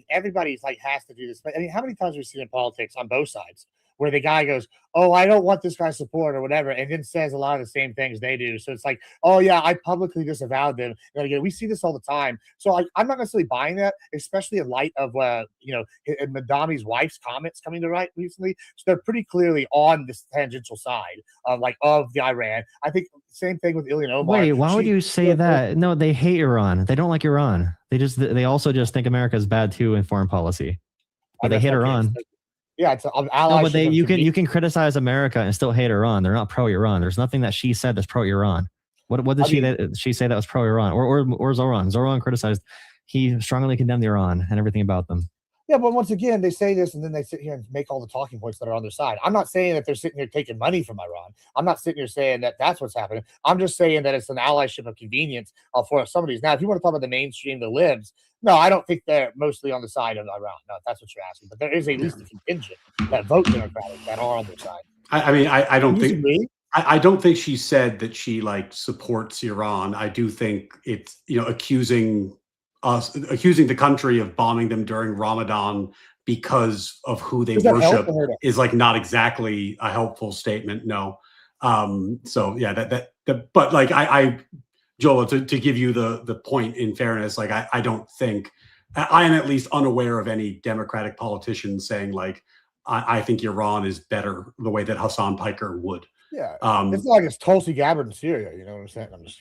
everybody's has to do this. But how many times have we seen in politics on both sides where the guy goes, oh, I don't want this guy's support or whatever, and then says a lot of the same things they do. So it's oh, yeah, I publicly disavowed them. And again, we see this all the time. So I'm not necessarily buying that, especially in light of, Madami's wife's comments coming to right recently. So they're pretty clearly on this tangential side of the Iran. I think same thing with Ilhan Omar. Wait, why would you say that? No, they hate Iran. They don't like Iran. They also just think America is bad too in foreign policy. But they hate Iran. Yeah, it's an ally. No, but you can criticize America and still hate Iran. They're not pro-Iran. There's nothing that she said that's pro-Iran. What did she say that was pro-Iran? Or Zoran? Zoran criticized. He strongly condemned Iran and everything about them. Yeah, but once again, they say this and then they sit here and make all the talking points that are on their side. I'm not saying that they're sitting here taking money from Iran. I'm not sitting here saying that that's what's happening. I'm just saying that it's an allyship of convenience for some of these. Now, if you want to talk about the mainstream, the libs, no, I don't think they're mostly on the side of Iran. No, if that's what you're asking. But there is at least a contingent that vote Democratic that are on their side. I don't think. I don't think she said that she supports Iran. I do think it's accusing the country of bombing them during Ramadan because of who they worship is not exactly a helpful statement. No. So yeah, but Joel, to give you the point in fairness, I don't think I am at least unaware of any Democratic politicians saying I think Iran is better the way that Hassan Piker would. Yeah, it's not like it's Tulsi Gabbard in Syria. You know what I'm saying? I'm just.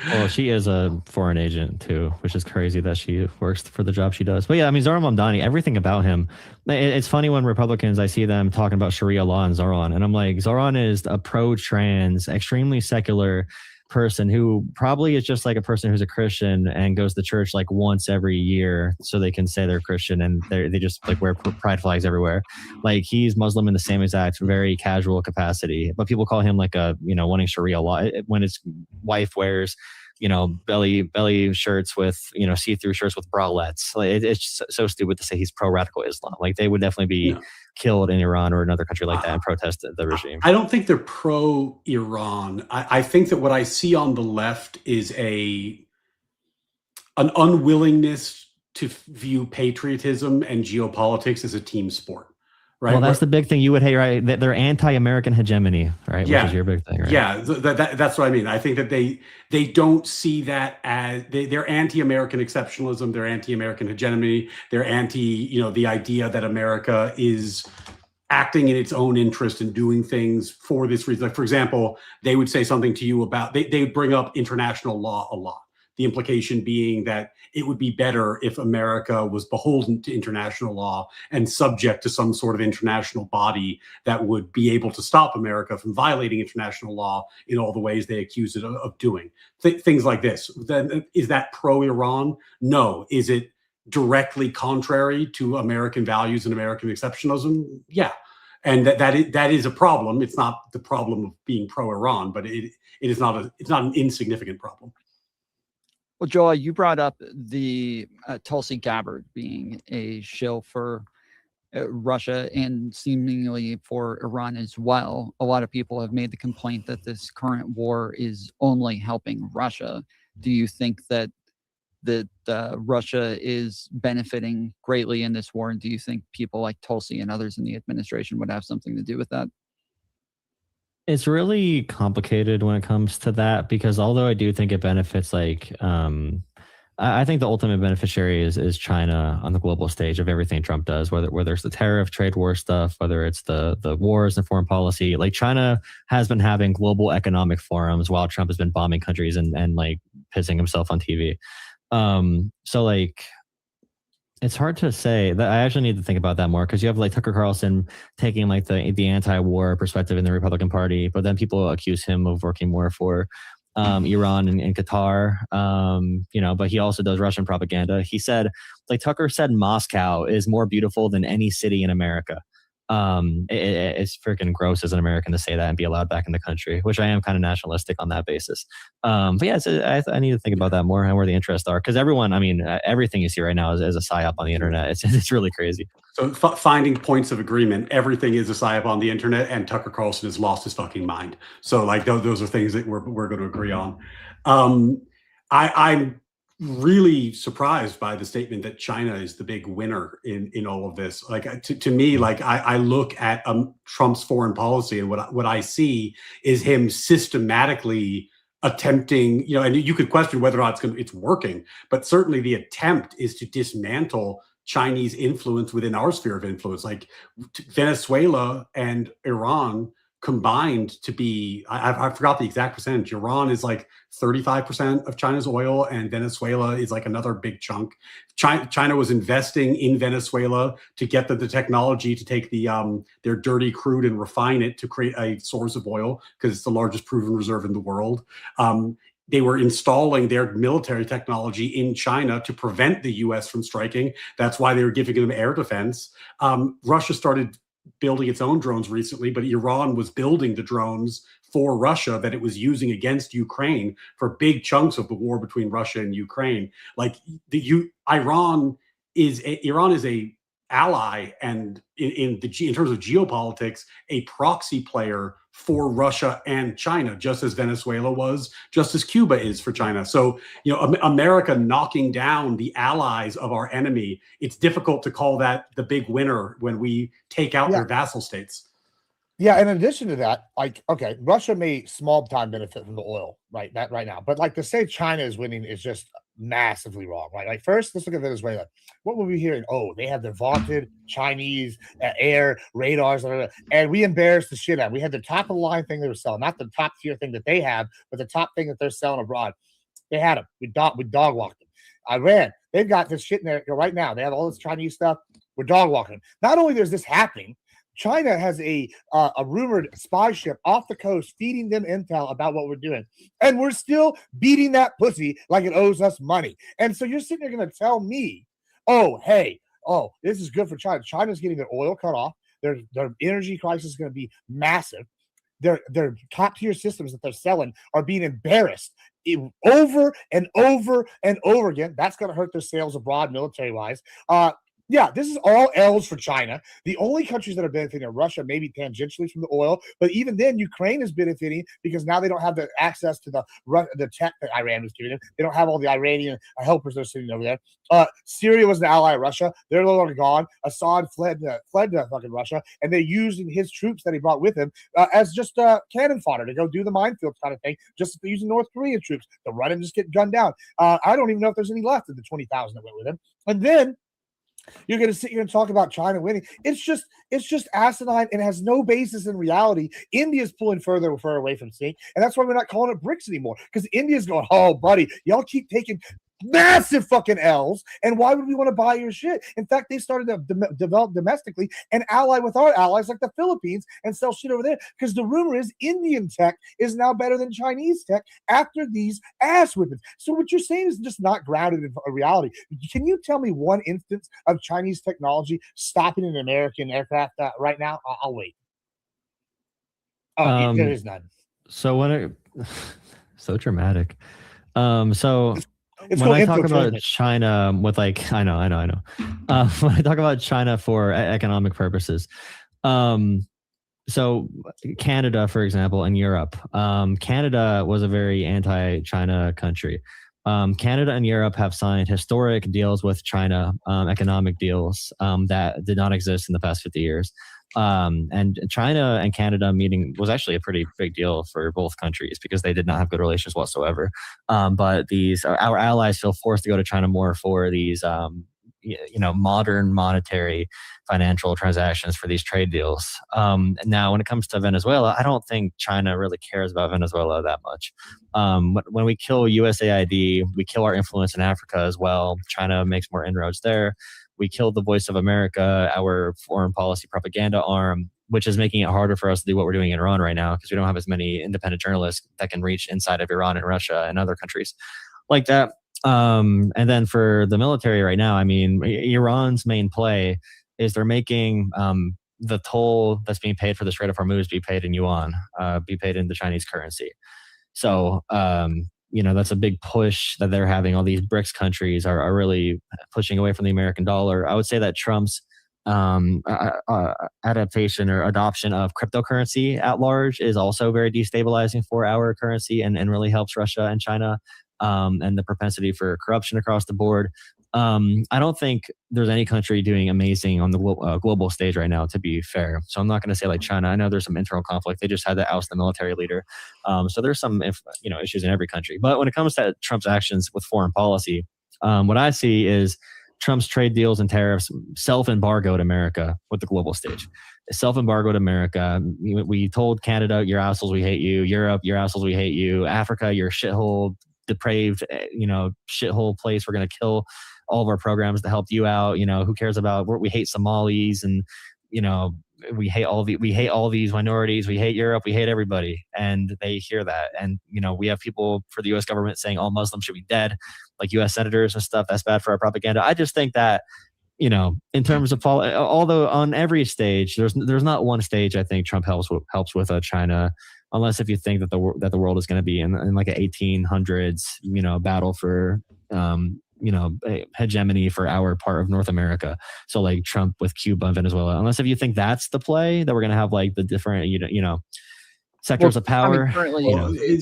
Well, she is a foreign agent too, which is crazy that she works for the job she does. But yeah, I mean, Zoran Mamdani, everything about him. It's funny when Republicans, I see them talking about Sharia law and Zoran, and I'm like, Zoran is a pro-trans, extremely secular person who probably is just like a person who's a Christian and goes to church like once every year so they can say they're Christian, and they just like wear pride flags everywhere. Like he's Muslim in the same exact very casual capacity, but people call him like a, you know, wanting Sharia law when his wife wears, you know, belly shirts with, you know, see-through shirts with bralettes. Like it's so stupid to say he's pro-radical Islam. Like they would definitely be killed in Iran or another country like that and protest the regime. I don't think they're pro-Iran. I think that what I see on the left is an unwillingness to view patriotism and geopolitics as a team sport. Right. Well, that's the big thing you would hate, right? They're anti-American hegemony, right? Yeah. Which is your big thing, right? Yeah, that's what I mean. I think that they don't see that as they're anti-American exceptionalism, they're anti-American hegemony, they're anti, you know, the idea that America is acting in its own interest and doing things for this reason. Like, for example, they would say something to you about they would bring up international law a lot. The implication being that it would be better if America was beholden to international law and subject to some sort of international body that would be able to stop America from violating international law in all the ways they accuse it of doing. Things like this. Then is that pro-Iran? No. Is it directly contrary to American values and American exceptionalism? Yeah. And that is a problem. It's not the problem of being pro-Iran, but it's not an insignificant problem. Well, Joel, you brought up the Tulsi Gabbard being a shill for Russia and seemingly for Iran as well. A lot of people have made the complaint that this current war is only helping Russia. Do you think that Russia is benefiting greatly in this war? And do you think people like Tulsi and others in the administration would have something to do with that? It's really complicated when it comes to that, because although I do think it benefits, like, I think the ultimate beneficiary is China on the global stage of everything Trump does, whether it's the tariff, trade war stuff, whether it's the wars and foreign policy. Like China has been having global economic forums while Trump has been bombing countries and like pissing himself on TV. So like, it's hard to say. That I actually need to think about that more, because you have like Tucker Carlson taking like the anti-war perspective in the Republican Party, but then people accuse him of working more for Iran and Qatar, you know, but he also does Russian propaganda. He said, like Tucker said, Moscow is more beautiful than any city in America. It's freaking gross as an American to say that and be allowed back in the country, which I am kind of nationalistic on that basis. But yeah, I need to think about that more and where the interests are, because everyone, I mean, everything you see right now is a psyop on the internet. It's really crazy. So finding points of agreement, everything is a psyop on the internet, and Tucker Carlson has lost his fucking mind. So like those are things that we're going to agree on. I'm really surprised by the statement that China is the big winner in all of this. Like to me, like I look at Trump's foreign policy, and what I see is him systematically attempting, you know, and you could question whether or not it's working, but certainly the attempt is to dismantle Chinese influence within our sphere of influence. Like Venezuela and Iran combined to be, I forgot the exact percentage. Iran is like 35% of China's oil, and Venezuela is like another big chunk. China was investing in Venezuela to get the technology to take their dirty crude and refine it to create a source of oil, because it's the largest proven reserve in the world. They were installing their military technology in China to prevent the US from striking. That's why they were giving them air defense. Russia started building its own drones recently, but Iran was building the drones for Russia that it was using against Ukraine for big chunks of the war between Russia and Ukraine. Like Iran is a ally, and in terms of geopolitics, a proxy player for Russia and China, just as Venezuela was, just as Cuba is for China. So, you know, America knocking down the allies of our enemy, it's difficult to call that the big winner when we take out their vassal states. Yeah, in addition to that, like, okay, Russia may small time benefit from the oil right now, but like to say China is winning is just massively wrong, right? Like, first, let's look at Venezuela. What were we hearing? Oh, they have the vaunted Chinese air radars, and we embarrassed the shit out of them. We had the top of the line thing they were selling, not the top tier thing that they have, but the top thing that they're selling abroad. They had them. We dog walked them. Iran, they've got this shit in there right now. They have all this Chinese stuff. We're dog walking them. Not only is this happening, China has a rumored spy ship off the coast feeding them intel about what we're doing. And we're still beating that pussy like it owes us money. And so you're sitting there going to tell me, oh, hey, oh, this is good for China. China's getting their oil cut off. Their energy crisis is going to be massive. Their top tier systems that they're selling are being embarrassed over and over and over again. That's going to hurt their sales abroad military wise. Yeah, this is all L's for China. The only countries that are benefiting are Russia, maybe tangentially from the oil, but even then, Ukraine is benefiting because now they don't have the access to the tech that Iran was giving them. They don't have all the Iranian helpers that are sitting over there. Syria was an ally of Russia. They're no longer gone. Assad fled to fucking Russia, and they're using his troops that he brought with him as just cannon fodder to go do the minefield kind of thing, just as they're using North Korean troops to run and just get gunned down. I don't even know if there's any left of the 20,000 that went with him. And then you're going to sit here and talk about China winning. It's just asinine and has no basis in reality. India's pulling further and further away from sync, and that's why we're not calling it BRICS anymore, because India's going, oh, buddy, y'all keep taking massive fucking L's, and why would we want to buy your shit? In fact, they started to develop domestically and ally with our allies like the Philippines and sell shit over there, because the rumor is Indian tech is now better than Chinese tech after these ass whippings. So what you're saying is just not grounded in reality. Can you tell me one instance of Chinese technology stopping an American aircraft right now? I'll wait. Oh, there is none. So so dramatic. So It's when I talk about China with like, I know. When I talk about China for economic purposes, so Canada, for example, and Europe, Canada was a very anti-China country. Canada and Europe have signed historic deals with China, economic deals that did not exist in the past 50 years. And China and Canada meeting was actually a pretty big deal for both countries because they did not have good relations whatsoever. But our allies feel forced to go to China more for these, modern monetary financial transactions for these trade deals. Now, when it comes to Venezuela, I don't think China really cares about Venezuela that much. When we kill USAID, we kill our influence in Africa as well. China makes more inroads there. We killed the Voice of America, our foreign policy propaganda arm, which is making it harder for us to do what we're doing in Iran right now because we don't have as many independent journalists that can reach inside of Iran and Russia and other countries like that. And then for the military right now, I mean, Iran's main play is they're making the toll that's being paid for the Strait of Hormuz be paid in yuan, be paid in the Chinese currency. So, that's a big push that they're having. All these BRICS countries are really pushing away from the American dollar. I would say that Trump's adaptation or adoption of cryptocurrency at large is also very destabilizing for our currency and really helps Russia and China and the propensity for corruption across the board. I don't think there's any country doing amazing on the global stage right now, to be fair. So I'm not going to say like China. I know there's some internal conflict. They just had to oust the military leader. So there's some, issues in every country. But when it comes to Trump's actions with foreign policy, what I see is Trump's trade deals and tariffs self-embargoed America with the global stage. Self-embargoed America. We told Canada, you're assholes, we hate you. Europe, you're assholes, we hate you. Africa, you're shithole, depraved, shithole place. We're going to kill all of our programs to help you out. Who cares about, we hate Somalis and, we hate all these minorities. We hate Europe. We hate everybody. And they hear that. And, we have people for the U.S. government saying all Muslims should be dead, like U.S. senators and stuff. That's bad for our propaganda. I just think that, in terms of, although on every stage, there's not one stage I think Trump helps with China, unless if you think that the world is going to be in like an 1800s, battle for, hegemony for our part of North America. So like Trump with Cuba and Venezuela, unless if you think that's the play that we're going to have like the different, sectors of power. Currently,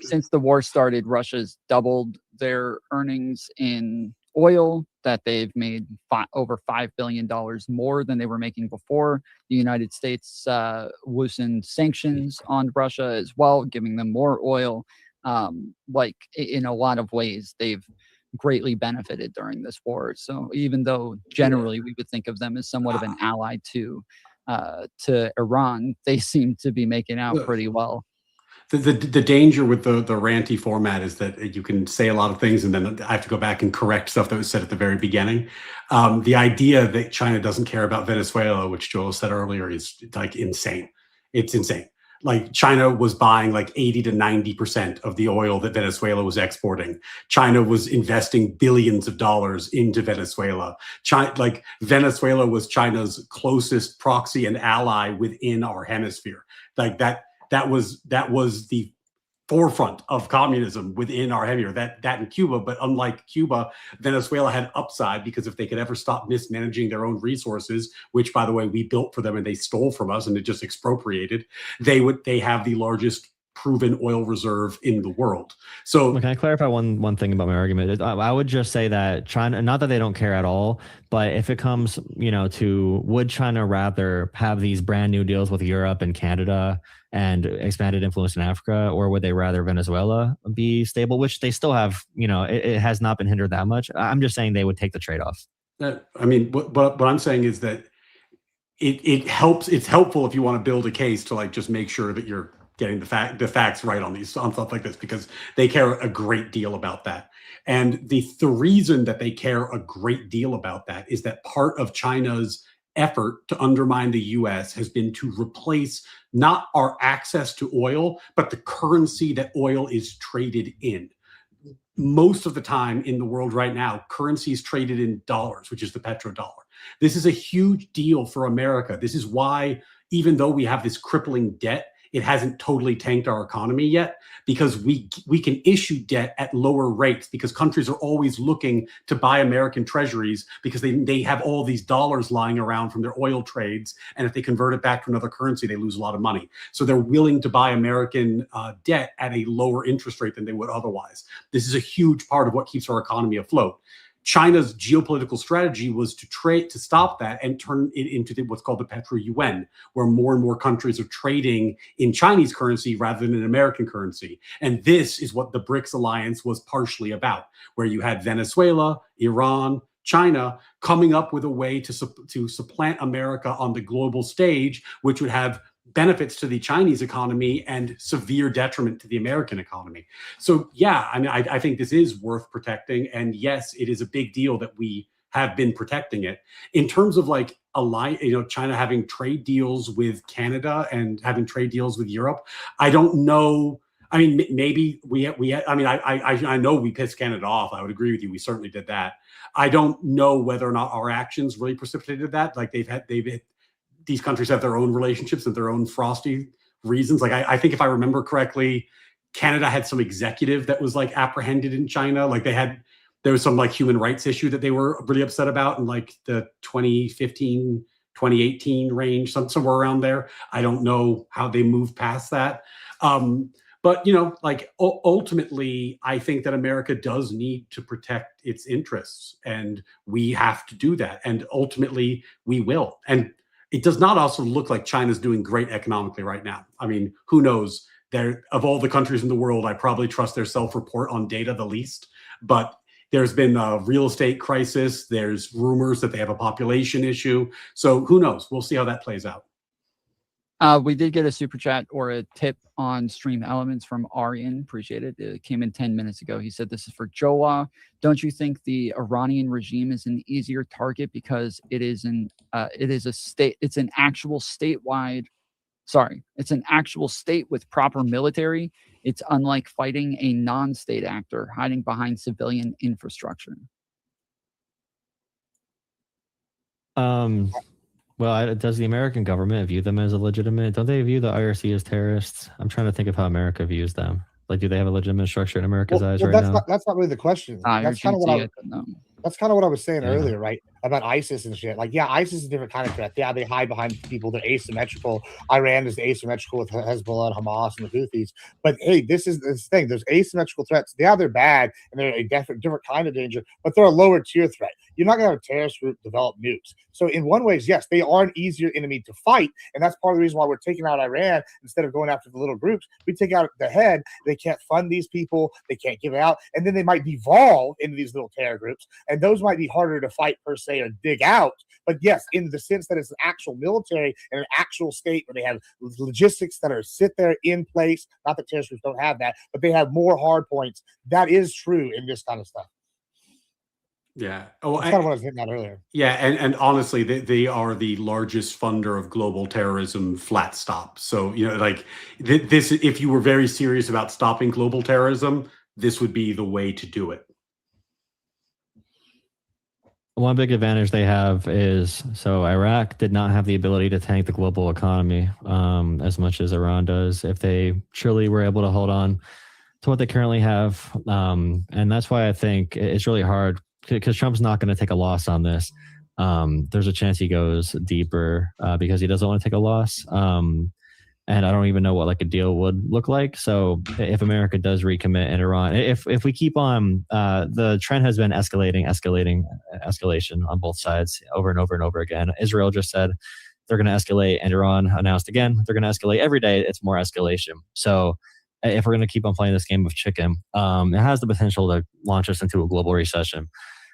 since the war started, Russia's doubled their earnings in oil, that they've made over $5 billion more than they were making before. The United States loosened sanctions on Russia as well, giving them more oil. In a lot of ways, they've greatly benefited during this war. So even though generally we would think of them as somewhat of an ally to Iran, they seem to be making out pretty well. The danger with the ranty format is that you can say a lot of things and then I have to go back and correct stuff that was said at the very beginning. The idea that China doesn't care about Venezuela, which Joel said earlier, is like insane. It's insane. Like China was buying like 80 to 90% of the oil that Venezuela was exporting. China was investing billions of dollars into Venezuela. Like Venezuela was China's closest proxy and ally within our hemisphere. Like that was the forefront of communism within our hemisphere, that in Cuba. But unlike Cuba, Venezuela had upside, because if they could ever stop mismanaging their own resources, which by the way we built for them and they stole from us and it just expropriated, they have the largest proven oil reserve in the world. So can I clarify one thing about my argument? I would just say that China, not that they don't care at all, but if it comes, to would China rather have these brand new deals with Europe and Canada and expanded influence in Africa, or would they rather Venezuela be stable, which they still have, it has not been hindered that much. I'm just saying they would take the trade-off. I mean, what I'm saying is that it helps. It's helpful if you want to build a case to like just make sure that you're getting the facts right on stuff like this, because they care a great deal about that. And the reason that they care a great deal about that is that part of China's effort to undermine the US has been to replace not our access to oil, but the currency that oil is traded in. Most of the time in the world right now, currency is traded in dollars, which is the petrodollar. This is a huge deal for America. This is why, even though we have this crippling debt, it hasn't totally tanked our economy yet, because we can issue debt at lower rates, because countries are always looking to buy American treasuries because they have all these dollars lying around from their oil trades. And if they convert it back to another currency, they lose a lot of money. So they're willing to buy American debt at a lower interest rate than they would otherwise. This is a huge part of what keeps our economy afloat. China's geopolitical strategy was to stop that and turn it into what's called the petro-yuan, where more and more countries are trading in Chinese currency rather than in American currency. And this is what the BRICS alliance was partially about, where you had Venezuela, Iran, China coming up with a way to supplant America on the global stage, which would have benefits to the Chinese economy and severe detriment to the American economy. So yeah, I mean, I think this is worth protecting. And yes, it is a big deal that we have been protecting it. In terms of like China having trade deals with Canada and having trade deals with Europe, I don't know. I mean, maybe I know we pissed Canada off. I would agree with you. We certainly did that. I don't know whether or not our actions really precipitated that. Like these countries have their own relationships and their own frosty reasons. Like I think if I remember correctly, Canada had some executive that was like apprehended in China. Like there was some like human rights issue that they were really upset about in like the 2015, 2018 range, somewhere around there. I don't know how they moved past that. But like ultimately, I think that America does need to protect its interests, and we have to do that. And ultimately, we will. And it does not also look like China's doing great economically right now. I mean, who knows? Of all the countries in the world, I probably trust their self-report on data the least. But there's been a real estate crisis. There's rumors that they have a population issue. So who knows? We'll see how that plays out. We did get a super chat or a tip on stream elements from Aryan. Appreciate it. It came in 10 minutes ago. He said, this is for Joa. Don't you think the Iranian regime is an easier target because it's an actual state with proper military. It's unlike fighting a non-state actor hiding behind civilian infrastructure. Well, does the American government view them as a legitimate? Don't they view the IRC as terrorists? I'm trying to think of how America views them. Like, do they have a legitimate structure in America's eyes right now? That's not really the question. That's kind of what I was saying earlier, right? About ISIS and shit. Like, yeah, ISIS is a different kind of threat. Yeah, they hide behind people. They're asymmetrical. Iran is asymmetrical with Hezbollah and Hamas and the Houthis. But hey, this is this thing. There's asymmetrical threats. Yeah, they're bad and they're a different kind of danger, but they're a lower tier threat. you're not going to have a terrorist group develop nukes. So in one way, yes, they are an easier enemy to fight. And that's part of the reason why we're taking out Iran instead of going after the little groups. We take out the head. They can't fund these people. They can't give it out. And then they might devolve into these little terror groups. And those might be harder to fight per se or dig out. But yes, in the sense that it's an actual military and an actual state where they have logistics that are sit there in place. Not that terrorist groups don't have that, but they have more hard points. That is true in this kind of stuff. Yeah. That's kind of what I was hitting at earlier. Yeah, and honestly, they are the largest funder of global terrorism, flat stop. So, like this, if you were very serious about stopping global terrorism, this would be the way to do it. One big advantage they have is, so Iraq did not have the ability to tank the global economy as much as Iran does. If they truly were able to hold on to what they currently have, and that's why I think it's really hard, because Trump's not going to take a loss on this. There's a chance he goes deeper because he doesn't want to take a loss. And I don't even know what like a deal would look like. So if America does recommit in Iran, if we keep on, the trend has been escalation on both sides over and over and over again. Israel just said they're going to escalate, and Iran announced again they're going to escalate. Every day it's more escalation. So if we're going to keep on playing this game of chicken, it has the potential to launch us into a global recession.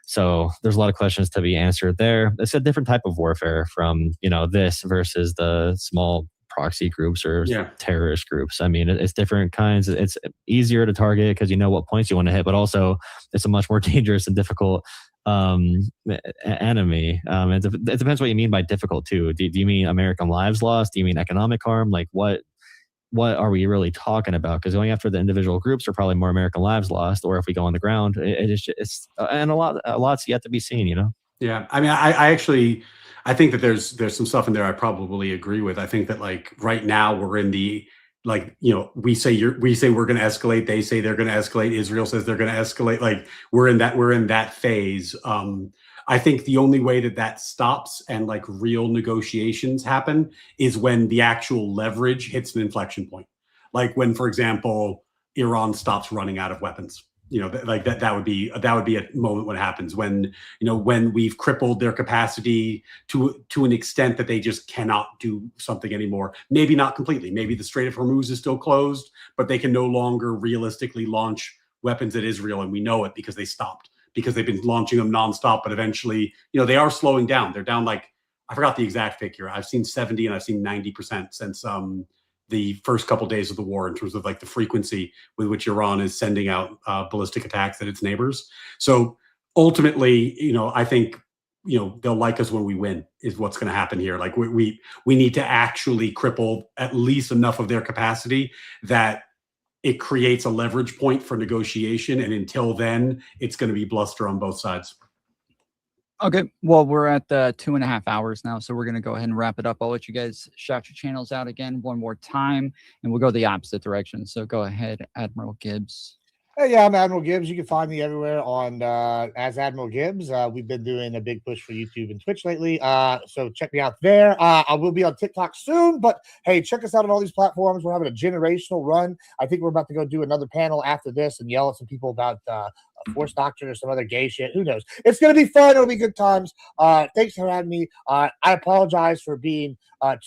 So there's a lot of questions to be answered there. It's a different type of warfare from, this versus the small proxy groups or terrorist groups. I mean, it's different kinds. It's easier to target because you know what points you want to hit, but also it's a much more dangerous and difficult enemy. It depends what you mean by difficult too. Do you mean American lives lost? Do you mean economic harm? Like what are we really talking about? Because going after the individual groups are probably more American lives lost, or if we go on the ground, it's and a lot's yet to be seen. Yeah, I mean, I think that there's some stuff in there I probably agree with. I think that like right now we're in the we say we're going to escalate. They say they're going to escalate. Israel says they're going to escalate. Like we're in that phase. I think the only way that stops and like real negotiations happen is when the actual leverage hits an inflection point. Like when, for example, Iran stops running out of weapons. Like that would be a moment when it happens, when we've crippled their capacity to an extent that they just cannot do something anymore. Maybe not completely. Maybe the Strait of Hormuz is still closed, but they can no longer realistically launch weapons at Israel, and we know it because they stopped. Because they've been launching them nonstop, but eventually, they are slowing down. They're down like, I forgot the exact figure. I've seen 70 and I've seen 90% since the first couple of days of the war in terms of like the frequency with which Iran is sending out ballistic attacks at its neighbors. So ultimately, I think, they'll like us when we win is what's going to happen here. Like we need to actually cripple at least enough of their capacity that it creates a leverage point for negotiation. And until then, it's going to be bluster on both sides. Okay. Well, we're at 2.5 hours now, so we're going to go ahead and wrap it up. I'll let you guys shout your channels out again one more time, and we'll go the opposite direction. So go ahead, Admiral Gibbs. Hey, yeah, I'm Admiral Gibbs. You can find me everywhere on as Admiral Gibbs. We've been doing a big push for YouTube and Twitch lately, so check me out there. I will be on TikTok soon, but hey, check us out on all these platforms. We're having a generational run. I think we're about to go do another panel after this and yell at some people about a force doctrine or some other gay shit. Who knows? It's going to be fun. It'll be good times. Thanks for having me. I apologize for being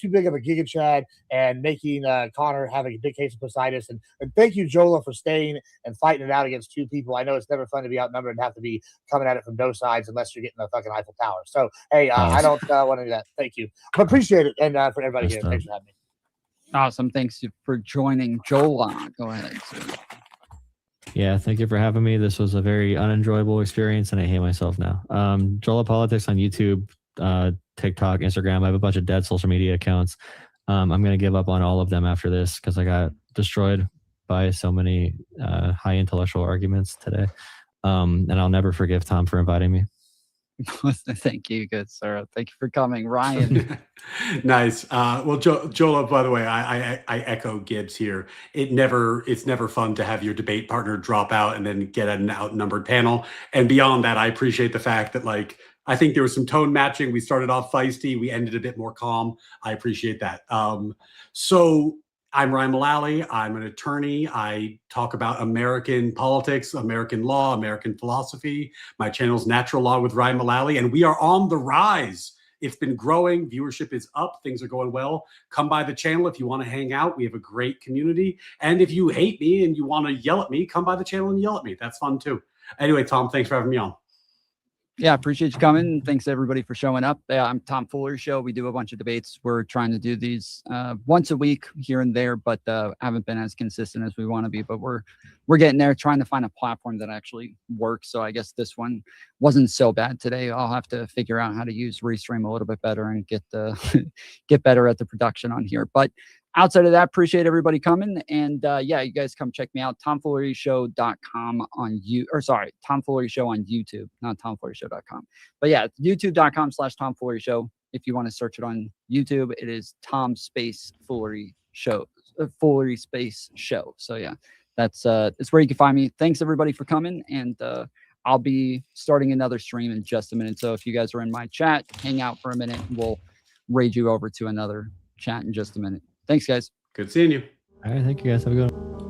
too big of a giga chad and making Connor have a big case of Poseidon. And thank you, Jola, for staying and fighting it out against two people. I know it's never fun to be outnumbered and have to be coming at it from both sides unless you're getting the fucking Eiffel Tower. So, hey, I don't want to do that. Thank you. I appreciate it. And for everybody here, thanks for having me. Awesome. Thanks for joining. Jola, go ahead. Yeah, thank you for having me. This was a very unenjoyable experience, and I hate myself now. Geopolitics on YouTube, TikTok, Instagram. I have a bunch of dead social media accounts. I'm going to give up on all of them after this because I got destroyed by so many high intellectual arguments today. And I'll never forgive Tom for inviting me. Thank you, good sir. Thank you for coming, Ryan. Nice. Well, Jola, by the way, I echo Gibbs here. It's never fun to have your debate partner drop out and then get an outnumbered panel. And beyond that, I appreciate the fact that I think there was some tone matching. We started off feisty, we ended a bit more calm. I appreciate that. So I'm Ryan Mullally. I'm an attorney. I talk about American politics, American law, American philosophy. My channel is Natural Law with Ryan Mullally, and we are on the rise. It's been growing. Viewership is up. Things are going well. Come by the channel if you want to hang out. We have a great community. And if you hate me and you want to yell at me, come by the channel and yell at me. That's fun too. Anyway, Tom, thanks for having me on. Yeah, appreciate you coming. Thanks everybody for showing up. I'm Tom Fuller's show. We do a bunch of debates. We're trying to do these once a week here and there, but haven't been as consistent as we want to be. But we're getting there, trying to find a platform that actually works. So I guess this one wasn't so bad today. I'll have to figure out how to use Restream a little bit better and get get better at the production on here. But outside of that, appreciate everybody coming. And yeah, you guys come check me out. TomFulleryShow.com on Tom Fullery Show on YouTube, not TomFulleryShow.com. But yeah, YouTube.com/TomFulleryShow. If you want to search it on YouTube, it is Tom Space Fullery Show, Fullery Space Show. So yeah, that's where you can find me. Thanks everybody for coming. And I'll be starting another stream in just a minute. So if you guys are in my chat, hang out for a minute. We'll raid you over to another chat in just a minute. Thanks, guys. Good seeing you. All right. Thank you, guys. Have a good one.